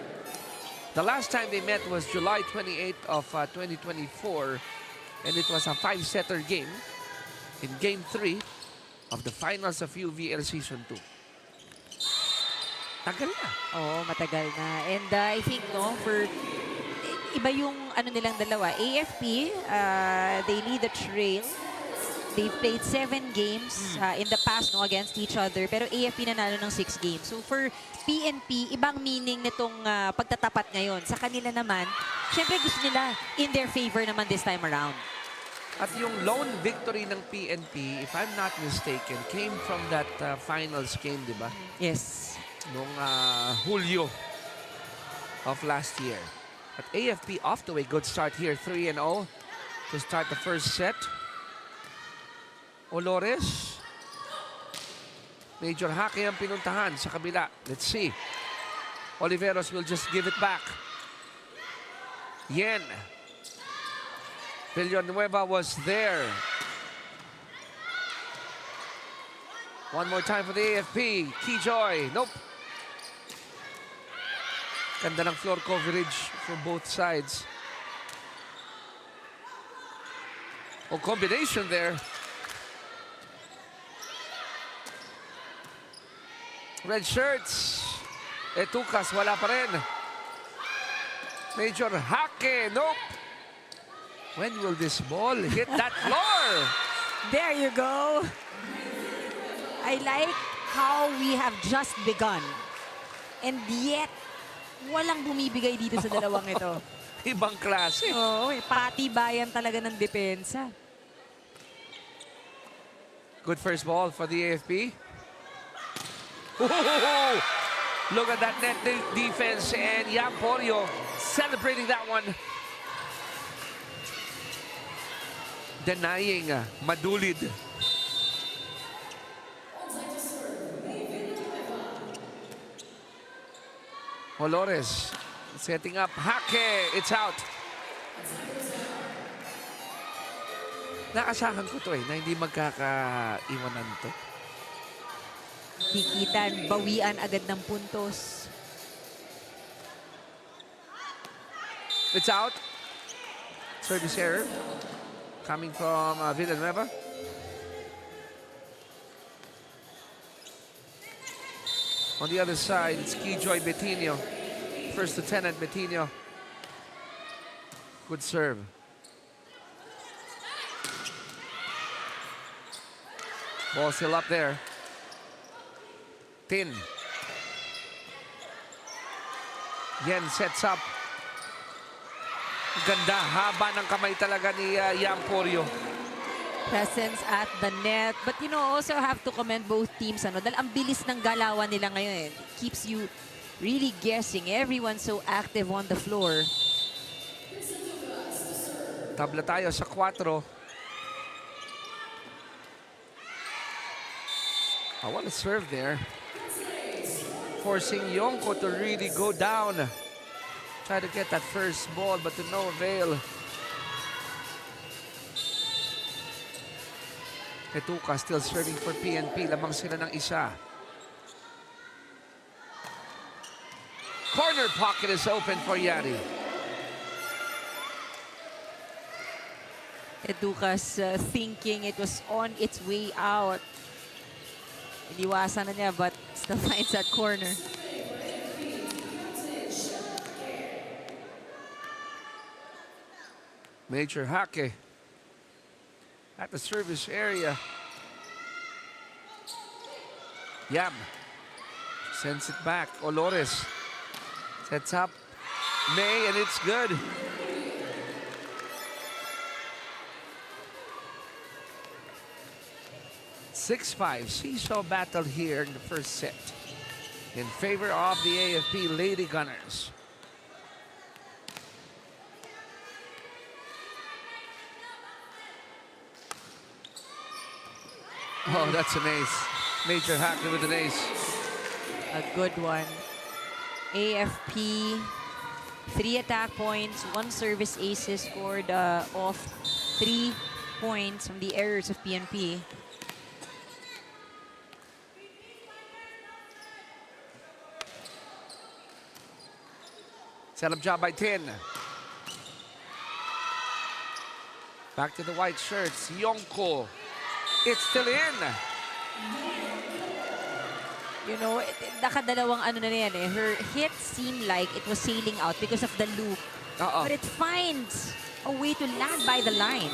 The last time they met was July 28th of 2024, and it was a 5-setter game in Game 3 of the finals of UVL Season 2. Tagal na. Oo, matagal na. And I think, no, for iba yung ano nilang dalawa. AFP, they lead the trail. They played 7 games in the past, no, against each other. Pero AFP nanalo ng 6 games. So for PNP, ibang meaning nitong pagtatapat ngayon. Sa kanila naman, syempre gusto nila in their favor naman this time around. At yung lone victory ng PNP, if I'm not mistaken, came from that finals game, di ba? Yes. Noong Hulyo of last year. But AFP off to a good start here, 3-0 to start the first set. Olores. Major Hake ang pinuntahan sa kabila. Let's see. Oliveros will just give it back. Yen. Villanueva was there. One more time for the AFP. Kijoy. Nope. Ganda ng floor coverage from both sides. Oh, combination there. Red shirts. Etucas, wala pa rin. Major Hake, nope. When will this ball hit that floor? There you go. I like how we have just begun. And yet, walang bumibigay dito sa dalawang ito. Ibang klase. Oo, patibayan talaga ng depensa. Good first ball for the AFP. Look at that net defense, and Yamporio celebrating that one. denying madulid. Olores setting up. Hake. It's out. Naasahan ko to na hindi magkakaiwanan to. Dikitan, bawian agad ng puntos. It's out. Service error coming from Villanueva. On the other side, it's Keyjoy Betinho. First Lieutenant Betinho. Good serve. Ball still up there. Tin. Yen sets up. Ganda, haba ng kamay talaga ni Yamporio. Presence at the net. But you know, also have to commend both teams. Dahil ang bilis ng galawan nila ngayon. It keeps you really guessing. Everyone's so active on the floor. Tabla tayo sa 4. I want to serve there. Forcing Yonko to really go down. Try to get that first ball, but to no avail. Etuka still serving for PNP. Lamang sila ng isa. Corner pocket is open for Yari. Educa's thinking it was on its way out. Iniwasan na niya but still finds that corner. Major Hake at the service area. Yam sends it back. Olores sets up May, and it's good. (6-5) seesaw battle here in the first set in favor of the AFP Lady Gunners. Oh, that's an ace. Major Hacker with an ace. A good one. AFP, 3 attack points, 1 service aces scored off 3 points from the errors of PNP. Set up job by Tin. Back to the white shirts. Yonko. It's still in. You know, nakadalawang ano na yan eh. Her hit seemed like it was sailing out because of the loop. But it finds a way to land by the line.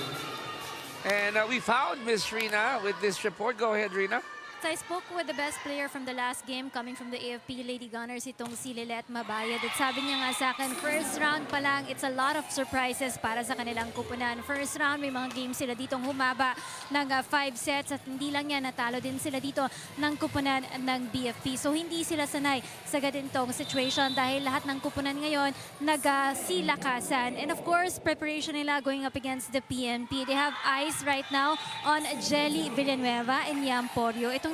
And we found Miss Rina with this report. Go ahead, Rina. So I spoke with the best player from the last game coming from the AFP Lady Gunners, itong si Lilet Mabayad. At sabi niya nga sa akin, first round pa lang, it's a lot of surprises para sa kanilang kupunan. First round, may mga games sila ditong humaba ng 5 sets at hindi lang yan, natalo din sila dito ng kupunan ng BFP. So hindi sila sanay sa ganitong situation dahil lahat ng kupunan ngayon nagsilakasan. And of course, preparation nila going up against the PNP. They have eyes right now on Jelly Villanueva and Yamporio. Itong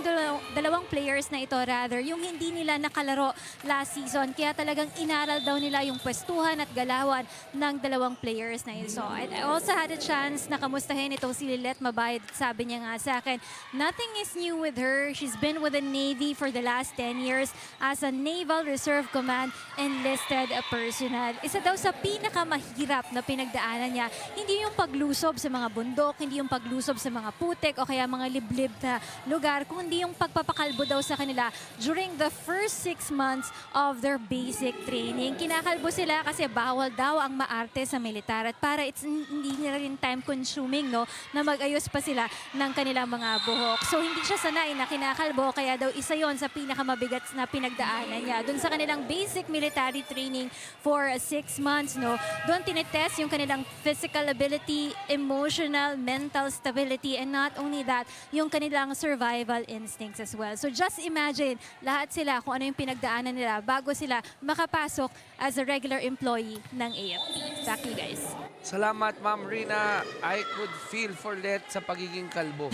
dalawang players na ito rather, yung hindi nila nakalaro last season. Kaya talagang inaral daw nila yung pwestuhan at galawan ng dalawang players na ito. So I also had a chance na kamustahin itong si Lilet Mabayad. Sabi niya nga sa akin, nothing is new with her. She's been with the Navy for the last 10 years as a Naval Reserve Command enlisted personnel. Isa daw sa pinakamahirap na pinagdaanan niya, hindi yung paglusob sa mga bundok, hindi yung paglusob sa mga putik o kaya mga liblib na lugar, kundi yung pagpapakalbo daw sa kanila during the first 6 months of their basic training. Kinakalbo sila kasi bawal daw ang maarte sa militar at para hindi nila rin time consuming no, na mag-ayos pa sila ng kanilang mga buhok. So hindi siya sanay na kinakalbo kaya daw isa yon sa pinakamabigat na pinagdaanan niya. Doon sa kanilang basic military training for 6 months, no, doon tinetest yung kanilang physical ability, emotional, mental stability, and not only that, yung kanilang survival instincts as well. So just imagine, lahat sila kung ano yung pinagdaanan nila bago sila makapasok as a regular employee ng AFP. Back to you guys. Salamat, Ma'am Rina. I could feel for Let sa pagiging kalbo.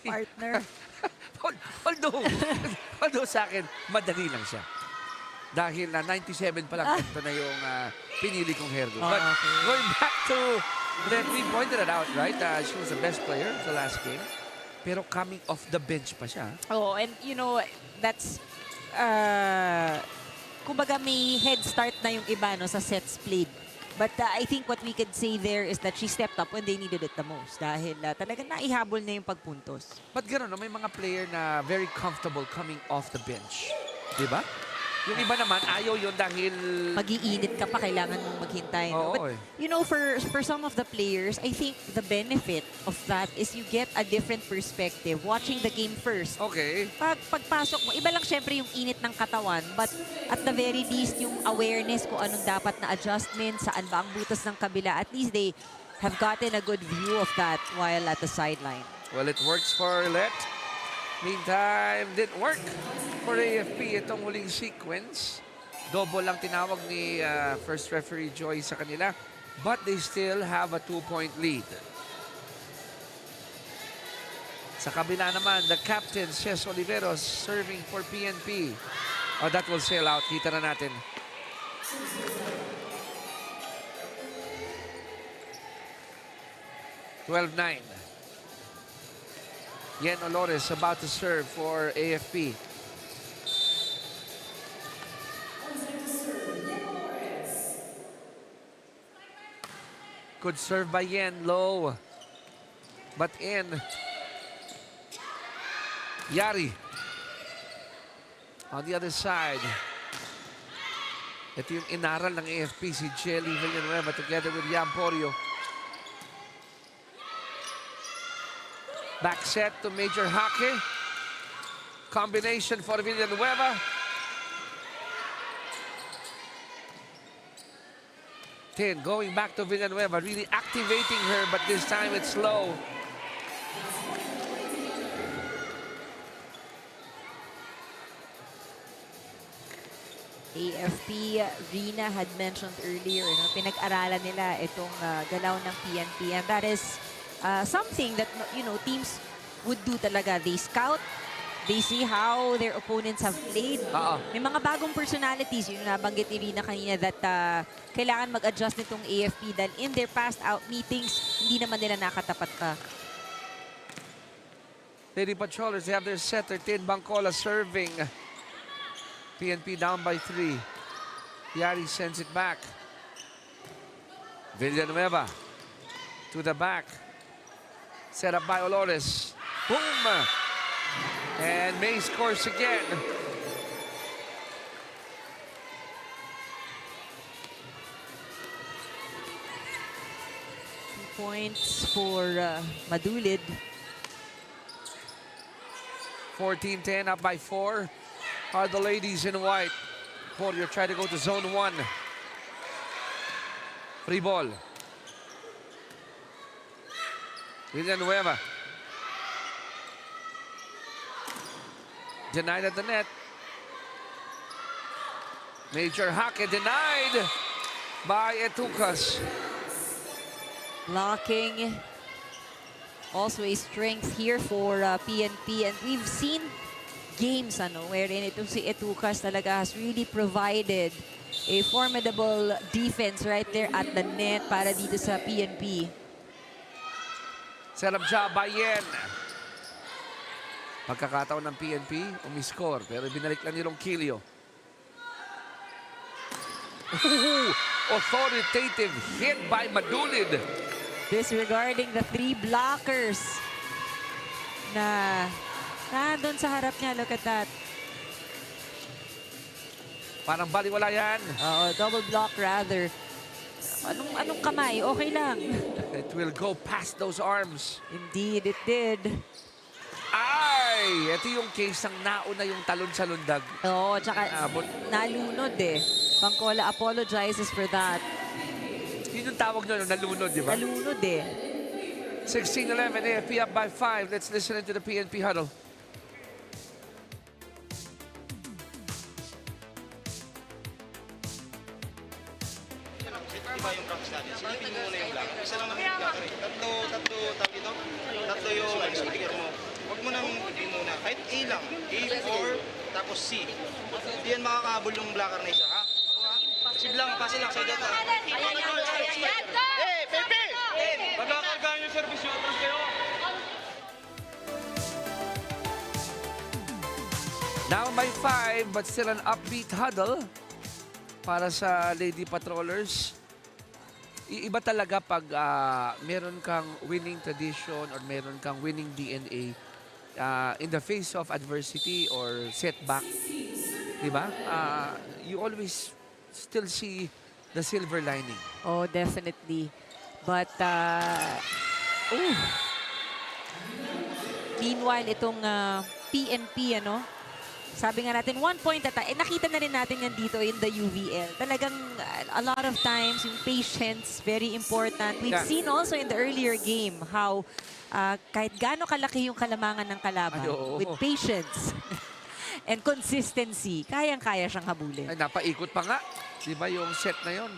Partner. although sa akin, madali lang siya. Dahil na 97 pa lang, ito na yung pinili kong hairdo. But going back to Let, we pointed it out, right? She was the best player the last game. Pero coming off the bench pa siya. Oh, and you know, that's kumbaga may head start na yung iba no, sa sets played. But I think what we could say there is that she stepped up when they needed it the most. Dahil talagang naihabol na yung pagpuntos. But gano'n, no? May mga player na very comfortable coming off the bench. Diba? Yung iba naman, ayaw yun dahil... Mag-iinit ka pa, kailangan mong maghintay. No? Oo, But, you know, for some of the players, I think the benefit of that is you get a different perspective watching the game first. Okay. Pagpasok mo, iba lang syempre yung init ng katawan, but at the very least, yung awareness kung anong dapat na adjustment, saan ba ang butas ng kabila, at least they have gotten a good view of that while at the sideline. Well, it works for Let. Meantime, didn't work for AFP itong huling sequence. Double lang tinawag ni first referee Joy sa kanila. But they still have a 2-point lead. Sa kabila naman, the captain, Ces Oliveros, serving for PNP. Oh, that will sail out. Kita na natin. (12-9). Yen Olores about to serve for AFP. Good serve by Yen, low. But in. Yari. On the other side. Ito yung inaral ng AFP, si Jelly Villanueva together with Yam Porio. Back set to Major Hake. Combination for Villanueva. Tin going back to Villanueva, really activating her, but this time it's slow. AFP, Rina had mentioned earlier, pinag-aralan nila itong galaw ng PNP, and that is something that teams would do talaga. They scout, they see how their opponents have played. May mga bagong personalities, yung nabanggit ni Rina kanina, that kailangan mag-adjust nitong AFP dahil in their past out meetings, hindi naman nila nakatapat pa. Lady Patrollers, they have their setter, Tin Bangcola serving. PNP down by 3. Yari sends it back. Villanueva to the back. Set up by Olores. Boom! And May scores again. Points for Madulid. 14-10, up by 4. Are the ladies in white. Porio try to go to zone 1. Free ball. Villanueva. Denied at the net. Major Hake denied by Etucas. Blocking. Also a strength here for PNP. And we've seen games wherein itong si Etucas talaga has really provided a formidable defense right there at the net para dito sa PNP. Set up job by Yen. Pagkakataon ng PNP, umiscore. Pero binalik lang nilong Kilio. Authoritative hit by Madulid. Disregarding the 3 blockers na nandun sa harap niya. Look at that. Parang baliwala yan. Double block rather. Anong kamay? Okay lang. It will go past those arms. Indeed, it did. Ay! Ito yung case ng nauna yung talon sa lundag. Tsaka nalunod eh. Bangcola apologizes for that. Yun yung tawag nyo, nalunod, di ba? Nalunod eh. 16-11, AFP up by 5. Let's listen into the PNP huddle. Iba yung practice natin. Silipin mo muna yung blocker. Isa lang naman yung blocker eh. Tatlo, tawag ito. Tatlo yung speaker mo. Huwag mo nang ibig muna. Kahit A lang. A4, tapos C. Hindi yan makakahabol yung blocker na isa, ha? Sib lang, pasi lang sa dot, ha? Pepe! Magkakargaan yung service yung atras kayo. Down by 5, but still an upbeat huddle para sa Lady Patrollers. Iba talaga pag meron kang winning tradition or meron kang winning DNA in the face of adversity or setback. Diba? You always still see the silver lining. Oh, definitely. But, meanwhile, itong PNP, ano, sabi nga natin, 1 point at nakita na rin natin yan dito in the UVL. Talagang a lot of times, yung patience, very important. We've seen also in the earlier game how kahit gaano kalaki yung kalamangan ng kalaban, with patience and consistency, kayang-kaya siyang habulin. Ay, napaikot pa nga. Diba yung set na yon?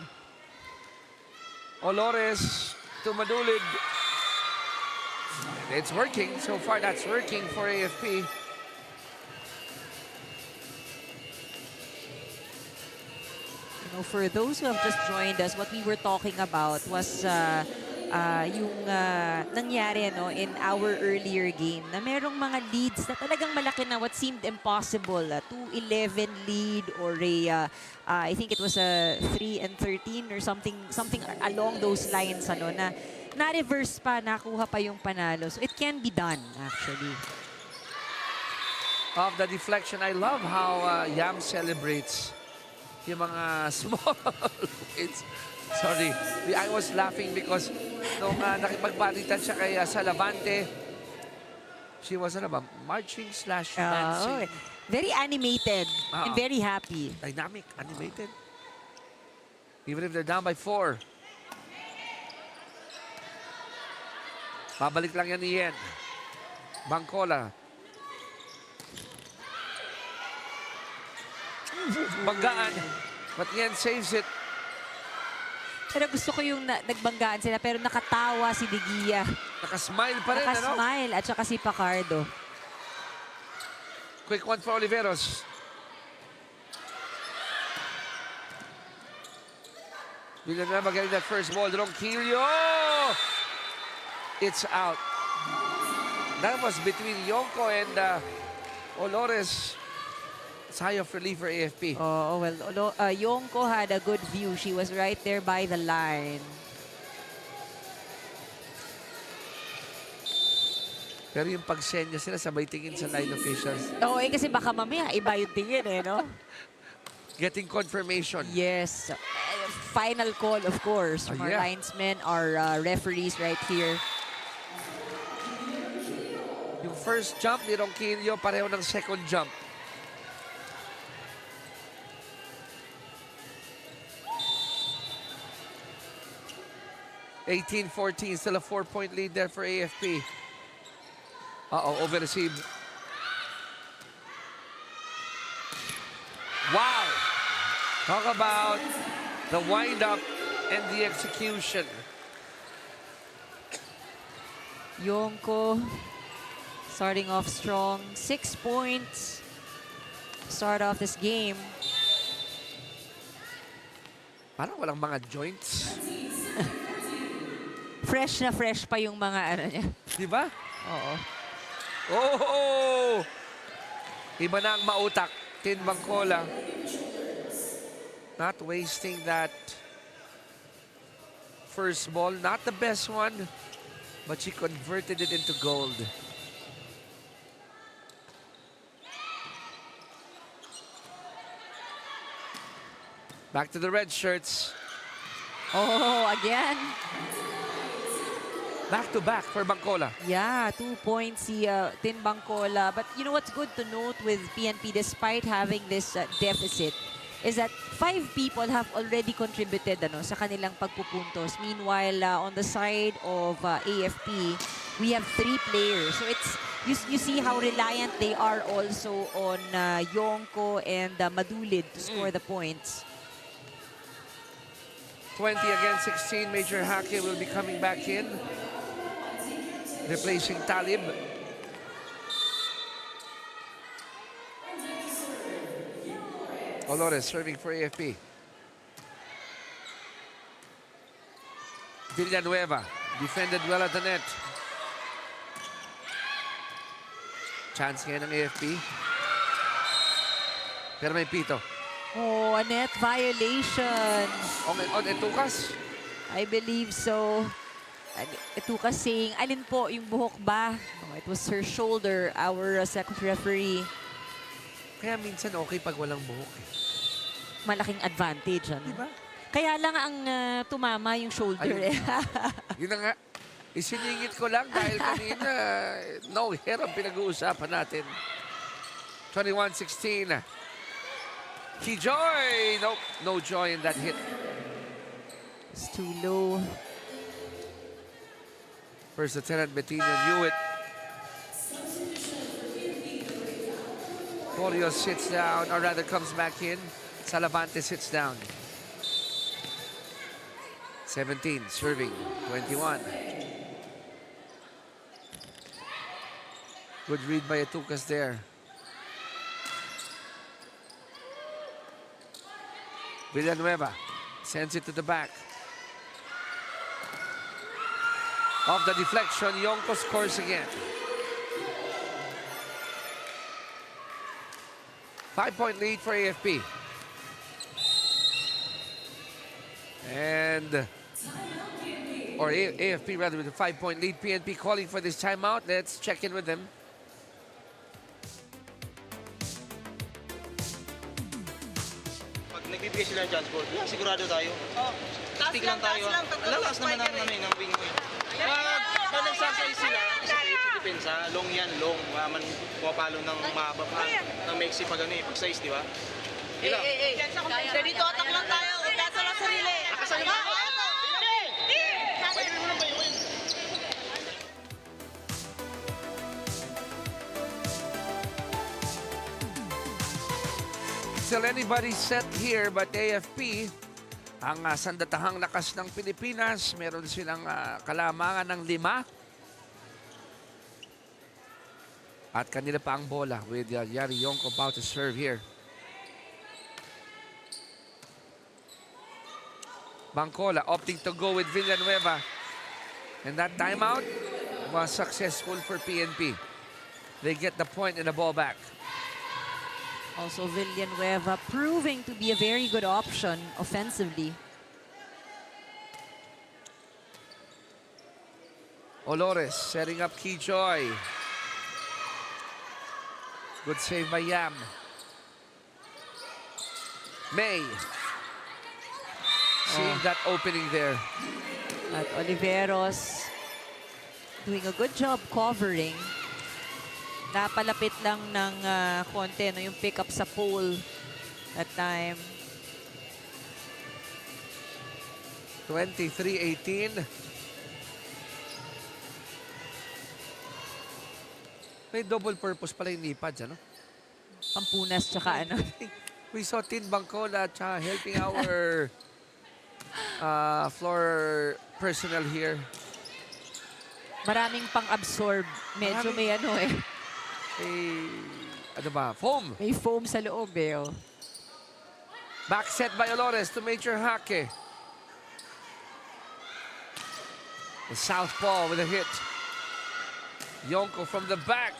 Olores to Madulid. It's working. So far, that's working for AFP. You know, for those who have just joined us, what we were talking about was yung nangyari in our earlier game na merong mga leads na talagang malaki na what seemed impossible. 2-11 lead or I think it was a 3-13 or something along those lines na na-reverse pa, nakuha pa yung panalo. So it can be done actually. Of the deflection, I love how Yam celebrates yung mga small wins. Sorry, I was laughing because nung nakipagbalitan siya kay Salavante, she was marching/dancing. Very animated and very happy. Dynamic, animated. Even if they're down by 4. Babalik lang yan ni Yen. Bangkola. Banggaan. But Yen saves it. Pero gusto ko yung nagbanggaan sila pero nakatawa si Digia. Nakasmile pa rin, Nakasmile at saka si Pacardo. Quick one for Oliveros. Villanueva getting that first ball. Ronquillo! It's out. That was between Yonko and Olores. Sigh of relief for AFP. Oh, well, Yonko had a good view. She was right there by the line. Pero yung pagsenya sila, sabay tingin sa line officials. Oo, kasi baka mamaya iba yung tingin no? Getting confirmation. Yes. Final call, of course, from our linesmen, our referees right here. Yung first jump ni Ronquillo, pareho ng second jump. (18-14), still a 4-point lead there for AFP. Over-received. Wow! Talk about the wind-up and the execution. Yonko starting off strong. 6 points. Start off this game. Parang walang mga joints. Fresh na fresh pa yung mga niya. Di ba? Oo. Oh! Iba na ang mautak. Tin Bangkola. Not wasting that first ball. Not the best one, but she converted it into gold. Back to the red shirts. Oh, again. Back-to-back for Bangkola. Yeah, 2 points si Tin Bangkola. But you know what's good to note with PNP, despite having this deficit, is that 5 people have already contributed sa kanilang pagpupuntos. Meanwhile, on the side of AFP, we have 3 players. So it's you see how reliant they are also on Yonko and Madulid to score the points. 20 against 16. Major Hake will be coming back in, replacing Talib. Olores serving for AFP. Villanueva defended well at the net. Chance ngayon ng AFP. Pero may pito. Oh, a net violation. On Etukas. I believe so. Etukas saying, alin po yung buhok ba? Oh, it was her shoulder, our second referee. Kaya minsan okay pag walang buhok. Malaking advantage. Ano? Diba? Kaya lang ang tumama yung shoulder. Ayun. Yun na nga. Isiningit ko lang dahil kanina no hair ang pinag-uusapan natin. 21-16. Joy! Nope, no joy in that hit. It's too low. First Lieutenant Bettina knew it. Polio sits down, or rather comes back in. Salavante sits down. 17, serving, 21. Good read by Etukas there. Villanueva sends it to the back. Off the deflection, Yonko scores again. 5-point lead for AFP. And, or AFP rather, with a 5-point lead. PNP calling for this timeout. Let's check in with them. Pag nagbibigay sila ng chance ball, yeah, sigurado tayo. Stick lang tayo. Lalas naman ng wing mo. Pag nagsasay sila, isa depensa, long yan, long. Pumapalo ng mahaba pa, ng maiksi pag ano eh, pag size, di ba? Ilang? Dito, atak lang tayo. Kasa lang sarili. Nakasali mo. Pwede mo lang ba yun? Still anybody set here but AFP. Ang sandatahang lakas ng Pilipinas, meron silang kalamangan ng 5. At kanila pa ang bola with Yari Yonko about to serve here. Bangkola opting to go with Villanueva. And that timeout was successful for PNP. They get the point and the ball back. Also, Villanueva proving to be a very good option offensively. Olores setting up Keyjoy. Good save by Yam. May. Seeing that opening there. At Oliveros doing a good job covering. Napalapit lang ng konti no, yung pick up sa pole that time. 23-18. May double purpose pala yung lipads, ano? Pampunas tsaka ano. We saw Tin Bangkola tsaka helping our floor personnel here. Maraming pang-absorb. Medyo may ano eh. Ano ba? Foam. May foam sa loob eh. Oh. Back set by Olores to Major Hake. The southpaw with a hit. Yonko from the back.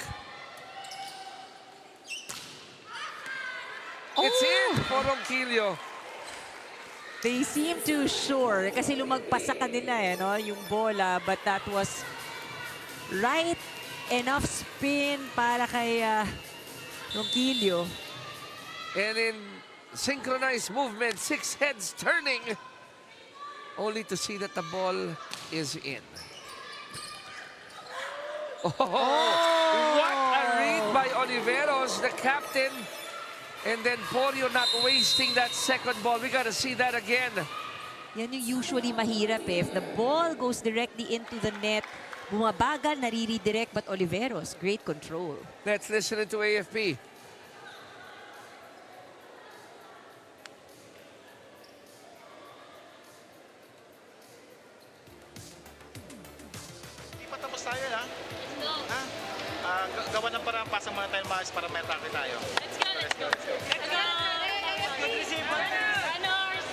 It's in for Ronquillo. They seem too sure kasi lumagpas sa kanila eh, no? Yung bola, but that was right enough spin para kay Ronquillo. And in synchronized movement, 6 heads turning, only to see that the ball is in. Oh, what a read by Oliveros, the captain. And then Polio not wasting that second ball. We got to see that again. Yan yung usually mahirap eh. If the ball goes directly into the net, bumabagal, nariridirect, but Oliveros, great control. Let's listen to AFP. para pasa muna tayo mas para may atake tayo. Let's go, let's go. Let's go. Let's go. Good receive. Runners.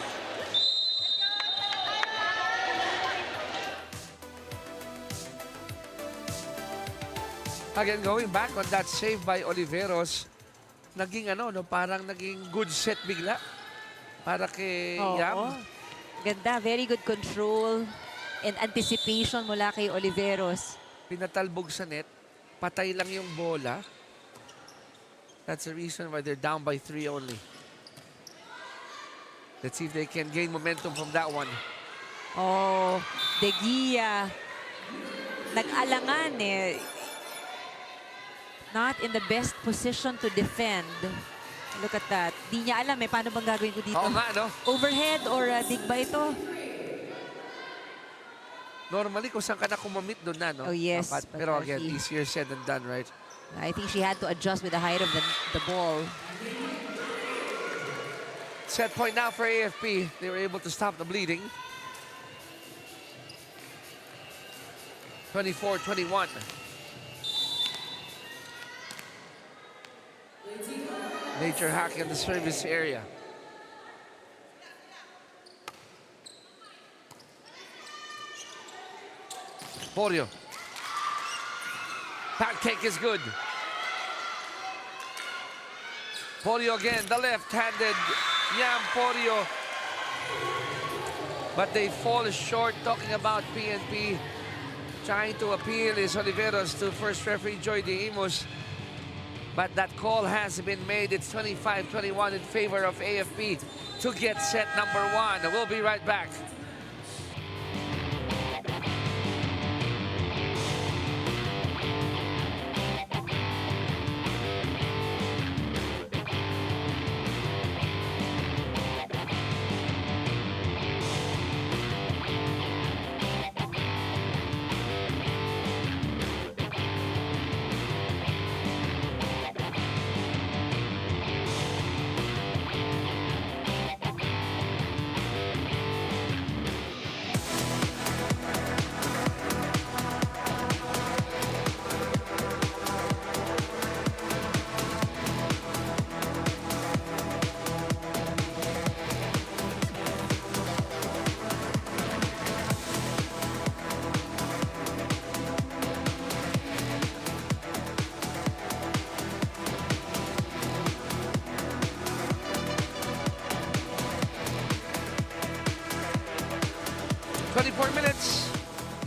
Again, going back on that save by Oliveros, naging parang naging good set bigla para kay Yam. Ganda, very good control and anticipation mula kay Oliveros. Pinatalbog sa net, patay lang yung bola. That's the reason why they're down by 3 only. Let's see if they can gain momentum from that one. Oh, De Gia. Nag-alangan eh. Not in the best position to defend. Look at that. Di niya alam paano bang gagawin ko dito. Oo nga, no? Overhead or dig ba ito? Normally, kung saan ka na kumamit doon na, no? Oh, yes. Pero again, easier said than done, right? I think she had to adjust with the height of the ball. Set point now for AFP. They were able to stop the bleeding. 24-21. Nature hack in the service area. Porio. Pancake is good. Porio again, the left-handed Yam Porio. But they fall short. Talking about PNP. Trying to appeal is Oliveros to first referee Joy De Imus. But that call has been made. It's 25-21 in favor of AFP to get set number 1. We'll be right back.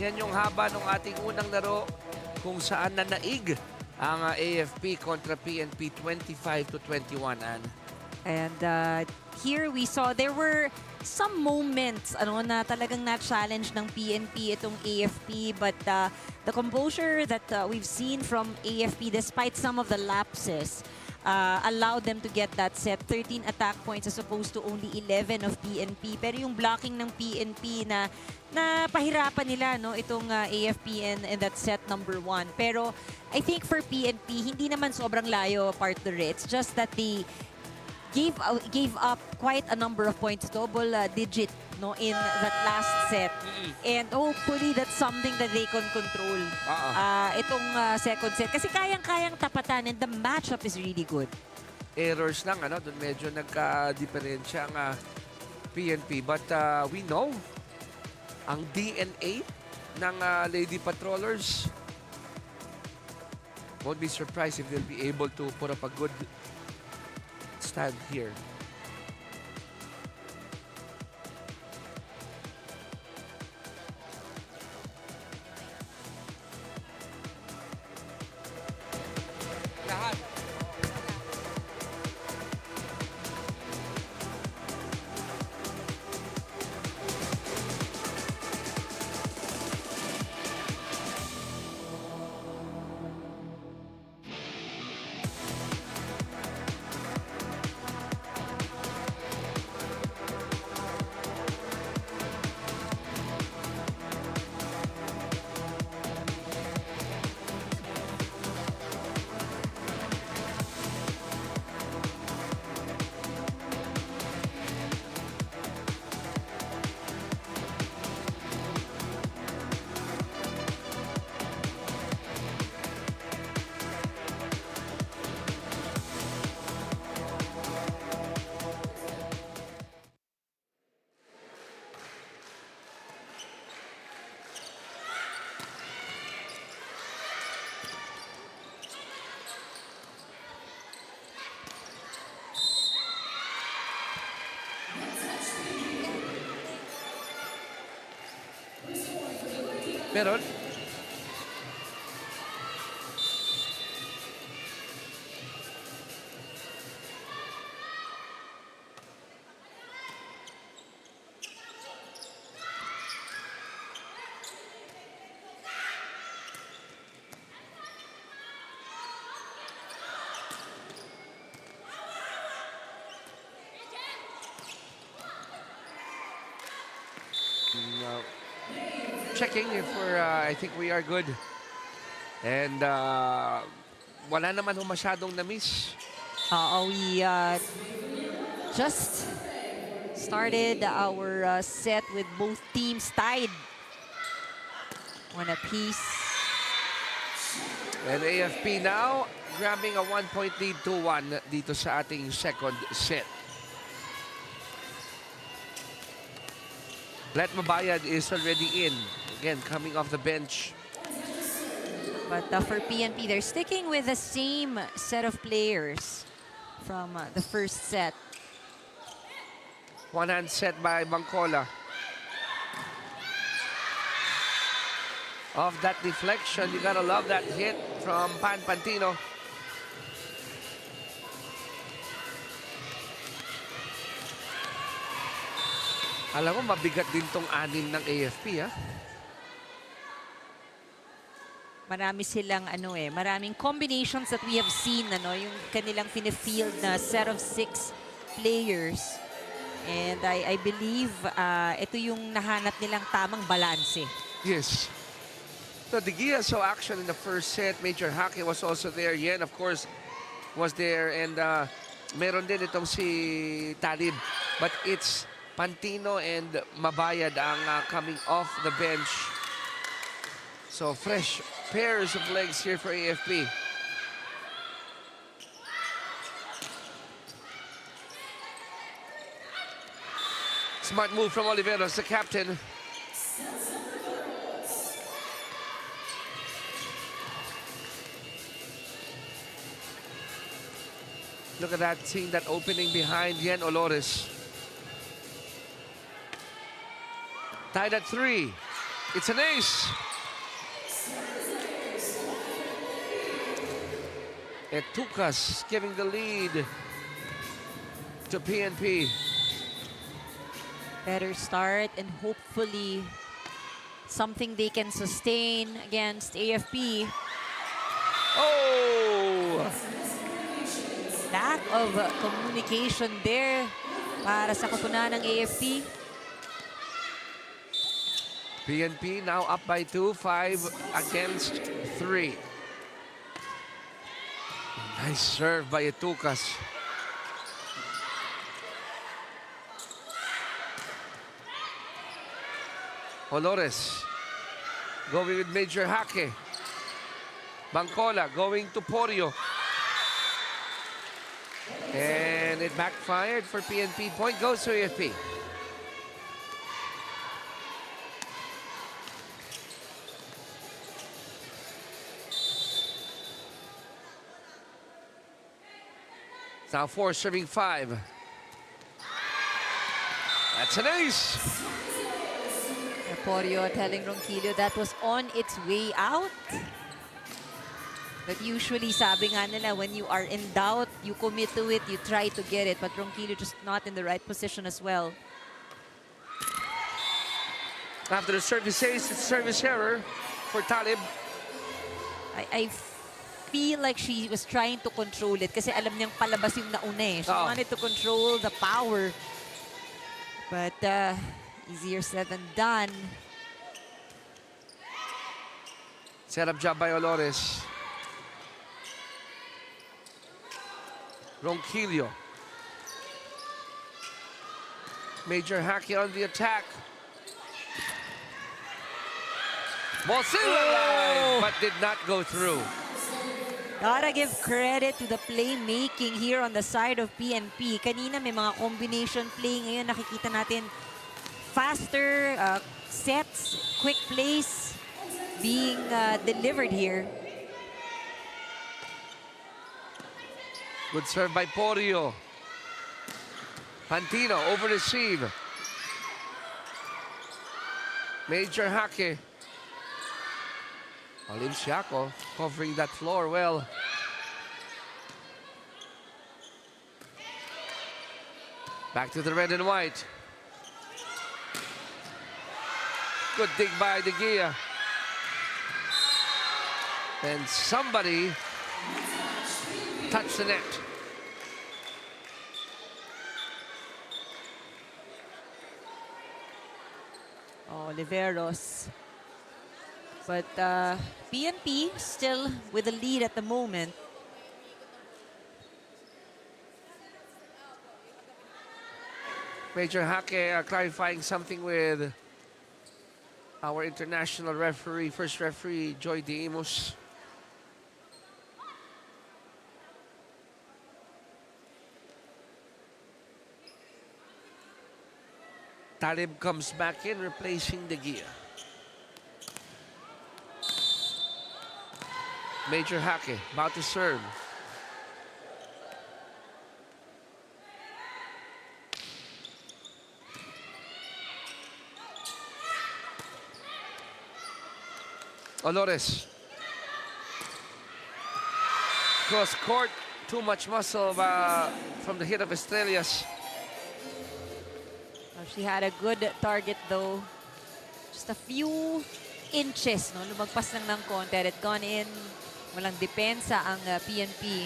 Yan yung haba ng ating unang laro kung saan nanaig ang AFP kontra PNP 25-21. And here we saw there were some moments na talagang na-challenge ng PNP itong AFP, but the composure that we've seen from AFP despite some of the lapses allowed them to get that set. 13 attack points as opposed to only 11 of PNP. Pero yung blocking ng PNP na pahirapan nila itong AFP and that set number 1. Pero I think for PNP, hindi naman sobrang layo partner. It's just that they gave up quite a number of points, double digit in that last set. And hopefully that's something that they can control itong second set. Kasi kayang-kayang tapatan and the matchup is really good. Errors lang, doon medyo nagka-diferensya ang PNP. But we know ang DNA ng Lady Patrollers. Won't be surprised if they'll be able to put up a good stand here. Lahat. Meron. No. Checking if I think we are good. And wala naman ho masyadong na-miss. We just started our set with both teams tied. One apiece. And AFP now grabbing a 1-point lead, 2-1 dito sa ating second set. Let Mabayad is already in. Again, coming off the bench. But for PNP, they're sticking with the same set of players from the first set. One hand set by Bangkola. Off that deflection, you gotta love that hit from Pantino. Alam mo, mabigat din tong anim ng AFP, ha? Marami silang maraming combinations that we have seen, yung kanilang finifield na set of 6 players. And I believe ito yung nahanap nilang tamang balanse. Yes. So, De Gia saw action in the first set. Major Hake was also there. Yen, of course, was there. And meron din itong si Talib. But it's Pantino and Mabayad ang coming off the bench. So, fresh pairs of legs here for AFP. Smart move from Oliveros, the captain. Look at that, seeing that opening behind Yen Olores. Tied at 3. It's an ace. Etukas giving the lead to PNP. Better start and hopefully something they can sustain against AFP. Oh! Lack of communication there para sa kapunan ng AFP. PNP now up by 2, 5 against 3. Nice serve by Etukas. Olores going with Major Hake. Bangkola going to Porio. And it backfired for PNP. Point goes to AFP. Now 4 serving 5. That's an ace. Porio telling Ronquillo that was on its way out. But usually, sabi nga nila, when you are in doubt, you commit to it, you try to get it. But Ronquillo just not in the right position as well. After the service ace, it's service error for Talib. I feel like she was trying to control it kasi alam niyang palabas yung nauna eh. She wanted to control the power. But easier said than done. Set up job by Olores. Ronquillo. Major Hake on the attack. Ball still alive, but did not go through. Gotta give credit to the playmaking here on the side of PNP. Kanina may mga combination play. Ngayon nakikita natin faster sets, quick plays being delivered here. Good serve by Porio. Pantino over receive. Major Hake. Olimpiaco covering that floor well. Back to the red and white. Good dig by De Gea. And somebody touched the net. Oliveros. But PNP still with the lead at the moment. Major Hake clarifying something with our international referee, first referee, Joy Diemos. Talib comes back in, replacing De Gea. Major Hake about to serve. Olores. Cross court. Too much muscle from the hit of Estrellas. She had a good target though. Just a few inches, no? Lumagpas lang ng konti. It gone in. Walang depensa ang PNP.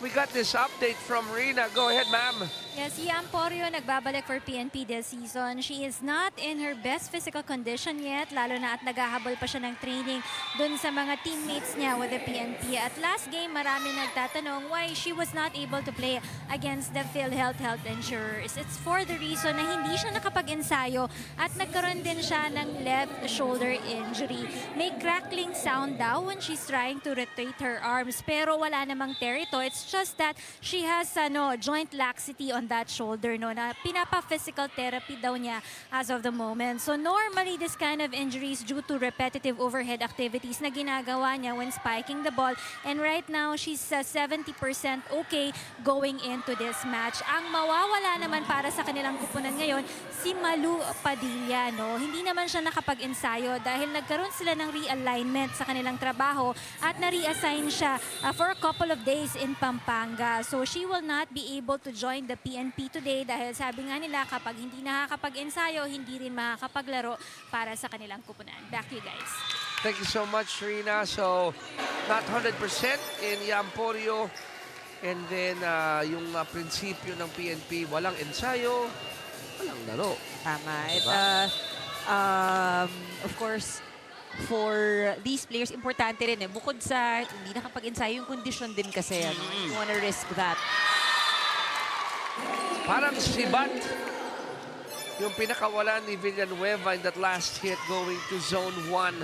We got this update from Rina. Go ahead, ma'am. Yes, si Emporio nagbabalik for PNP this season. She is not in her best physical condition yet, lalo na at naghahabol pa siya ng training dun sa mga teammates niya with the PNP. At last game, marami nagtatanong why she was not able to play against the PhilHealth health insurers. It's for the reason na hindi siya nakapag-ensayo at nagkaroon din siya ng left shoulder injury. May crackling sound daw when she's trying to rotate her arms, pero wala namang tear ito. It's just that she has joint laxity on that shoulder, no, na pinapa-physical therapy daw niya as of the moment. So normally, this kind of injuries due to repetitive overhead activities na ginagawa niya when spiking the ball. And right now, she's 70% okay going into this match. Ang mawawala naman para sa kanilang kupunan ngayon, si Malu Padilla, no. Hindi naman siya nakapag-ensayo dahil nagkaroon sila ng realignment sa kanilang trabaho at na-reassign siya for a couple of days in Pampanga. So she will not be able to join the PNP today dahil sabi nga nila kapag hindi nakakapag-ensayo, hindi rin makakapaglaro para sa kanilang kupunan. Back to you guys. Thank you so much, Rina. So, not 100% in Emporio. And then, yung prinsipyo ng PNP, walang ensayo, walang laro. Tama. Diba? Of course, for these players, importante rin eh. Bukod sa hindi nakapag-ensayo, yung condition din kasi. Ano? You wanna risk that. Parang sibat yung pinakawalan ni Villanueva in that last hit going to zone 1.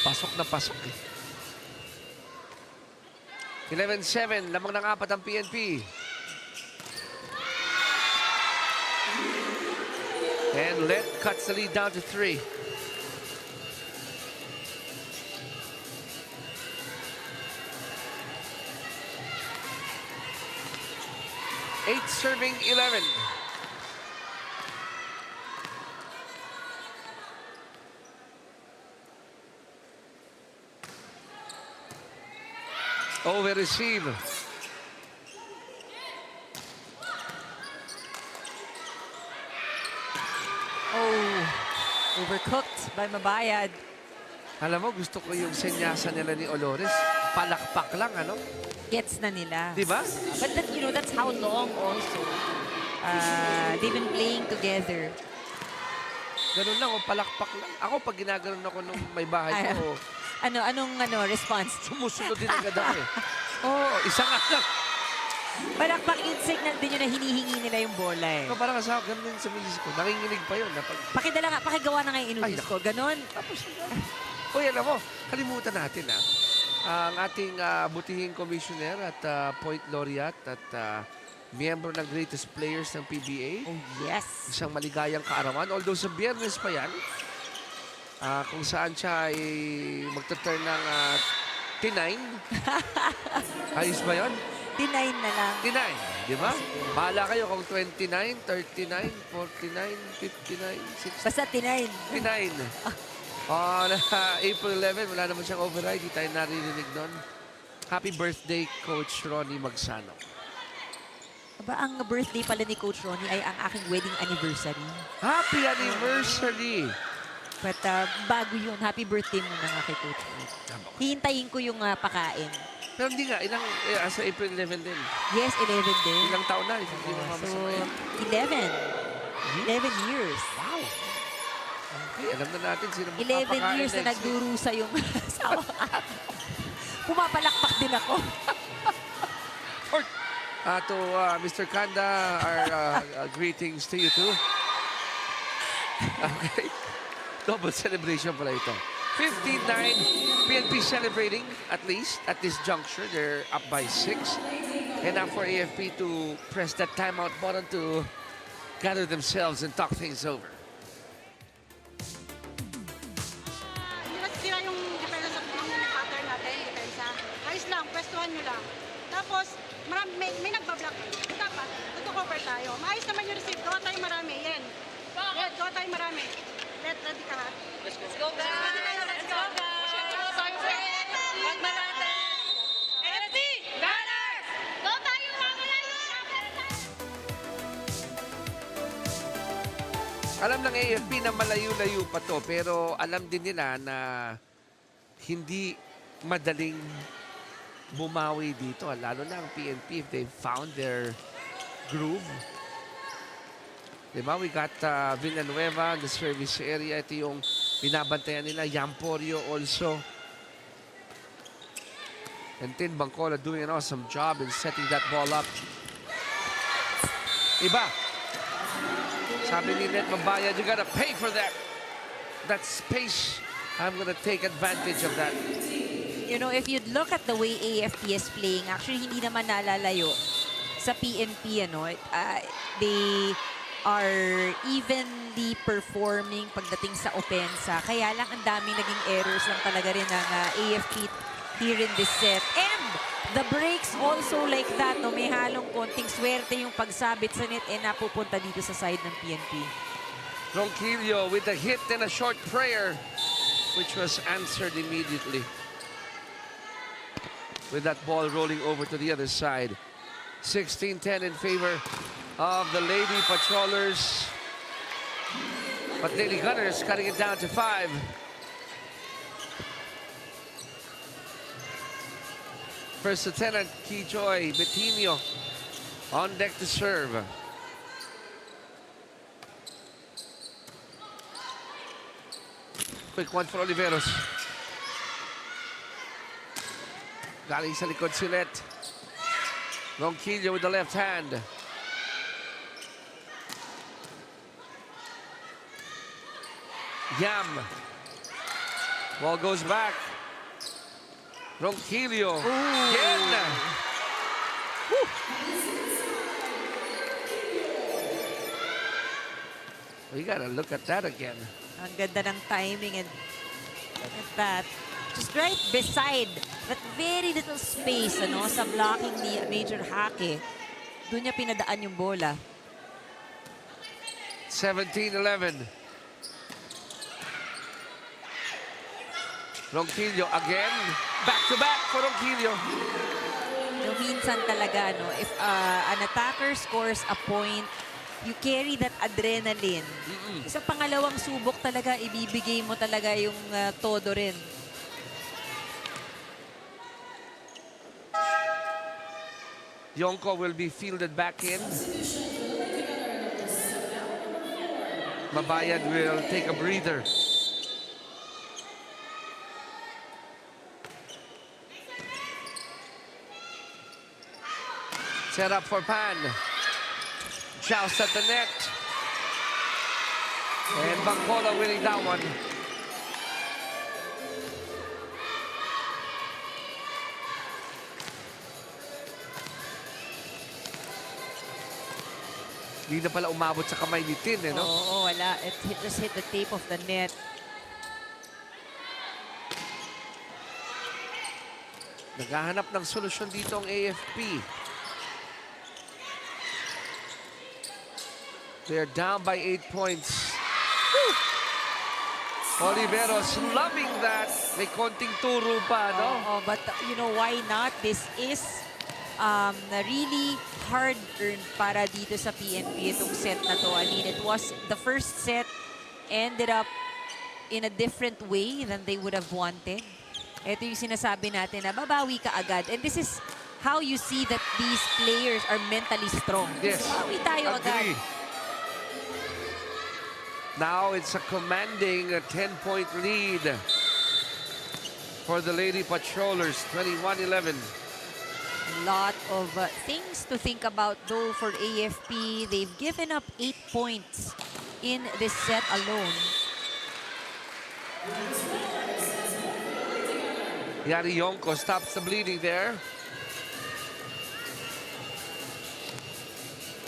Pasok na pasok eh. 11-7, lamang ng 4 ang PNP. And Let cuts the lead down to 3. Eight serving 11. Over receive. Overcooked by Mabayad. Alam mo, gusto ko yung senyasa nila ni Olores. Palakpak lang, ano? Gets na nila. Di ba? But that, that's how long also they've been playing together. Ganun lang, palakpak lang. Ako, pag ginaganon ako nung may bahay ko, Anong response? sumusunod din agad ako eh. Isa nga lang. Palakpak yung signal din yun na hinihingi nila yung bola eh. So, parang sa ganun din sa misis ko. Nanginginig pa yun. Pakigawa na nga yung inulis ko. Ganon. Tapos, alam mo, kalimutan natin ang ating butihing commissioner at point laureate at miyembro ng greatest players ng PBA. Oh, yes. Isang maligayang kaarawan. Although sa Biyernes pa yan, kung saan siya ay magta-turn ng T9. Ayos ba yun? Deny na lang. Deny, di ba? Bahala kayo kung 29, 39, 49, 59, 60. Basta tinay. 59. On April 11, wala naman siyang override. Di tayo naririnig doon. Happy birthday, Coach Ronnie Magsano. Aba, ang birthday pala ni Coach Ronnie ay ang aking wedding anniversary. Happy anniversary! But bago yun, happy birthday muna nga kay Coach Ronnie. Hihintayin ko yung pakain. Pero hindi nga, sa April 11 din. Yes, 11 din. Ilang taon na, hindi mo So, mamasamayan. 11. 11 years. Wow! Okay, alam na natin sino 11 makapakain years na next week. nagdurusa yung asawa ko. Pumapalakpak din ako. To Mr. Kanda, our greetings to you too. Okay. Double celebration pala ito. 15-9, PNP celebrating at least at this juncture. They're up by 6. And now for AFP to press that timeout button to gather themselves and talk things over. Hindi na sira yung depensa sa pattern natin, depensa. Ayos lang, pwestuhan nyo lang. Tapos, may nagbablock. Dapat, cover tayo. Maayos naman yung receive. Gawa tayo marami. Yan. Yan, gawa tayo marami. Ready ka ha? Let's go, guys! Let's go, guys! Magmalate! NFC! Gunnar! Go tayo, mamalayo! Alam ng AFP na malayo-layo pa to, pero alam din nila na hindi madaling bumawi dito. Lalo na ang PNP if they found their groove. Diba? We got Villanueva in the service area. Ito yung binabantayan nila. Yamporio also. And Tin Bangcola doing an awesome job in setting that ball up. Iba. Sabi ni Net Mabayad, you gotta pay for that. That space. I'm gonna take advantage of that. You know, if you'd look at the way AFP is playing, actually hindi naman nalalayo sa PNP, ano. They are evenly performing pagdating sa opensa. Kaya lang ang daming naging errors lang talaga rin ng AFP here in this set. And the breaks also like that, no? May halong konting swerte yung pagsabit sa net and napupunta dito sa side ng PNP. Ronquillo with a hit and a short prayer, which was answered immediately. With that ball rolling over to the other side. 16-10 in favor of the Lady Patrollers. But Lady Gunners cutting it down to 5. First Lieutenant Kijoy Betimio on deck to serve. Quick one for Oliveros. Galing sa likod si Let. Ronquillo with the left hand. Yam. Ball goes back. Ronquillo. Again. Woo. We gotta look at that again. Ang ganda ng timing and look at that. Just right beside that very little space, ano, sa blocking ni Major Hake. Doon niya pinadaan yung bola. 17-11. Ronquillo again. Back-to-back for Ronquillo. No, minsan talaga, no, if an attacker scores a point, you carry that adrenaline. Sa pangalawang subok talaga, ibibigay mo talaga yung todo rin. Yonko will be fielded back in. Mabayad will take a breather. Set up for Pan. Joust at the net. And Bangcola winning that one. Hindi na pala umabot sa kamay ni Tin, eh, no? Oo, wala. It just hit the tape of the net. Naghahanap ng solusyon dito ang AFP. They're down by 8 points. Woo! Oliveros loving that. May konting turo pa, no? Oh, but you know, why not? This is really hard-earned para dito sa PNP itong set na to. I mean, it was the first set ended up in a different way than they would have wanted. Ito yung sinasabi natin na babawi ka agad. And this is how you see that these players are mentally strong. Yes. Bawi tayo agad. Agree. Now it's a commanding 10-point lead for the Lady Patrollers, 21-11. A lot of things to think about though for AFP. They've given up 8 points in this set alone. Yari Yonko stops the bleeding there.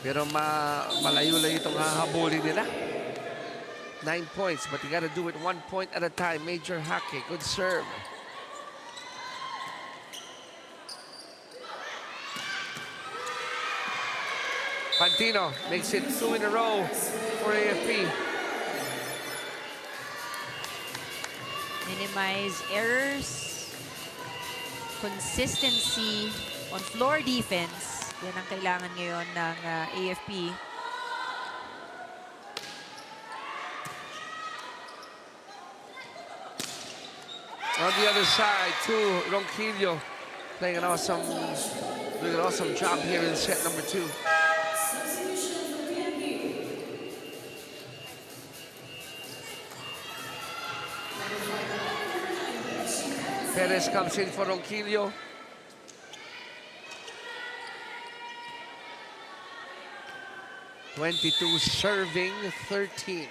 Pero malayo-layo itong hahabulin nila. 9 points, but you got to do it 1 point at a time. Major Hake, good serve. Pantino makes it 2 in a row for AFP. Minimize errors. Consistency on floor defense. Yan ang kailangan ngayon ng AFP. On the other side, too, Ronquillo playing doing an awesome job here in set number 2. Perez comes in for Ronquillo. (22) serving 13.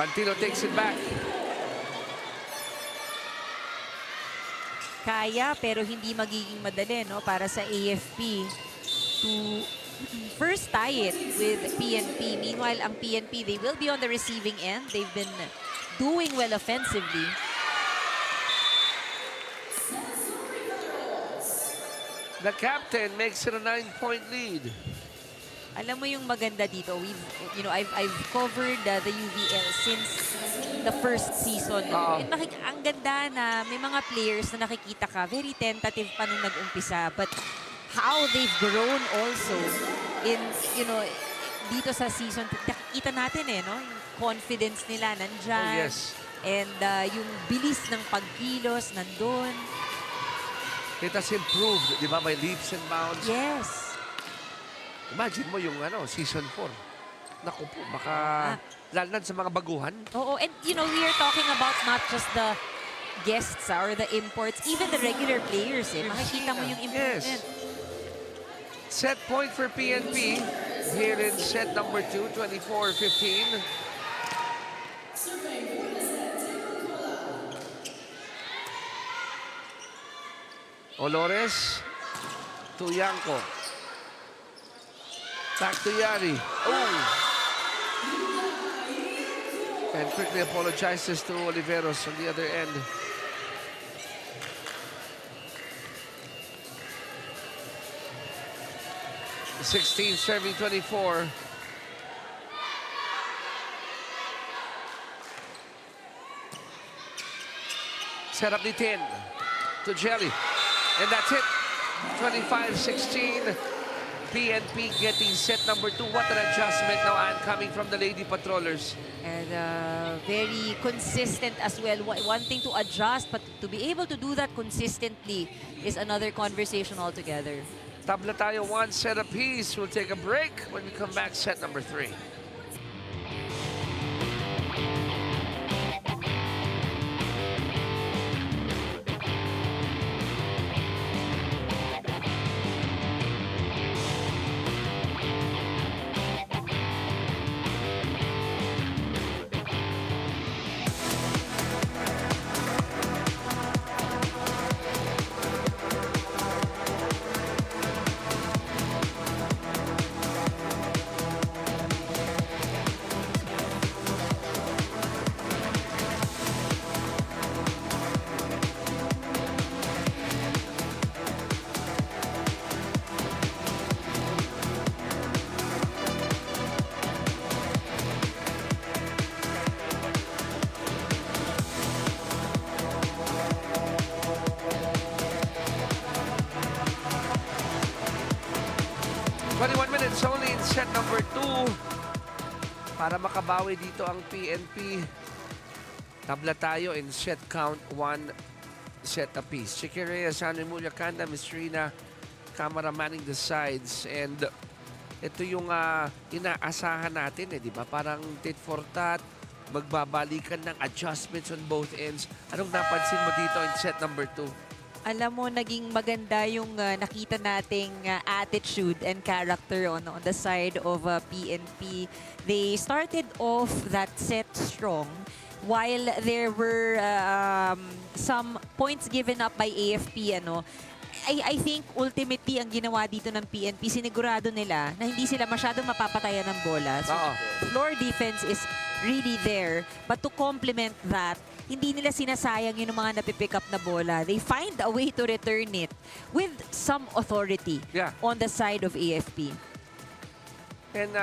Pantino takes it back. Kaya pero hindi magiging madali no para sa AFP to first tie it with PNP. Meanwhile, ang PNP, they will be on the receiving end. They've been doing well offensively. The captain makes it a 9-point lead. Alam mo yung maganda dito, I've covered the UVL since the first season. And ang ganda na may mga players na nakikita ka, very tentative pa nung nag-umpisa. But how they've grown also in, dito sa season, nakikita natin no? Yung confidence nila nandyan. Oh, yes. And yung bilis ng pagkilos nandun. It has improved, di ba? By leaps and bounds. Yes. Imagine mo yung season 4. Naku po, baka lalad sa mga baguhan. Oo, and we are talking about not just the guests or the imports, even the regular players. Makikita mo yung improvement. Yes. Set point for PNP here in set number 2, 24-15. Olores to Yanko. Back to Yari. Oh! And quickly apologizes to Oliveros on the other end. The 16 serving 24. Set up the 10 to Jelly. And that's it. 25-16. PNP getting set number 2. What an adjustment now, and coming from the Lady Patrollers. And very consistent as well. One thing to adjust, but to be able to do that consistently is another conversation altogether. Tabla tayo, 1 set apiece. We'll take a break. When we come back, set number 3. set number 2. Para makabawi dito ang PNP. Tabla tayo in set count 1 set apiece. Chiquirea, San Remulla, Kanda, Miss Rina, camera manning the sides. And ito yung inaasahan natin di ba? Parang tit for tat, magbabalikan ng adjustments on both ends. Anong napansin mo dito in set number 2? Alam mo, naging maganda yung nakita nating attitude and character on the side of PNP. They started off that set strong while there were some points given up by AFP. I think ultimately ang ginawa dito ng PNP, sinigurado nila na hindi sila masyadong mapapatayan ng bola. So, floor defense is really there. But to complement that, hindi nila sinasayang yung mga napipick up na bola. They find a way to return it with some authority on the side of AFP. And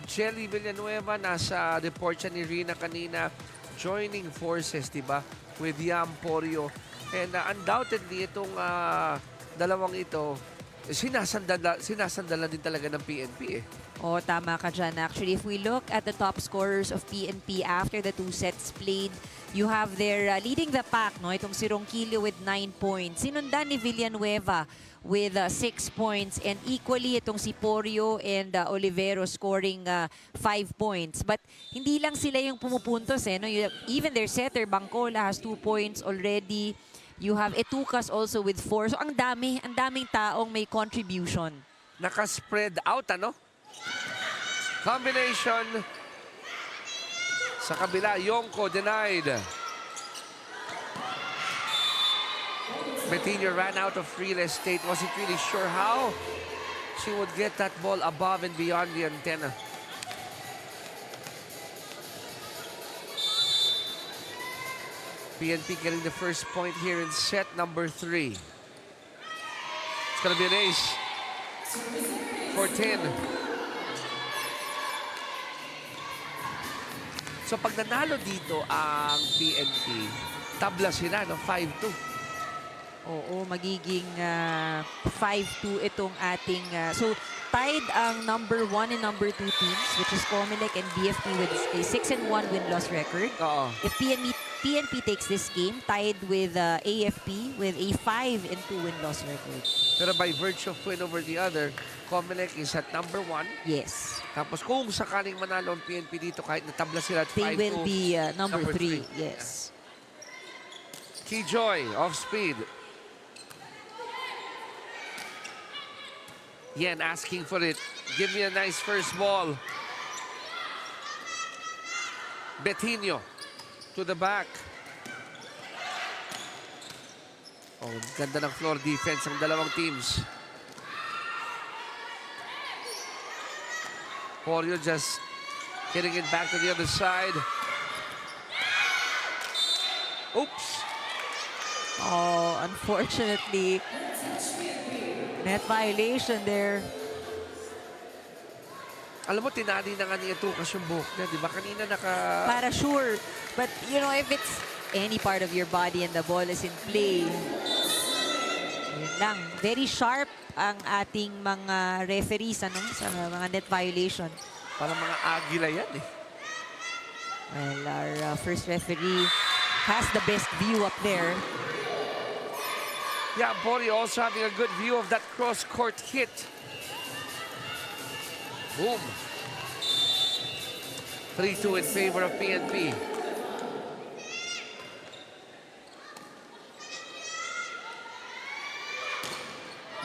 Jelly Villanueva, nasa report siya ni Rina kanina, joining forces, diba, with Yam Porio. And undoubtedly, itong dalawang ito, sinasandala din talaga ng PNP Oh, tama ka dyan. Actually, if we look at the top scorers of PNP after the 2 sets played, you have their leading the pack, itong si Ronquillo with 9 points. Sinundan ni Villanueva with 6 points. And equally, itong si Porio and Olivero scoring 5 points. But hindi lang sila yung pumupuntos. Even their setter, Bangcola, has 2 points already. You have Etucas also with 4. So, ang daming taong may contribution. Naka-spread out, Combination. Sa kabila, Yonko denied. Bettina ran out of real estate. Wasn't really sure how she would get that ball above and beyond the antenna. PNP getting the first point here in set number 3. It's gonna be an ace for 10. So pag nanalo dito ang PNP, tabla sila, 5-2. Oo, magiging 5-2 itong ating... so, tied ang number 1 and number 2 teams, which is Comelec and BFP with a 6-1 win-loss record. If PNP takes this game, tied with AFP with a 5-2 win-loss record. Pero by virtue of win over the other, Comelec is at number 1. Yes. Tapos kung sakaling manalo ang PNP dito, kahit natabla sila at 5-2, they will be number 3. Yes. Keyjoy, off speed. Yan asking for it. Give me a nice first ball. Betinho to the back. Oh, ganda ng floor defense ng dalawang teams. Porio just hitting it back to the other side. Oops. Oh, unfortunately, net violation there. Alam mo, tinali na nga ni Etucas yung buhok niya, di ba? Kanina Para sure. But, if it's any part of your body and the ball is in play, yun lang. Very sharp ang ating mga referees sa mga net violation. Parang mga agila yan Well, our first referee has the best view up there. Yeah, Porio also having a good view of that cross-court hit. Boom. 3-2 in favor of PNP.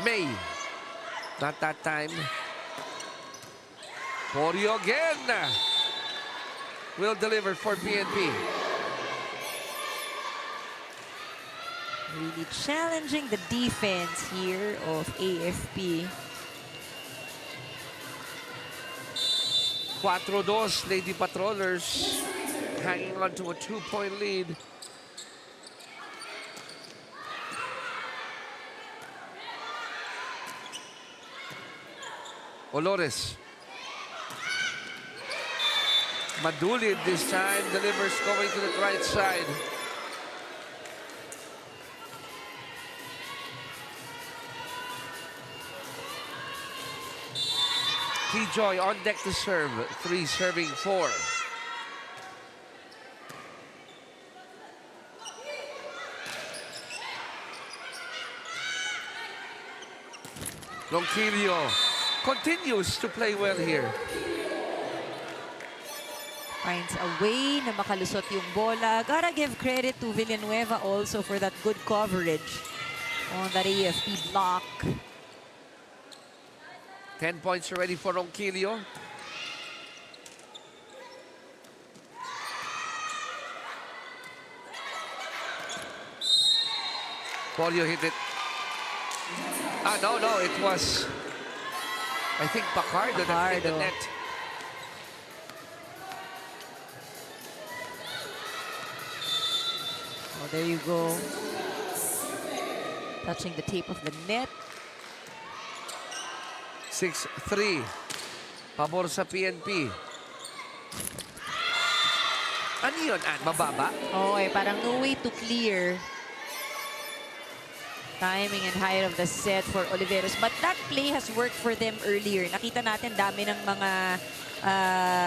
May. Not that time. Porio again. Will deliver for PNP. Really challenging the defense here of AFP. 4-2, Lady Patrollers hanging on to a 2-point lead. Olores. Madulid this time, delivers going to the right side. Keyjoy on deck to serve. 3 serving 4. Ronquillo continues to play well here. Finds a way na makalusot yung bola. Gotta give credit to Villanueva also for that good coverage on that AFP block. 10 points already for Ronquillo. Polio hit it. No, it was, I think, Pacardo that hit the net. Oh, there you go. Touching the tape of the net. 6-3. Pabor sa PNP. Ano yun, Ann? Mababa? Okay, parang no way to clear. Timing and height of the set for Oliveros. But that play has worked for them earlier. Nakita natin dami ng mga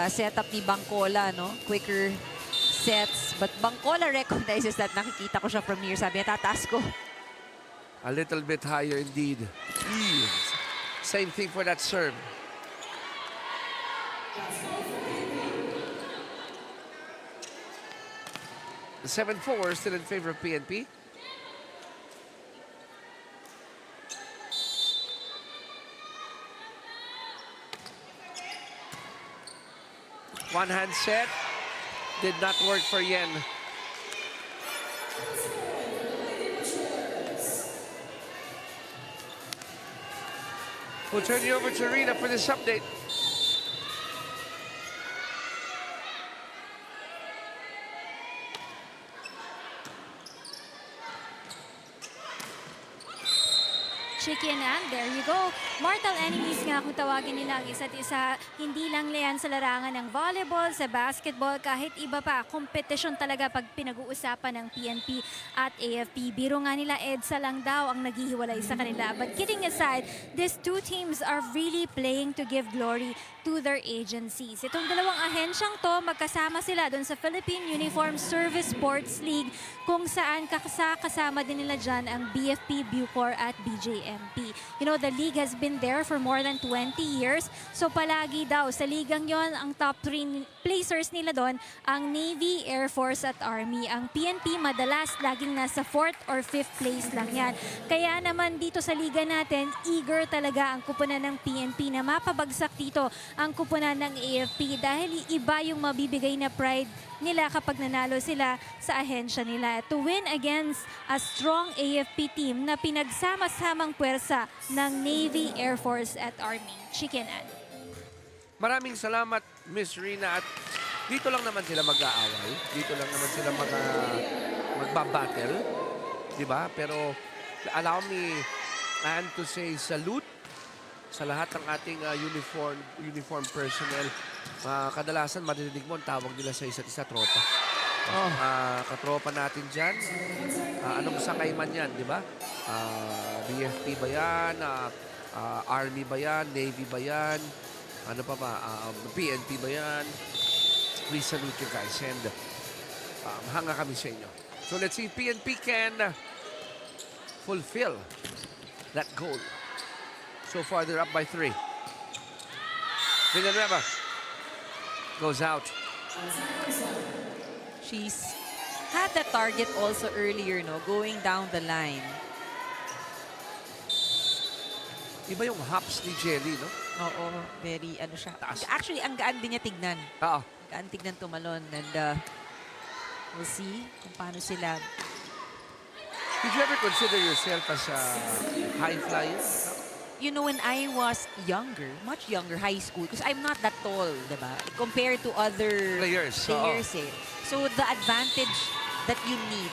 setup ni Bangkola, no? Quicker sets. But Bangkola recognizes that. Nakikita ko siya from here. Sabi niya, tataas ko. A little bit higher indeed. Same thing for that serve. The 7-4 still in favor of PNP. One hand set. Did not work for Yen. We'll turn you over to Rina for this update. Chicken and there you go. Mortal enemies nga kung tawagin nila ang isa't isa. Hindi lang liyan sa larangan ng volleyball, sa basketball, kahit iba pa. Kompetisyon talaga pag pinag-uusapan ng PNP at AFP. Biro nga nila EDSA lang daw ang naghihiwalay sa kanila. But kidding aside, these two teams are really playing to give glory to their agencies. Itong dalawang ahensyang to, magkasama sila doon sa Philippine Uniform Service Sports League kung saan kasama din nila dyan ang BFP, Bucor at BJMP. You know, the league has been there for more than 20 years. So palagi daw sa ligang yon ang top 3 placers nila doon ang Navy, Air Force at Army. Ang PNP madalas laging nasa 4th or 5th place lang yan. Kaya naman dito sa liga natin, eager talaga ang kupunan ng PNP na mapabagsak dito ang kupunan ng AFP dahil iba yung mabibigay na pride nila kapag nanalo sila sa ahensya nila. To win against a strong AFP team na pinagsama-samang puwersa ng Navy, Air Force at Army. Chicken Ann. Maraming salamat, Miss Rina. At dito lang naman sila mag-aaway. Dito lang naman sila magbabattle. Diba? Pero allow me, Ann, to say salute sa lahat ng ating uniform personnel. Kadalasan maririnig mo ang tawag nila sa isa't isa tropa. Katropa natin dyan. Anong sakay man yan, di ba? BFP ba yan? Army ba yan? Navy ba yan? Ano pa ba? PNP ba yan? We salute you guys and hanga kami sa inyo. So let's see, PNP can fulfill that goal. So far, they're up by 3. Villanueva goes out. She's had the target also earlier, no? Going down the line. Iba yung hops ni Jelly, no? Oo, very, ano siya. Taas. Actually, ang gaan din niya tignan. Oo. Gaan tignan tumalon. And we'll see kung paano sila. Did you ever consider yourself as a high flyer? You know, when I was younger, much younger, high school, because I'm not that tall, diba? Compared to other Players, eh. So the advantage that you need,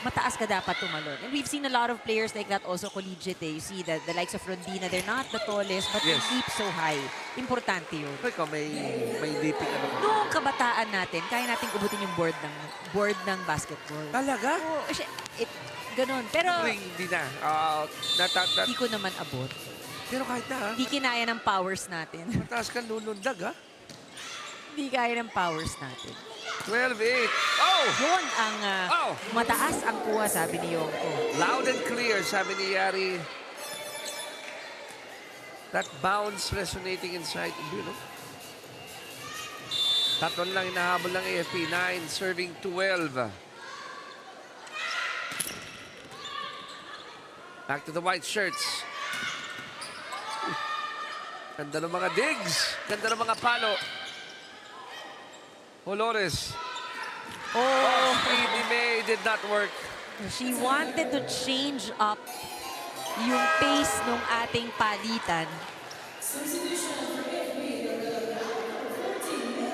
mataas ka dapat tumalon. And we've seen a lot of players like that also collegiate. You see that the likes of Rondina, they're not the tallest, but they leap so high. Importante yun. Ikaw, may leaping ano ba? Noong kabataan natin, kaya natin ubutin yung board ng basketball. Talaga? Oo, ganun. Pero Hindi na. hindi ko naman abot. Pero kahit na, Hindi kinaya ng powers natin. mataas kang lunundag, ha? Hindi kaya ng powers natin. 12-8. Oh! Yun ang Oh! mataas ang kuha, sabi ni Yongko. Loud and clear, sabi ni Yari. That bounce resonating inside. You know? Tatlon lang inahabol ng AFP. 9 serving 12. Back to the white shirts. Ganda ng mga digs. Ganda ng mga palo. Olores. Oh, Phoebe May did not work. She wanted to change up yung pace ng ating palitan.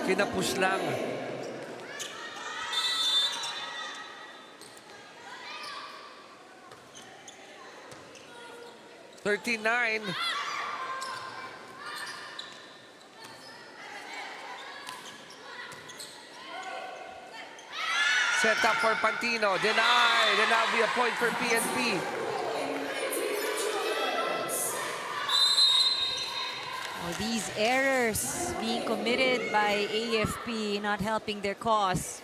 Kinapus lang. $39. Set up for Pantino. Denied. And that'll be a point for PNP. Oh, these errors being committed by AFP not helping their cause.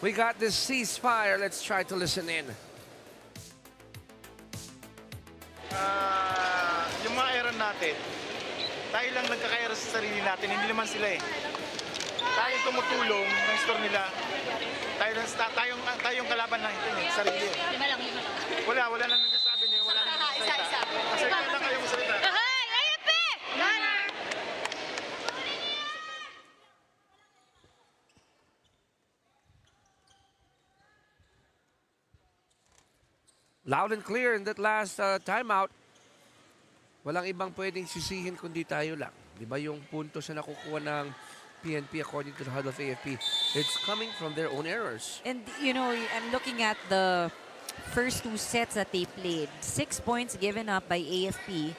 We got this ceasefire. Let's try to listen in. Yung mga error natin, tayo lang nagkaka-error sa sarili natin, hindi naman sila eh. Tayo tumutulong ng store nila. Tayong kalaban lang ito eh, sarili eh. Wala nang nagsasabi niya, wala nang nagsasalita. Kasi lang kayo magsalita. Gunnar! Loud and clear in that last timeout. Walang ibang pwedeng sisihin kundi tayo lang. Di ba yung puntos na nakukuha ng PNP according to the HUD of AFP? It's coming from their own errors. And, you know, I'm looking at the first two sets that they played. 6 points given up by AFP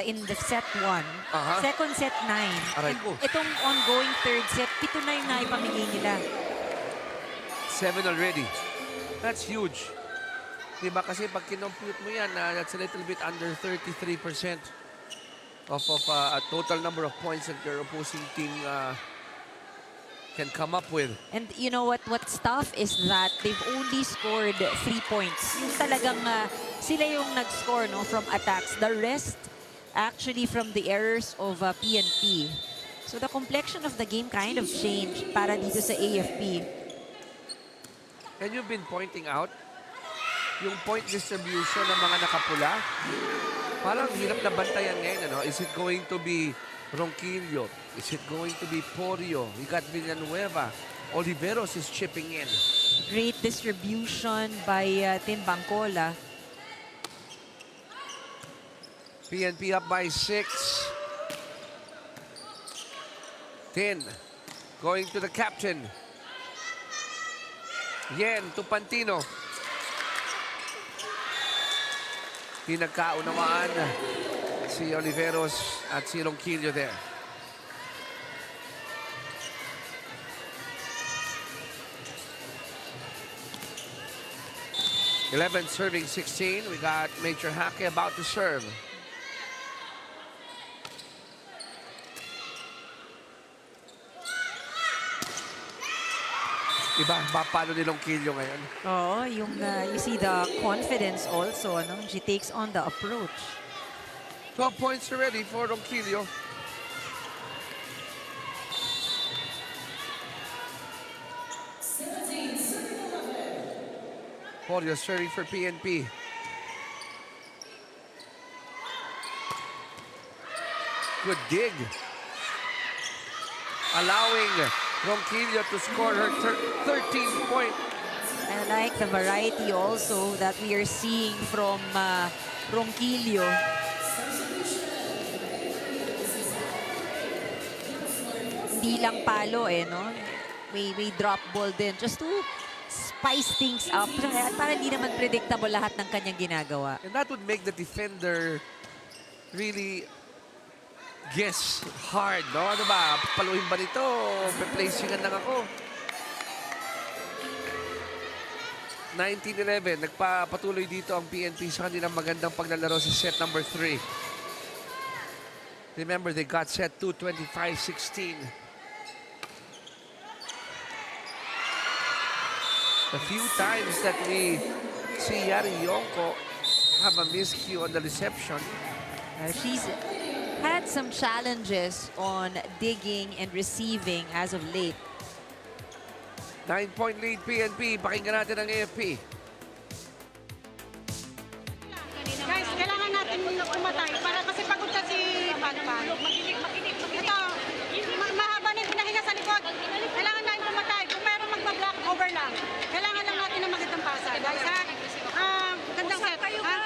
in the set 1. Second set, 9. Aray And ko. itong ongoing third set, 7 na yung naipamigay nila. 7 already. That's huge. Diba kasi pag kinompute mo yan, that's a little bit under 33% of a total number of points that your opposing team can come up with. And you know what's tough is that they've only scored 3 points. Yung talagang sila yung nag-score no, from attacks. The rest actually from the errors of PNP. So the complexion of the game kind of changed para dito sa AFP. And you've been pointing out yung point distribution ng mga nakapula. Parang hirap na bantayan ngayon. Ano? Is it going to be Ronquillo? Is it going to be Porio? We got Villanueva. Oliveros is chipping in. Great distribution by Tim Bangcola. PNP up by 6. 10. Going to the captain. Yen to Pantino. Pinagkaunawaan si Oliveros at si Ronquillo there. (11 serving 16). We got Major Hake about to serve. Iba, palo ni Ronquillo ngayon. Oh, yung you see the confidence also, no? She takes on the approach. 12 points already for Ronquillo. Porio serving for PNP. Good dig. Allowing Ronquillo to score her 13th point. I like the variety also that we are seeing from Ronquillo. Hindi lang palo no? May drop ball din just to spice things up. Para hindi naman predictable lahat ng kanyang ginagawa. And that would make the defender really guess hard, no? Ano ba? Paluhin ba nito? Pe-placingan lang ako. 19-11. Nagpapatuloy dito ang PNP sa kanilang magandang paglalaro sa set number 3. Remember, they got set 2, 25-16. The few times that we see Yari Yonko have a miscue on the reception. She's had some challenges on digging and receiving as of late. 9-point lead PNP. Pakinggan natin ang AFP. Guys, kailangan natin pumatay para kasi pagod na si Panpan. Ito, mahaba na yung pinahinga sa likod. Kailangan natin pumatay. Kung meron magpa-block, over lang. Kailangan lang natin ng magandang pasa. Guys, ha? Gandang set. Ha?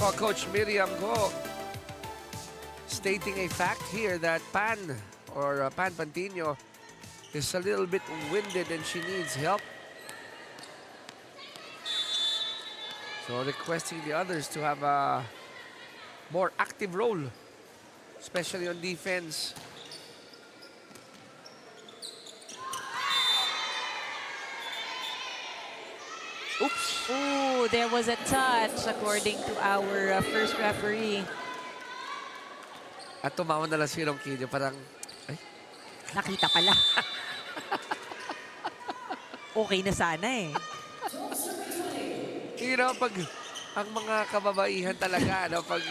Oh, Coach Miriam Go stating a fact here that Pan Pantino is a little bit winded and she needs help. So requesting the others to have a more active role, especially on defense. Oops. Ooh, there was a touch according to our first referee. At tumawa na lang si Ronquillo, parang, ay, Nakita pala. Okay na sana eh. you know, pag ang mga kababaihan talaga, no, pag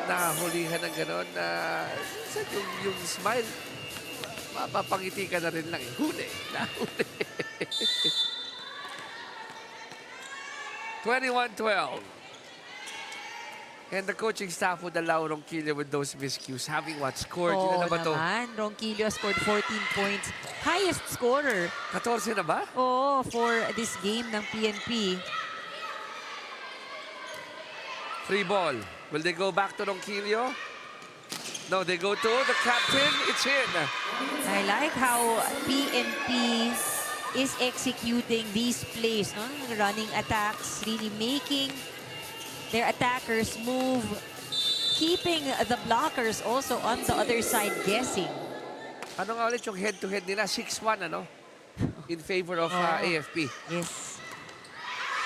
nahulihan ng gano'n, yung smile, mapapangiti ka na rin lang. Huli, nahuli. 21-12. And the coaching staff would allow Ronquillo with those miscues. Having what scored? Ilan na ba to? Naman. Ronquillo scored 14 points. Highest scorer. 14 na ba? Oo, for this game ng PNP. Free ball. Will they go back to Ronquillo? No, they go to the captain. It's in. I like how PNP is executing these plays, no? Running attacks, really making their attackers move, keeping the blockers also on the other side guessing. Ano nga ulit yung head-to-head nila? 6-1, ano? In favor of AFP. Yes.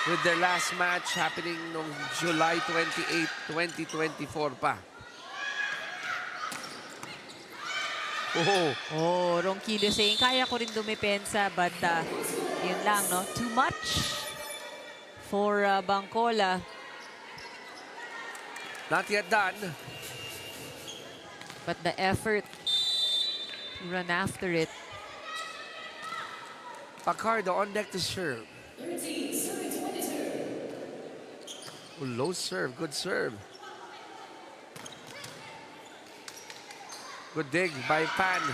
With their last match happening noong July 28, 2024 pa. Oh, Ronquillo saying, kaya ko rin dumipensa, but yun lang, no? Too much for Bangkola. Not yet done. But the effort to run after it. Pacardo on deck to serve. Oh, low serve. Good serve. Good dig by Pan.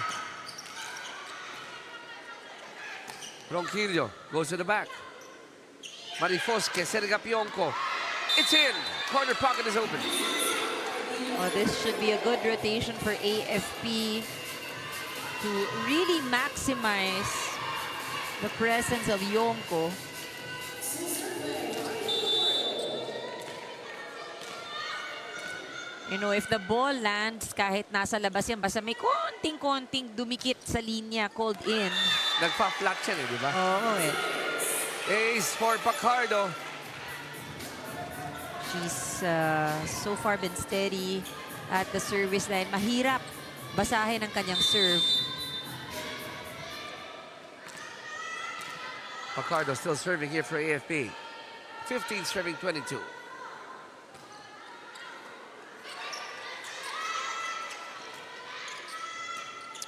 Ronquillo goes to the back. Marifosque, Sergapionco. It's in. Corner pocket is open. Oh, this should be a good rotation for AFP to really maximize the presence of Yonko. You know, if the ball lands kahit nasa labas yan, basta may konting-konting dumikit sa linya, called in. Nagpa-flat yan di ba? Oo eh. Ace for Pacardo. She's so far been steady at the service line. Mahirap basahin ang kanyang serve. Pacardo still serving here for AFP. 15 serving 22.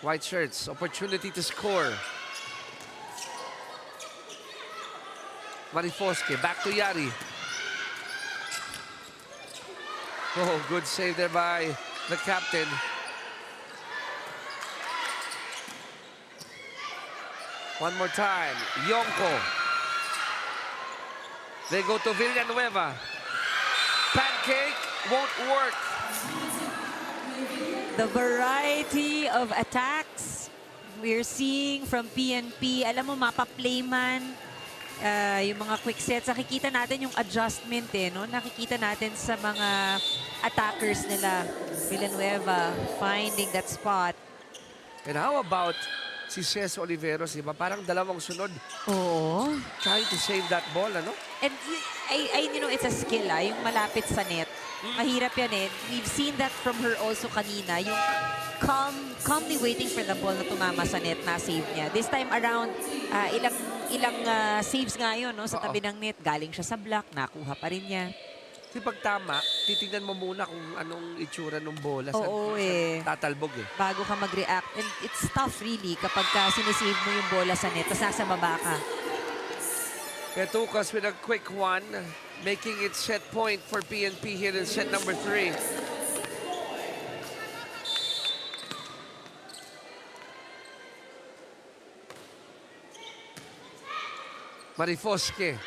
White shirts, opportunity to score. Marifosque, back to Yari. Oh, good save there by the captain. One more time, Yonko. They go to Villanueva. Pancake won't work. The variety of attacks we're seeing from PNP. Alam mo, mapa-playman, yung mga quick sets, nakikita natin yung adjustment no? Nakikita natin sa mga attackers nila. Villanueva finding that spot. And how about si Ces Oliveros, di ba? Parang dalawang sunod Oo. trying to save that ball, ano? And you know, it's a skill, yung malapit sa net. Mahirap yan eh. We've seen that from her also kanina. Yung calmly waiting for the ball na tumama sa net, na-save niya. This time around, ilang saves nga yun, no? Sa tabi ng net. Galing siya sa block, nakuha pa rin niya. Kasi pag tama, titignan mo muna kung anong itsura ng bola. Oo, eh. Tatalbog eh. Bago ka mag-react. And it's tough really kapag sinisave mo yung bola sa net, tapos nasa baba ka. Petukas with a quick one, making it set point for PNP here in set number 3. Marifosque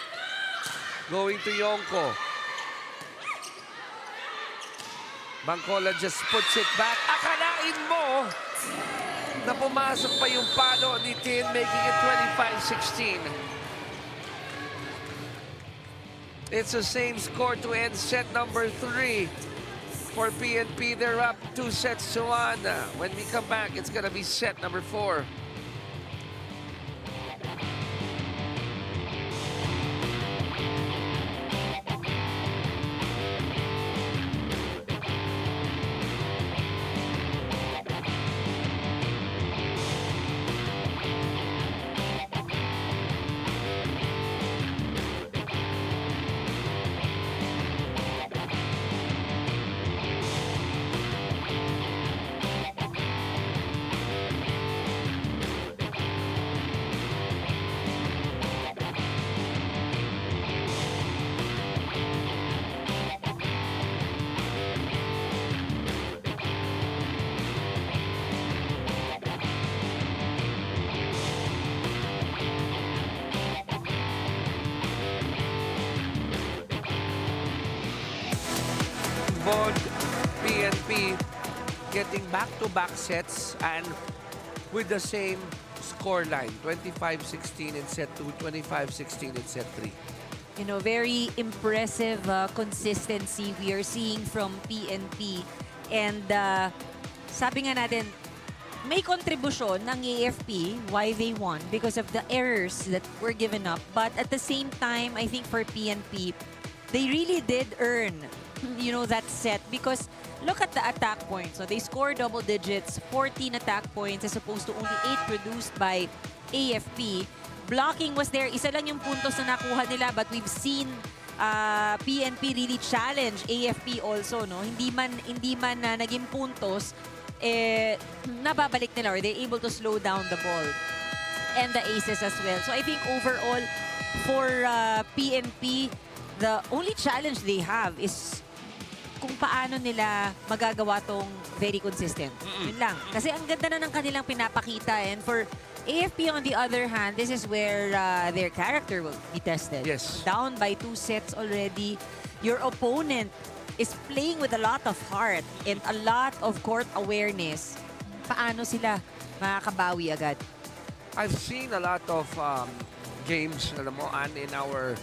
going to Yonko. Bangkola just puts it back. Akalain mo na pumasok pa yung palo ni Tin, making it 25-16. It's the same score to end set number 3 for PNP. They're up 2-1. When we come back, it's gonna be set number 4. Involved PNP getting back-to-back sets and with the same scoreline, 25-16 in set 2, 25-16 in set 3. You know, very impressive consistency we are seeing from PNP. And sabi nga natin, may kontribusyon ng AFP why they won because of the errors that were given up. But at the same time, I think for PNP, they really did earn, you know, that set because look at the attack points. So they scored double digits, 14 attack points as opposed to only 8 produced by AFP. Blocking was there. Isa lang yung puntos na nakuha nila but we've seen PNP really challenge AFP also, no? Hindi man naging puntos, nababalik nila or they're able to slow down the ball and the aces as well. So I think overall for PNP, the only challenge they have is kung paano nila magagawa tong very consistent. Yun lang. Kasi ang ganda na ng kanilang pinapakita. And for AFP on the other hand, this is where their character will be tested. Yes. Down by 2 sets already. Your opponent is playing with a lot of heart and a lot of court awareness. Paano sila makakabawi agad? I've seen a lot of games, alam mo, and in our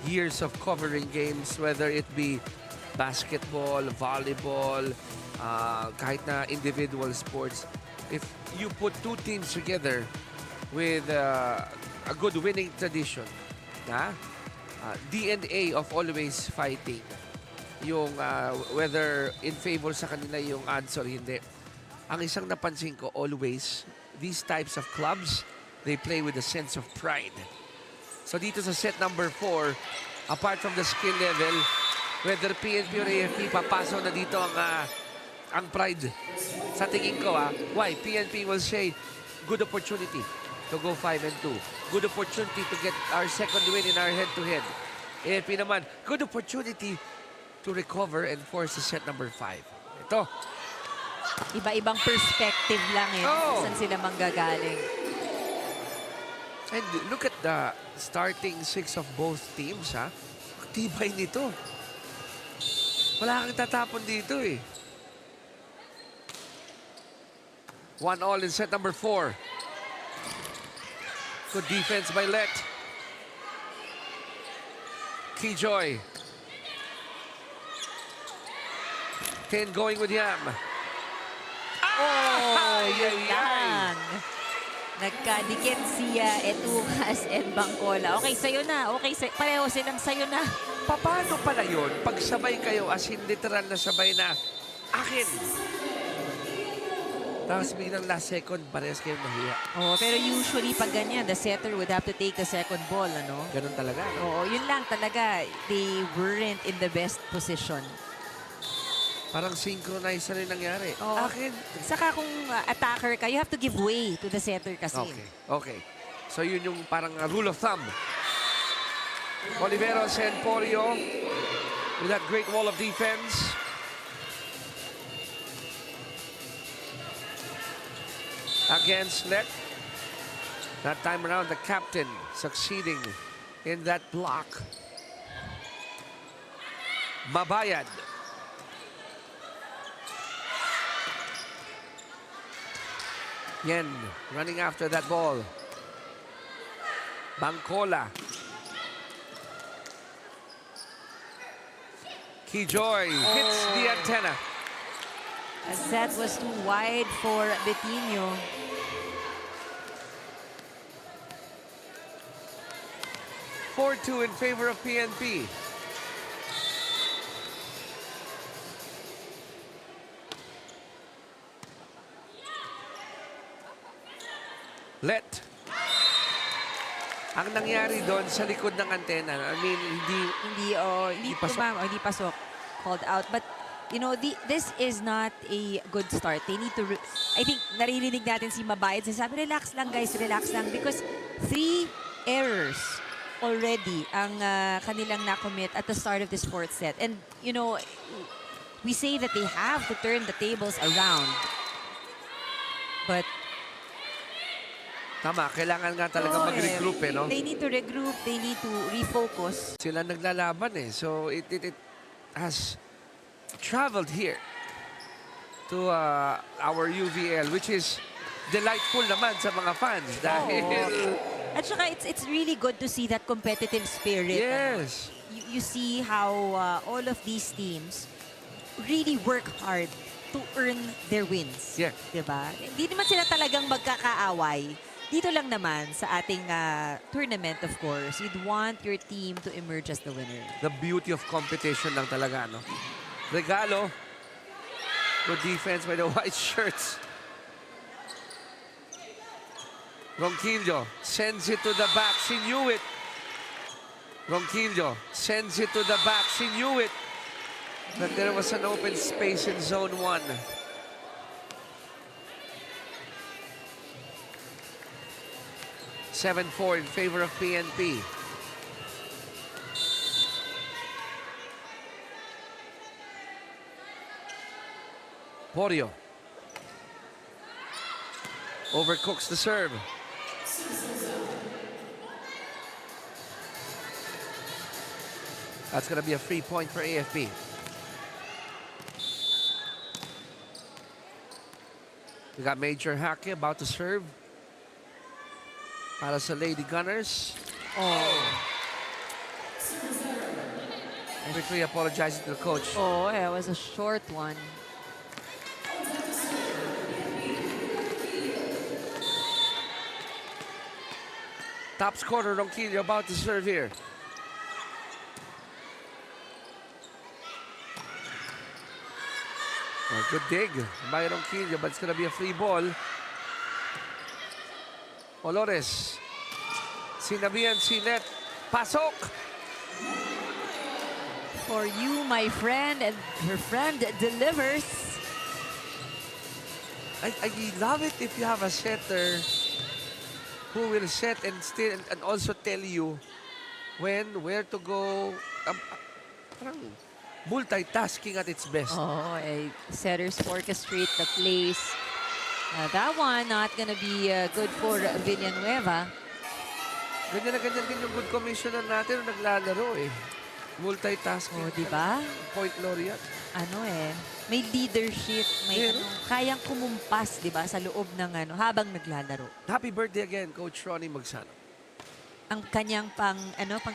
years of covering games, whether it be basketball, volleyball, kahit na individual sports, if you put two teams together with a good winning tradition, DNA of always fighting, yung whether in favor sa kanila yung odds or hindi. Ang isang napansin ko, always, these types of clubs, they play with a sense of pride. So dito sa set number 4, apart from the skill level, whether PNP or AFP, papaso na dito ang pride. Sa tingin ko, why? PNP will say, good opportunity to go 5-2. Good opportunity to get our second win in our head-to-head. AFP naman, good opportunity to recover and force the set number 5. Ito. Iba-ibang perspective lang saan sila manggagaling. And look at the starting 6 of both teams, Tibay nito. Wala kang tatapon dito eh. 1-1 in set number 4. Good defense by Let. Keyjoy. 10 going with Yam. Oh, Ay, yun ay, ay. lang. Nagkadikit siya, Etukas, and Bangkola. Okay, sa'yo na. Okay, pareho silang sa'yo na. Paano pala yun? Pag sabay kayo, as in literal na sabay na, akin. Tapos biglang last second, parehas kayo nahiya. Oh, pero usually pag ganyan, the setter would have to take the second ball, ano? Ganun talaga, no? Oo, yun lang talaga. They weren't in the best position. Parang synchronize na rin nangyari. Oo. Akin. Saka kung attacker ka, you have to give way to the setter kasi. Okay, okay. So yun yung parang rule of thumb. Oliveros and Porio with that great wall of defense. Against Let. That time around, the captain succeeding in that block. Mabayad. Yen running after that ball. Bangkola. Keyjoy hits the antenna. As that was too wide for Betinho. (4-2) in favor of PNP. Let. Ang nangyari doon sa likod ng antena, I mean, Hindi pasok. hindi pasok. Called out. But, you know, this is not a good start. They need to, I think, naririnig natin si Mabayad. Sabi, relax lang guys, relax lang. Because 3 errors already ang kanilang nakommit at the start of this fourth set. And, you know, we say that they have to turn the tables around. But, tama, kailangan nga talaga mag-regroup eh, no? they need to regroup, they need to refocus. Sila naglalaban eh. So it has traveled here to our UVL, which is delightful naman sa mga fans dahil At saka it's really good to see that competitive spirit. yes. You see how all of these teams really work hard to earn their wins. Yeah. Diba? Hindi naman sila talagang magkakaaway. Dito lang naman sa ating tournament, of course, you'd want your team to emerge as the winner. The beauty of competition lang talaga, no? Regalo. Good defense by the white shirts. Ronquillo sends it to the back. She knew it. Ronquillo sends it to the back. She knew it. That there was an open space in zone 1. (7-4) in favor of PNP. Porio overcooks the serve. That's going to be a free point for AFP. We got Major Hake about to serve. Para sa Lady Gunners. Oh. Quickly apologizing to the coach. Oh, it was a short one. Top scorer Ronquillo about to serve here. Oh, good dig by Ronquillo, but it's going to be a free ball. Olores. Sinabihan si Let. Pasok! For you, my friend, and her friend delivers. I love it if you have a setter who will set and still and also tell you when, where to go. Parang multitasking at its best. Oh, setters orchestrate the plays. That one not gonna be good for Villanueva. Ganyan na ganyan din yung good commissioner natin nung naglalaro eh. Multitasking. Oh, di ba? Point laureate. Ano may leadership, may kayang kumumpas, di ba, sa loob ng habang naglalaro. Happy birthday again, Coach Ronnie Magsano. ang kanyang pang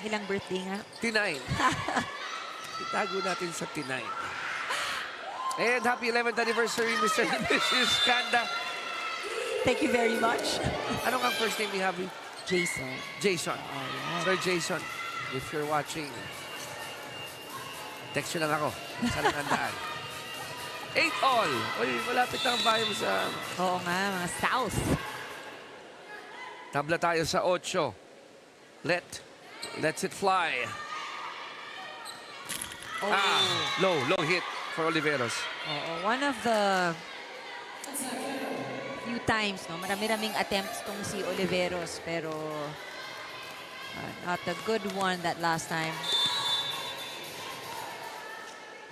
ilang birthday nga? T9. Itago natin sa T9. And happy 11th anniversary, Mr. and Mrs. Kanda. Thank you very much. Ano nga first name ni Happy? Jason. Jason. Alright. Sir Jason, if you're watching, text nyo lang ako. Saan ang daan? 8 all. Uy, malapit na ang bayan mo sa... Oo nga, mga South. Tabla tayo sa 8. Let's it fly. Oh. Low hit for Oliveros. Oo, one of the few times, no, marami-raming attempts tong si Oliveros, pero not a good one that last time.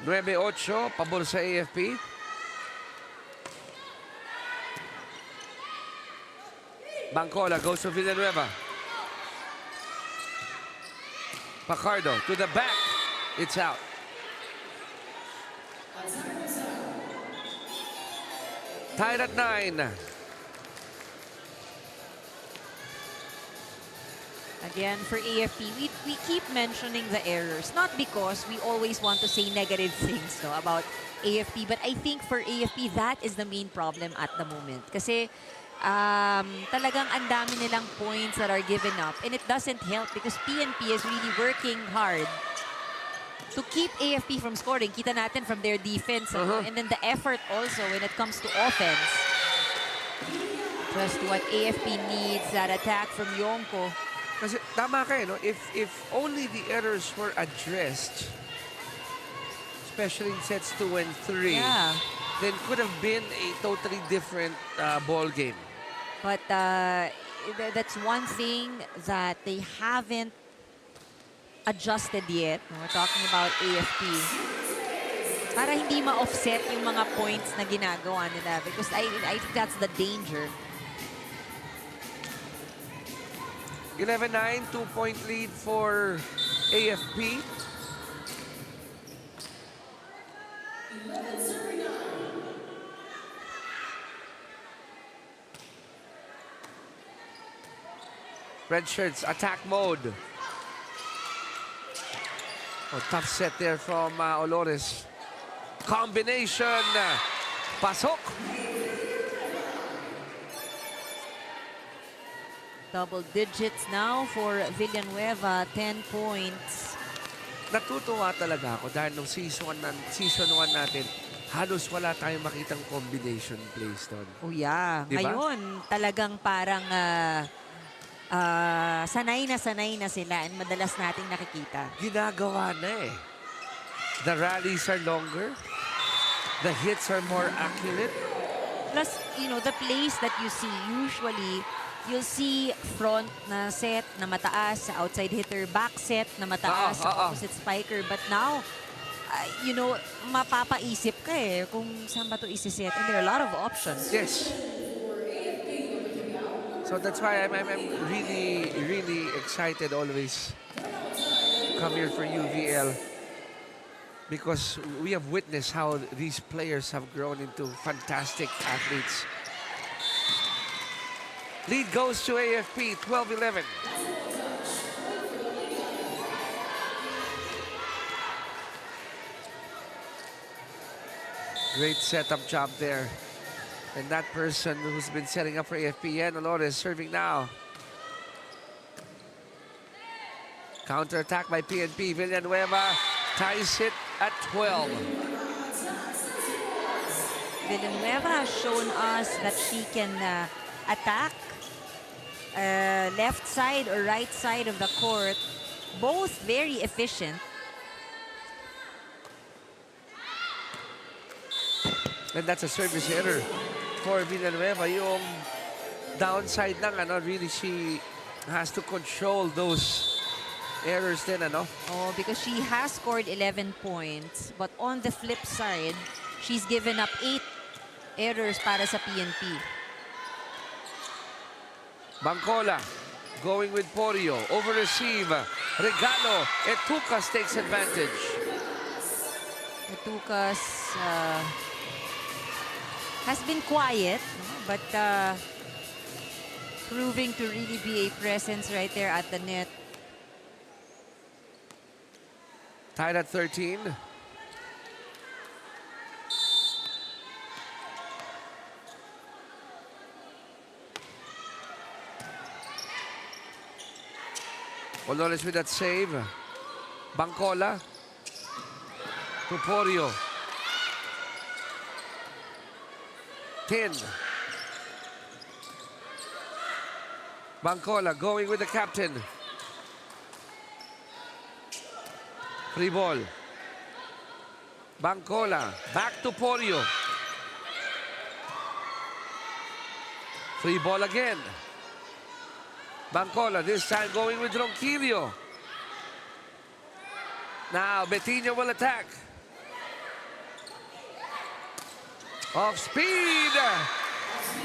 9-8, pabor sa AFP. Bangcola goes to Villanueva. Pacardo to the back. It's out. Tied at 9. Again, for AFP, we keep mentioning the errors. Not because we always want to say negative things, no, about AFP, but I think for AFP, that is the main problem at the moment. Kasi talagang ang dami nilang points that are given up, and it doesn't help because PNP is really working hard to keep AFP from scoring. Kita natin from their defense, and then the effort also when it comes to offense. Just what AFP needs, that attack from Yonko. Kasi tama ka, no? If only the errors were addressed, especially in sets 2 and 3, Yeah. then could have been a totally different ball game. But that's one thing that they haven't adjusted yet. We're talking about AFP. Para hindi ma-offset yung mga points na ginagawa nila. Because I think that's the danger. 11-9, 2-point lead for AFP. Red shirts, attack mode. Oh, tough set there from Olores. Combination. Pasok. Double digits now for Villanueva, 10 points. Natutuwa talaga ako dahil nung season 1 natin, halos wala tayong makitang combination plays doon. Oh yeah. Diba? Ngayon, talagang parang sanay na sila and madalas nating nakikita. Ginagawa na eh. The rallies are longer. The hits are more accurate. Plus, you know, the plays that you see, usually, you'll see front na set na mataas sa outside hitter, back set na mataas sa opposite spiker. But now, you know, mapapaisip ka eh kung saan ba ito isiset. And there are a lot of options. Yes. So that's why I'm really, really excited always to come here for UVL. Because we have witnessed how these players have grown into fantastic athletes. Lead goes to AFP, 12-11. Great setup job there. And that person who's been setting up for AFP, Olores, is serving now. Counter-attack by PNP. Villanueva ties it at 12. Villanueva has shown us that she can attack left side or right side of the court. Both very efficient. And that's a service error for Villanueva. Yung downside lang, really she has to control those errors din, Oh, because she has scored 11 points. But on the flip side, she's given up 8 errors para sa PNP. Bangcola going with Porio. Over receive. Regalo. Etucas takes advantage. Etucas has been quiet, no? But Proving to really be a presence right there at the net. Tied at 13. Olores with that save. Bangkola. Tuporio. 10. Bangkola going with the captain. Free ball. Bangkola. Back to Porio. Free ball again. Bangkola this time going with Ronquillo. Now Betinho will attack. Off speed.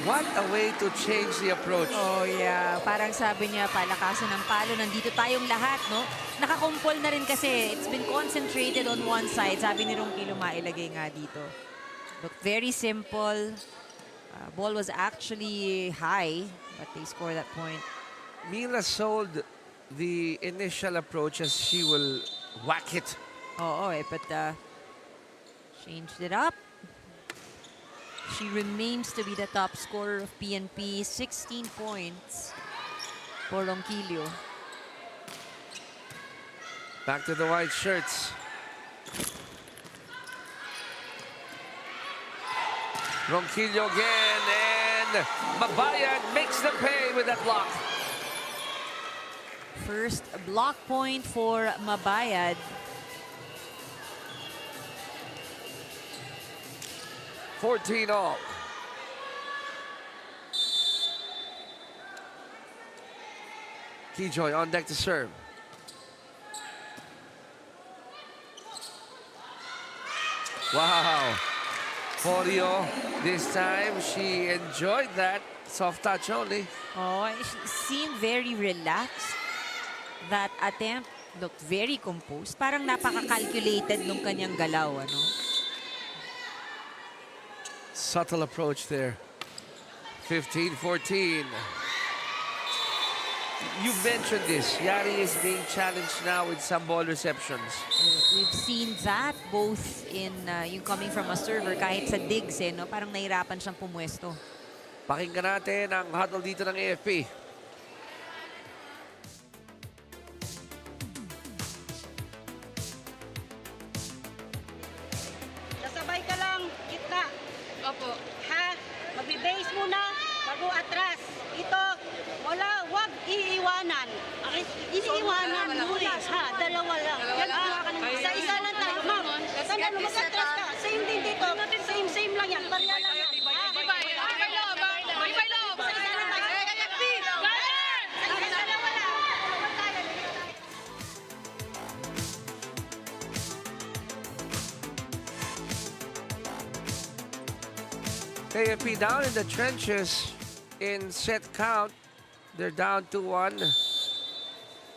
What a way to change the approach. Oh yeah, parang sabi niya, palakasan ng palo, nandito tayong lahat, no? Nakakumpol na rin kasi, it's been concentrated on one side. Sabi ni Ronquillo, mailagay nga dito. Look, very simple. Ball was actually high, but they scored that point. Mila sold the initial approach as she will whack it. Oo, but changed it up. She remains to be the top scorer of PNP, 16 points for Ronquillo. Back to the white shirts. Ronquillo again, and Mabayad makes the pay with that block. First block point for Mabayad. All. Keyjoy on deck to serve. Wow. Porio, this time she enjoyed that. Soft touch only. Oh, she seemed very relaxed. That attempt looked very composed. Parang napaka-calculated nung kanyang galaw, ano? Subtle approach there. 15-14. You mentioned this. Yari is being challenged now with some ball receptions. We've seen that both in yung coming from a server, kahit sa digs, no? Parang nahirapan siyang pumwesto. Pakinggan natin ang huddle dito ng AFP. Sasabay ka lang, gitna. Opo. Ha? Magbe-base muna, bago atras. Ito, wag iiwanan. Iniiwanan muna, ha? Dalawa lang. Sa isa lang tayo, ma'am. Sandalo, mag-atras ka. Same din dito. Same lang yan. Pareha lang yan. AFP down in the trenches in set count. They're down 2-1.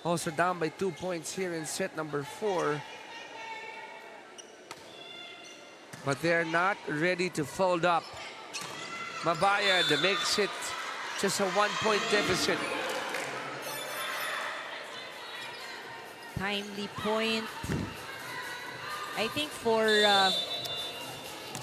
Also down by 2 points here in set number 4. But they're not ready to fold up. Mabayad makes it just a 1-point deficit. Timely point. I think for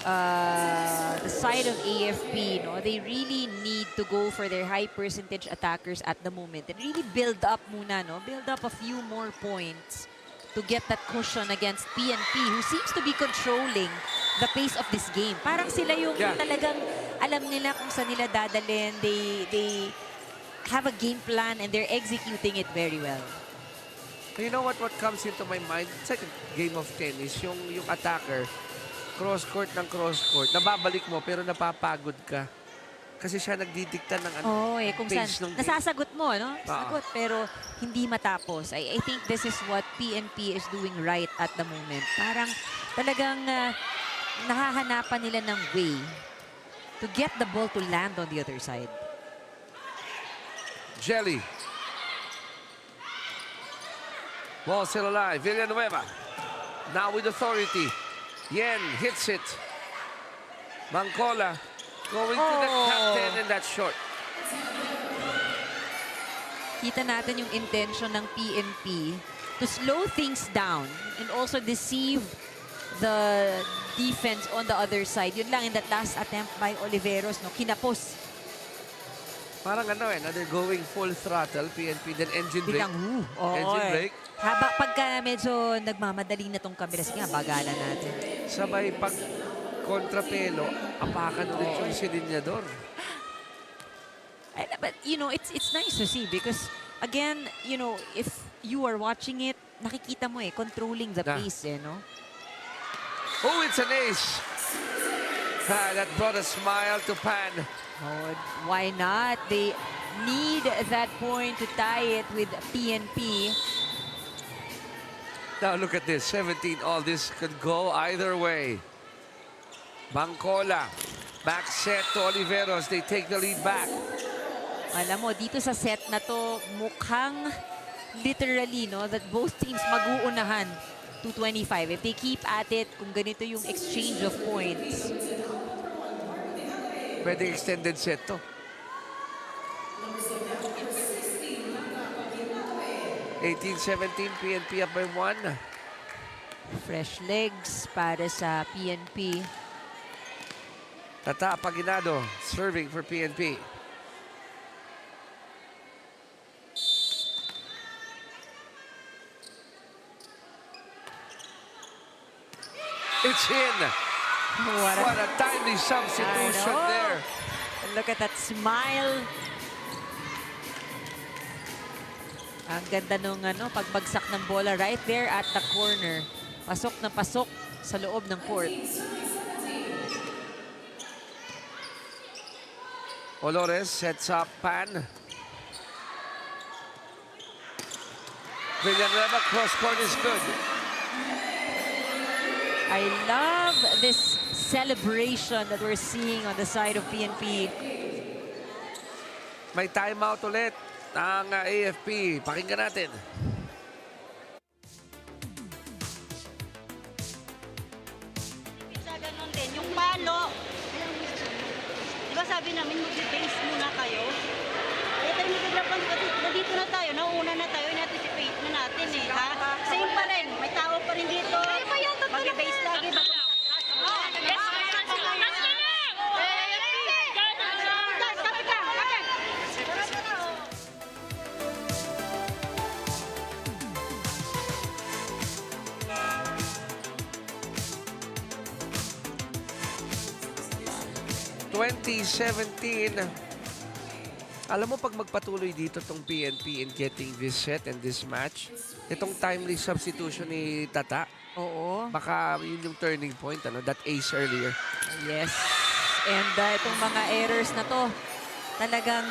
the side of AFP, no, they really need to go for their high percentage attackers at the moment and really build up muna, no? Build up a few more points to get that cushion against PNP, who seems to be controlling the pace of this game. Parang sila yung talagang alam nila kung saan nila dadalhin. They have a game plan and they're executing it very well. You know what comes into my mind? It's like a game of tennis. Yung attacker, cross-court ng cross-court. Nababalik mo pero napapagod ka. Kasi siya nagdidikta ng kung saan pace ng game. nasasagot mo, no? Sagot, pero hindi matapos. I think this is what PNP is doing right at the moment. Parang talagang nakahanapan nila ng way to get the ball to land on the other side. Jelly. Ball still alive. Villanueva. Now with authority. Yen hits it. Bangkola going to the captain, and that's short. Kita natin yung intention ng PNP to slow things down and also deceive the defense on the other side. Yun lang in that last attempt by Oliveros, no? Kinapos. Parang ano they're going full throttle, PNP, then engine brake. Biglang, oo, Engine brake. Pagka medyo nagmamadali na tong kamera, sige nga, bagalan natin. Sabay pag kontrapelo, apakan ulit yung silinyador. But, you know, it's nice to see because, again, you know, if you are watching it, nakikita mo controlling the pace, no? Oh, it's an ace. That brought a smile to Pan. Oh, why not? They need that point to tie it with PNP. Now look at this, 17 all. This could go either way. Bangkola, back set to Oliveros. They take the lead back. Alam mo, dito sa set na to, mukhang literally, no, that both teams mag-uunahan to 25. If they keep at it, kung ganito yung exchange of points. Pwede extended set to. 18-17, PNP up by 1. Fresh legs para sa PNP. Tata Paginado serving for PNP. It's in. What a timely substitution there. And look at that smile. Ang ganda nung pagbagsak ng bola right there at the corner. Pasok na pasok sa loob ng court. Olores sets up Pan. Villanueva cross court is good. I love this celebration that we're seeing on the side of PNP. May timeout ulit ang AFP. Pakinggan natin. Sa ganun din, yung palo, di ba sabi namin mag-base muna kayo? Kaya tayo nagaglapan, dito na tayo, nauna na tayo, in-anticipate na natin ha? Same pa rin, may tao pa rin dito. Mag-base lagi bago matatras. Alam mo, pag magpatuloy dito tong PNP in getting this set and this match, itong timely substitution ni Tata, Oo. baka yun yung turning point, that ace earlier. Yes. And itong mga errors na to, talagang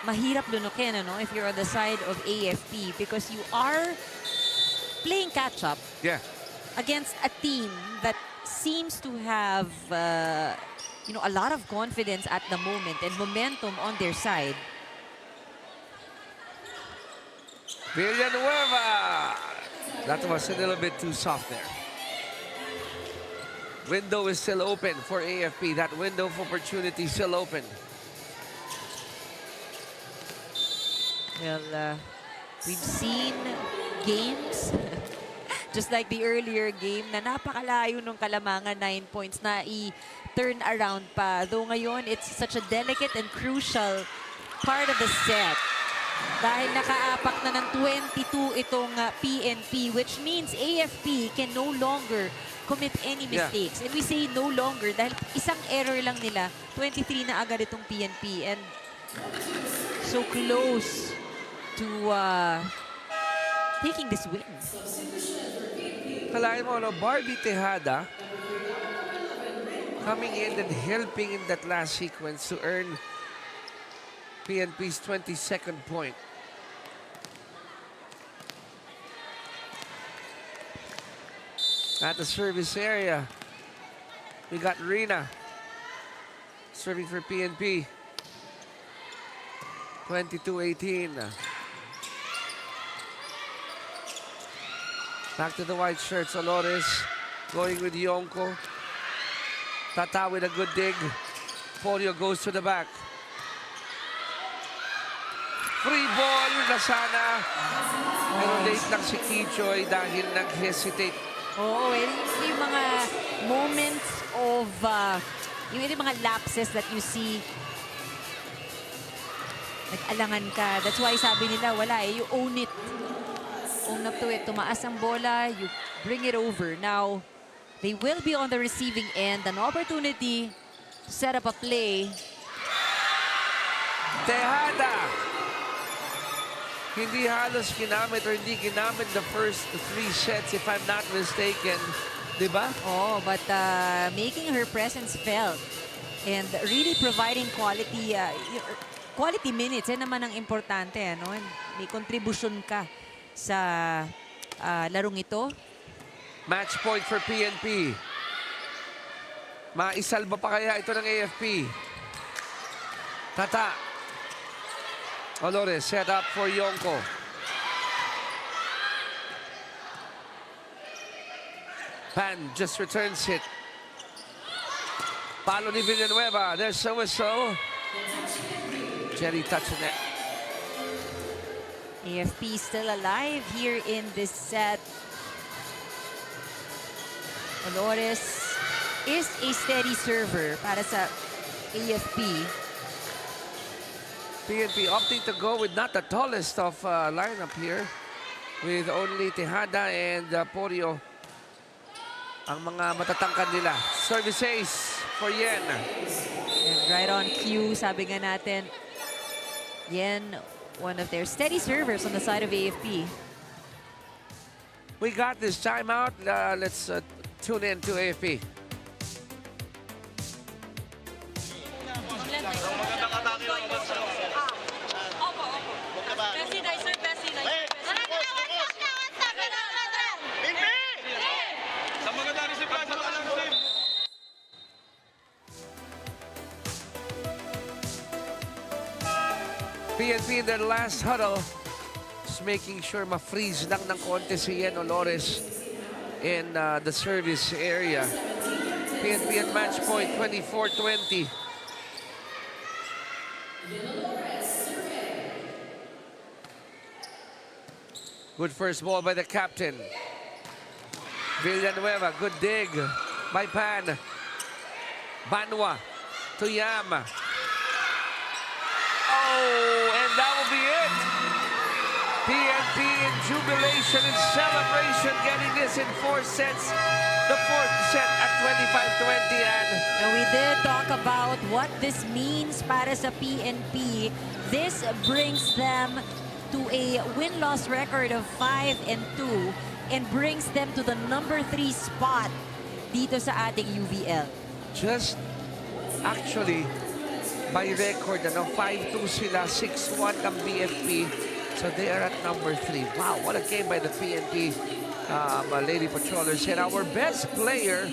mahirap lunukin, if you're on the side of AFP because you are playing catch-up Yeah. against a team that seems to have a lot of confidence at the moment and momentum on their side. Villanueva! That was a little bit too soft there. Window is still open for AFP. That window of opportunity still open. Well, we've seen games just like the earlier game na napakalayo nung Kalamangan 9 points na i-turn around pa. Though ngayon, it's such a delicate and crucial part of the set. Dahil nakaapak na ng 22 itong PNP, which means AFP can no longer commit any mistakes. And we say no longer dahil isang error lang nila, 23 na agad itong PNP. And so close to taking this win. Kalahin mo, Barbie Tejada coming in and helping in that last sequence to earn PNP's 22nd point. At the service area, we got Rina serving for PNP. 22-18. Back to the white shirts. Olores going with Yonko. Tata with a good dig. Polio goes to the back. na sana. Pero late lang si Kijoy dahil nag-hesitate. Oo, yung mga moments of, yung mga lapses that you see, nag-alangan ka. That's why sabi nila, wala eh, you own it. Own up to it. Tumaas ang bola, you bring it over. Now, they will be on the receiving end. An opportunity to set up a play. Tejada. Hindi halos ginamit or hindi ginamit the first 3 sets if I'm not mistaken. Diba? Oh, but making her presence felt and really providing quality minutes. Yan naman ang importante. Ano? May kontribusyon ka sa larong ito. Match point for PNP. Maisalba pa kaya ito ng AFP? Tata. Olores set up for Yonko. Pan just returns it. Palo ni Villanueva. There's a whistle. Jenny touching it. AFP still alive here in this set. Olores is a steady server para sa AFP. PNP opting to go with not the tallest of lineup here. With only Tejada and Porio ang mga matatangkad nila. Service ace for Yen. And right on cue, sabi nga natin, Yen, one of their steady servers on the side of AFP. We got this timeout. Let's tune in to AFP. PNP in their last huddle, just making sure ma-freeze lang ng konti si Yen Olores in the service area. PNP at match point, 24-20. Good first ball by the captain. Villanueva, good dig by Pan. Banwa to Yam. Oh, and that will be it. PNP in jubilation and celebration, getting this in 4 sets. The 4th set at 25-20. And we did talk about what this means para sa PNP. This brings them to a win-loss record of 5-2 and brings them to the number 3 spot dito sa ating UVL. Just actually, by record, 5-2 sila, 6-1 ang BFP. So they are at number 3. Wow, what a game by the PNP Lady Patrollers. And our best player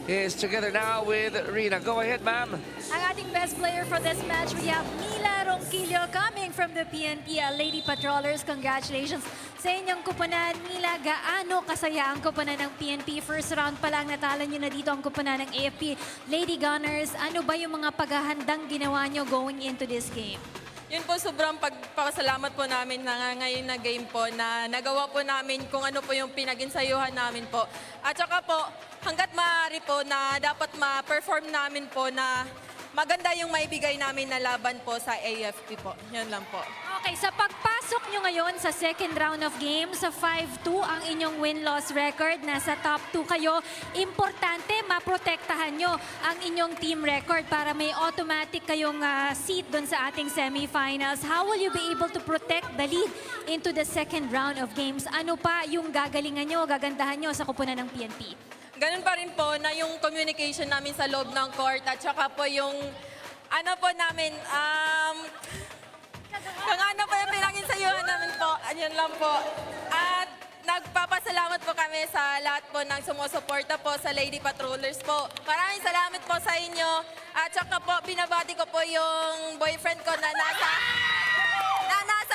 is together now with Rina. Go ahead, ma'am. Ang ating best player for this match, we have Mila Ronquillo coming from the PNP Lady Patrollers. Congratulations sa inyong kupunan. Mila, gaano kasaya ang kupunan ng PNP? First round pa lang natalo nyo na dito ang kupunan ng AFP Lady Gunners. Ano ba yung mga paghahandang ginawa nyo going into this game? Yun po, sobrang pagpapasalamat po namin na ngayon na game po na nagawa po namin kung ano po yung pinag-insayuhan namin po. At saka po, hanggat maaari po na dapat ma-perform namin po na maganda yung maibigay namin na laban po sa AFP po. Yan lang po. Okay, sa pagpasok nyo ngayon sa second round of games, sa 5-2 ang inyong win-loss record. Nasa top 2 kayo. Importante, maprotektahan nyo ang inyong team record para may automatic kayong seat dun sa ating semifinals. How will you be able to protect the lead into the second round of games? Ano pa yung gagalingan nyo, gagandahan nyo sa kupunan ng PNP? Ganun pa rin po na yung communication namin sa loob ng court at saka po yung ano po namin, kung ano po yung pinag-insayuhan namin po, ayun lang po. At nagpapasalamat po kami sa lahat po ng sumusuporta po sa Lady Patrollers po. Maraming salamat po sa inyo. At saka po, binabati ko po yung boyfriend ko na nasa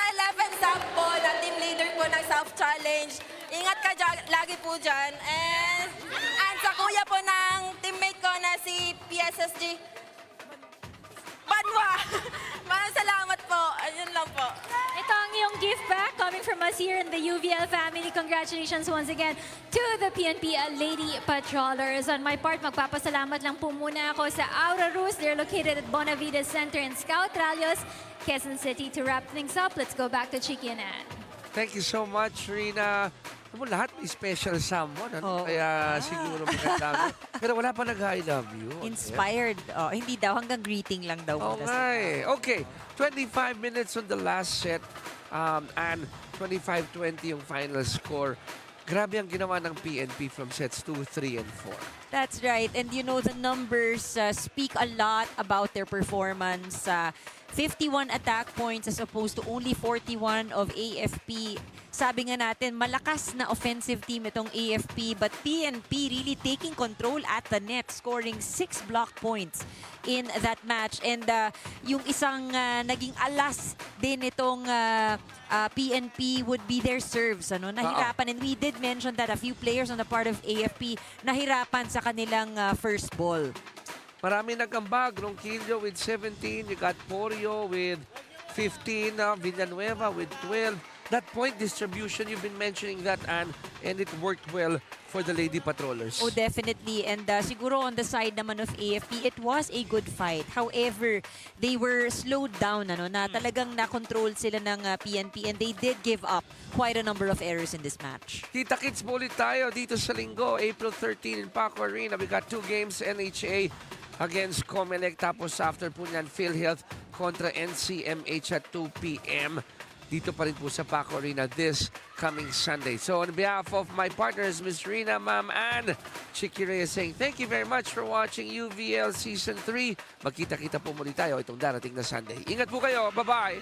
11 South po, na team leader po ng South Challenge. Ingat ka lagi po dyan. And sa kuya po ng teammate ko na si PSSG, Banwa! Maraming salamat po. Ayun lang po. Ito ang iyong gift back coming from us here in the UVL family. Congratulations once again to the PNP Lady Patrollers. On my part, magpapasalamat lang po muna ako sa Aura Rus. They're located at Bonavides Center in Scout Rallios, Quezon City. To wrap things up, let's go back to Chiki and Ann. Thank you so much, Rina. Alam mo, lahat may special someone. Ano? Oo. Kaya siguro maganda. Pero wala pa nag-I love you. Inspired. Oh, hindi daw, hanggang greeting lang daw. Oo muna nga sila. eh. Okay, 25 minutes on the last set. And 25-20 yung final score. Grabe ang ginawa ng PNP from sets 2, 3, and 4. That's right. And you know, the numbers speak a lot about their performance. 51 attack points as opposed to only 41 of AFP. Sabi nga natin, malakas na offensive team itong AFP, but PNP really taking control at the net, scoring 6 block points in that match. And yung isang naging alas din itong PNP would be their serves. Ano? Nahirapan. And we did mention that a few players on the part of AFP nahirapan sa kanilang first ball. Marami nagambag. Ronquillo with 17. You got Porio with 15. Villanueva with 12. That point distribution, you've been mentioning that, Anne, and it worked well for the Lady Patrollers. Oh, definitely. And siguro on the side naman of AFP, it was a good fight. However, they were slowed down, ano, na talagang na-control sila ng PNP, and they did give up quite a number of errors in this match. Kita Kids, bulit tayo dito sa linggo, April 13 in Paco Arena. We got 2 games, NHA against Comelec. Tapos after po niyan, PhilHealth kontra NCMH at 2 p.m. Dito pa rin po sa Paco Arena this coming Sunday. So on behalf of my partners, Ms. Rina, Ma'am Ann, Chiki Reyes saying thank you very much for watching UVL Season 3. Magkita-kita po muli tayo itong darating na Sunday. Ingat po kayo. Bye-bye!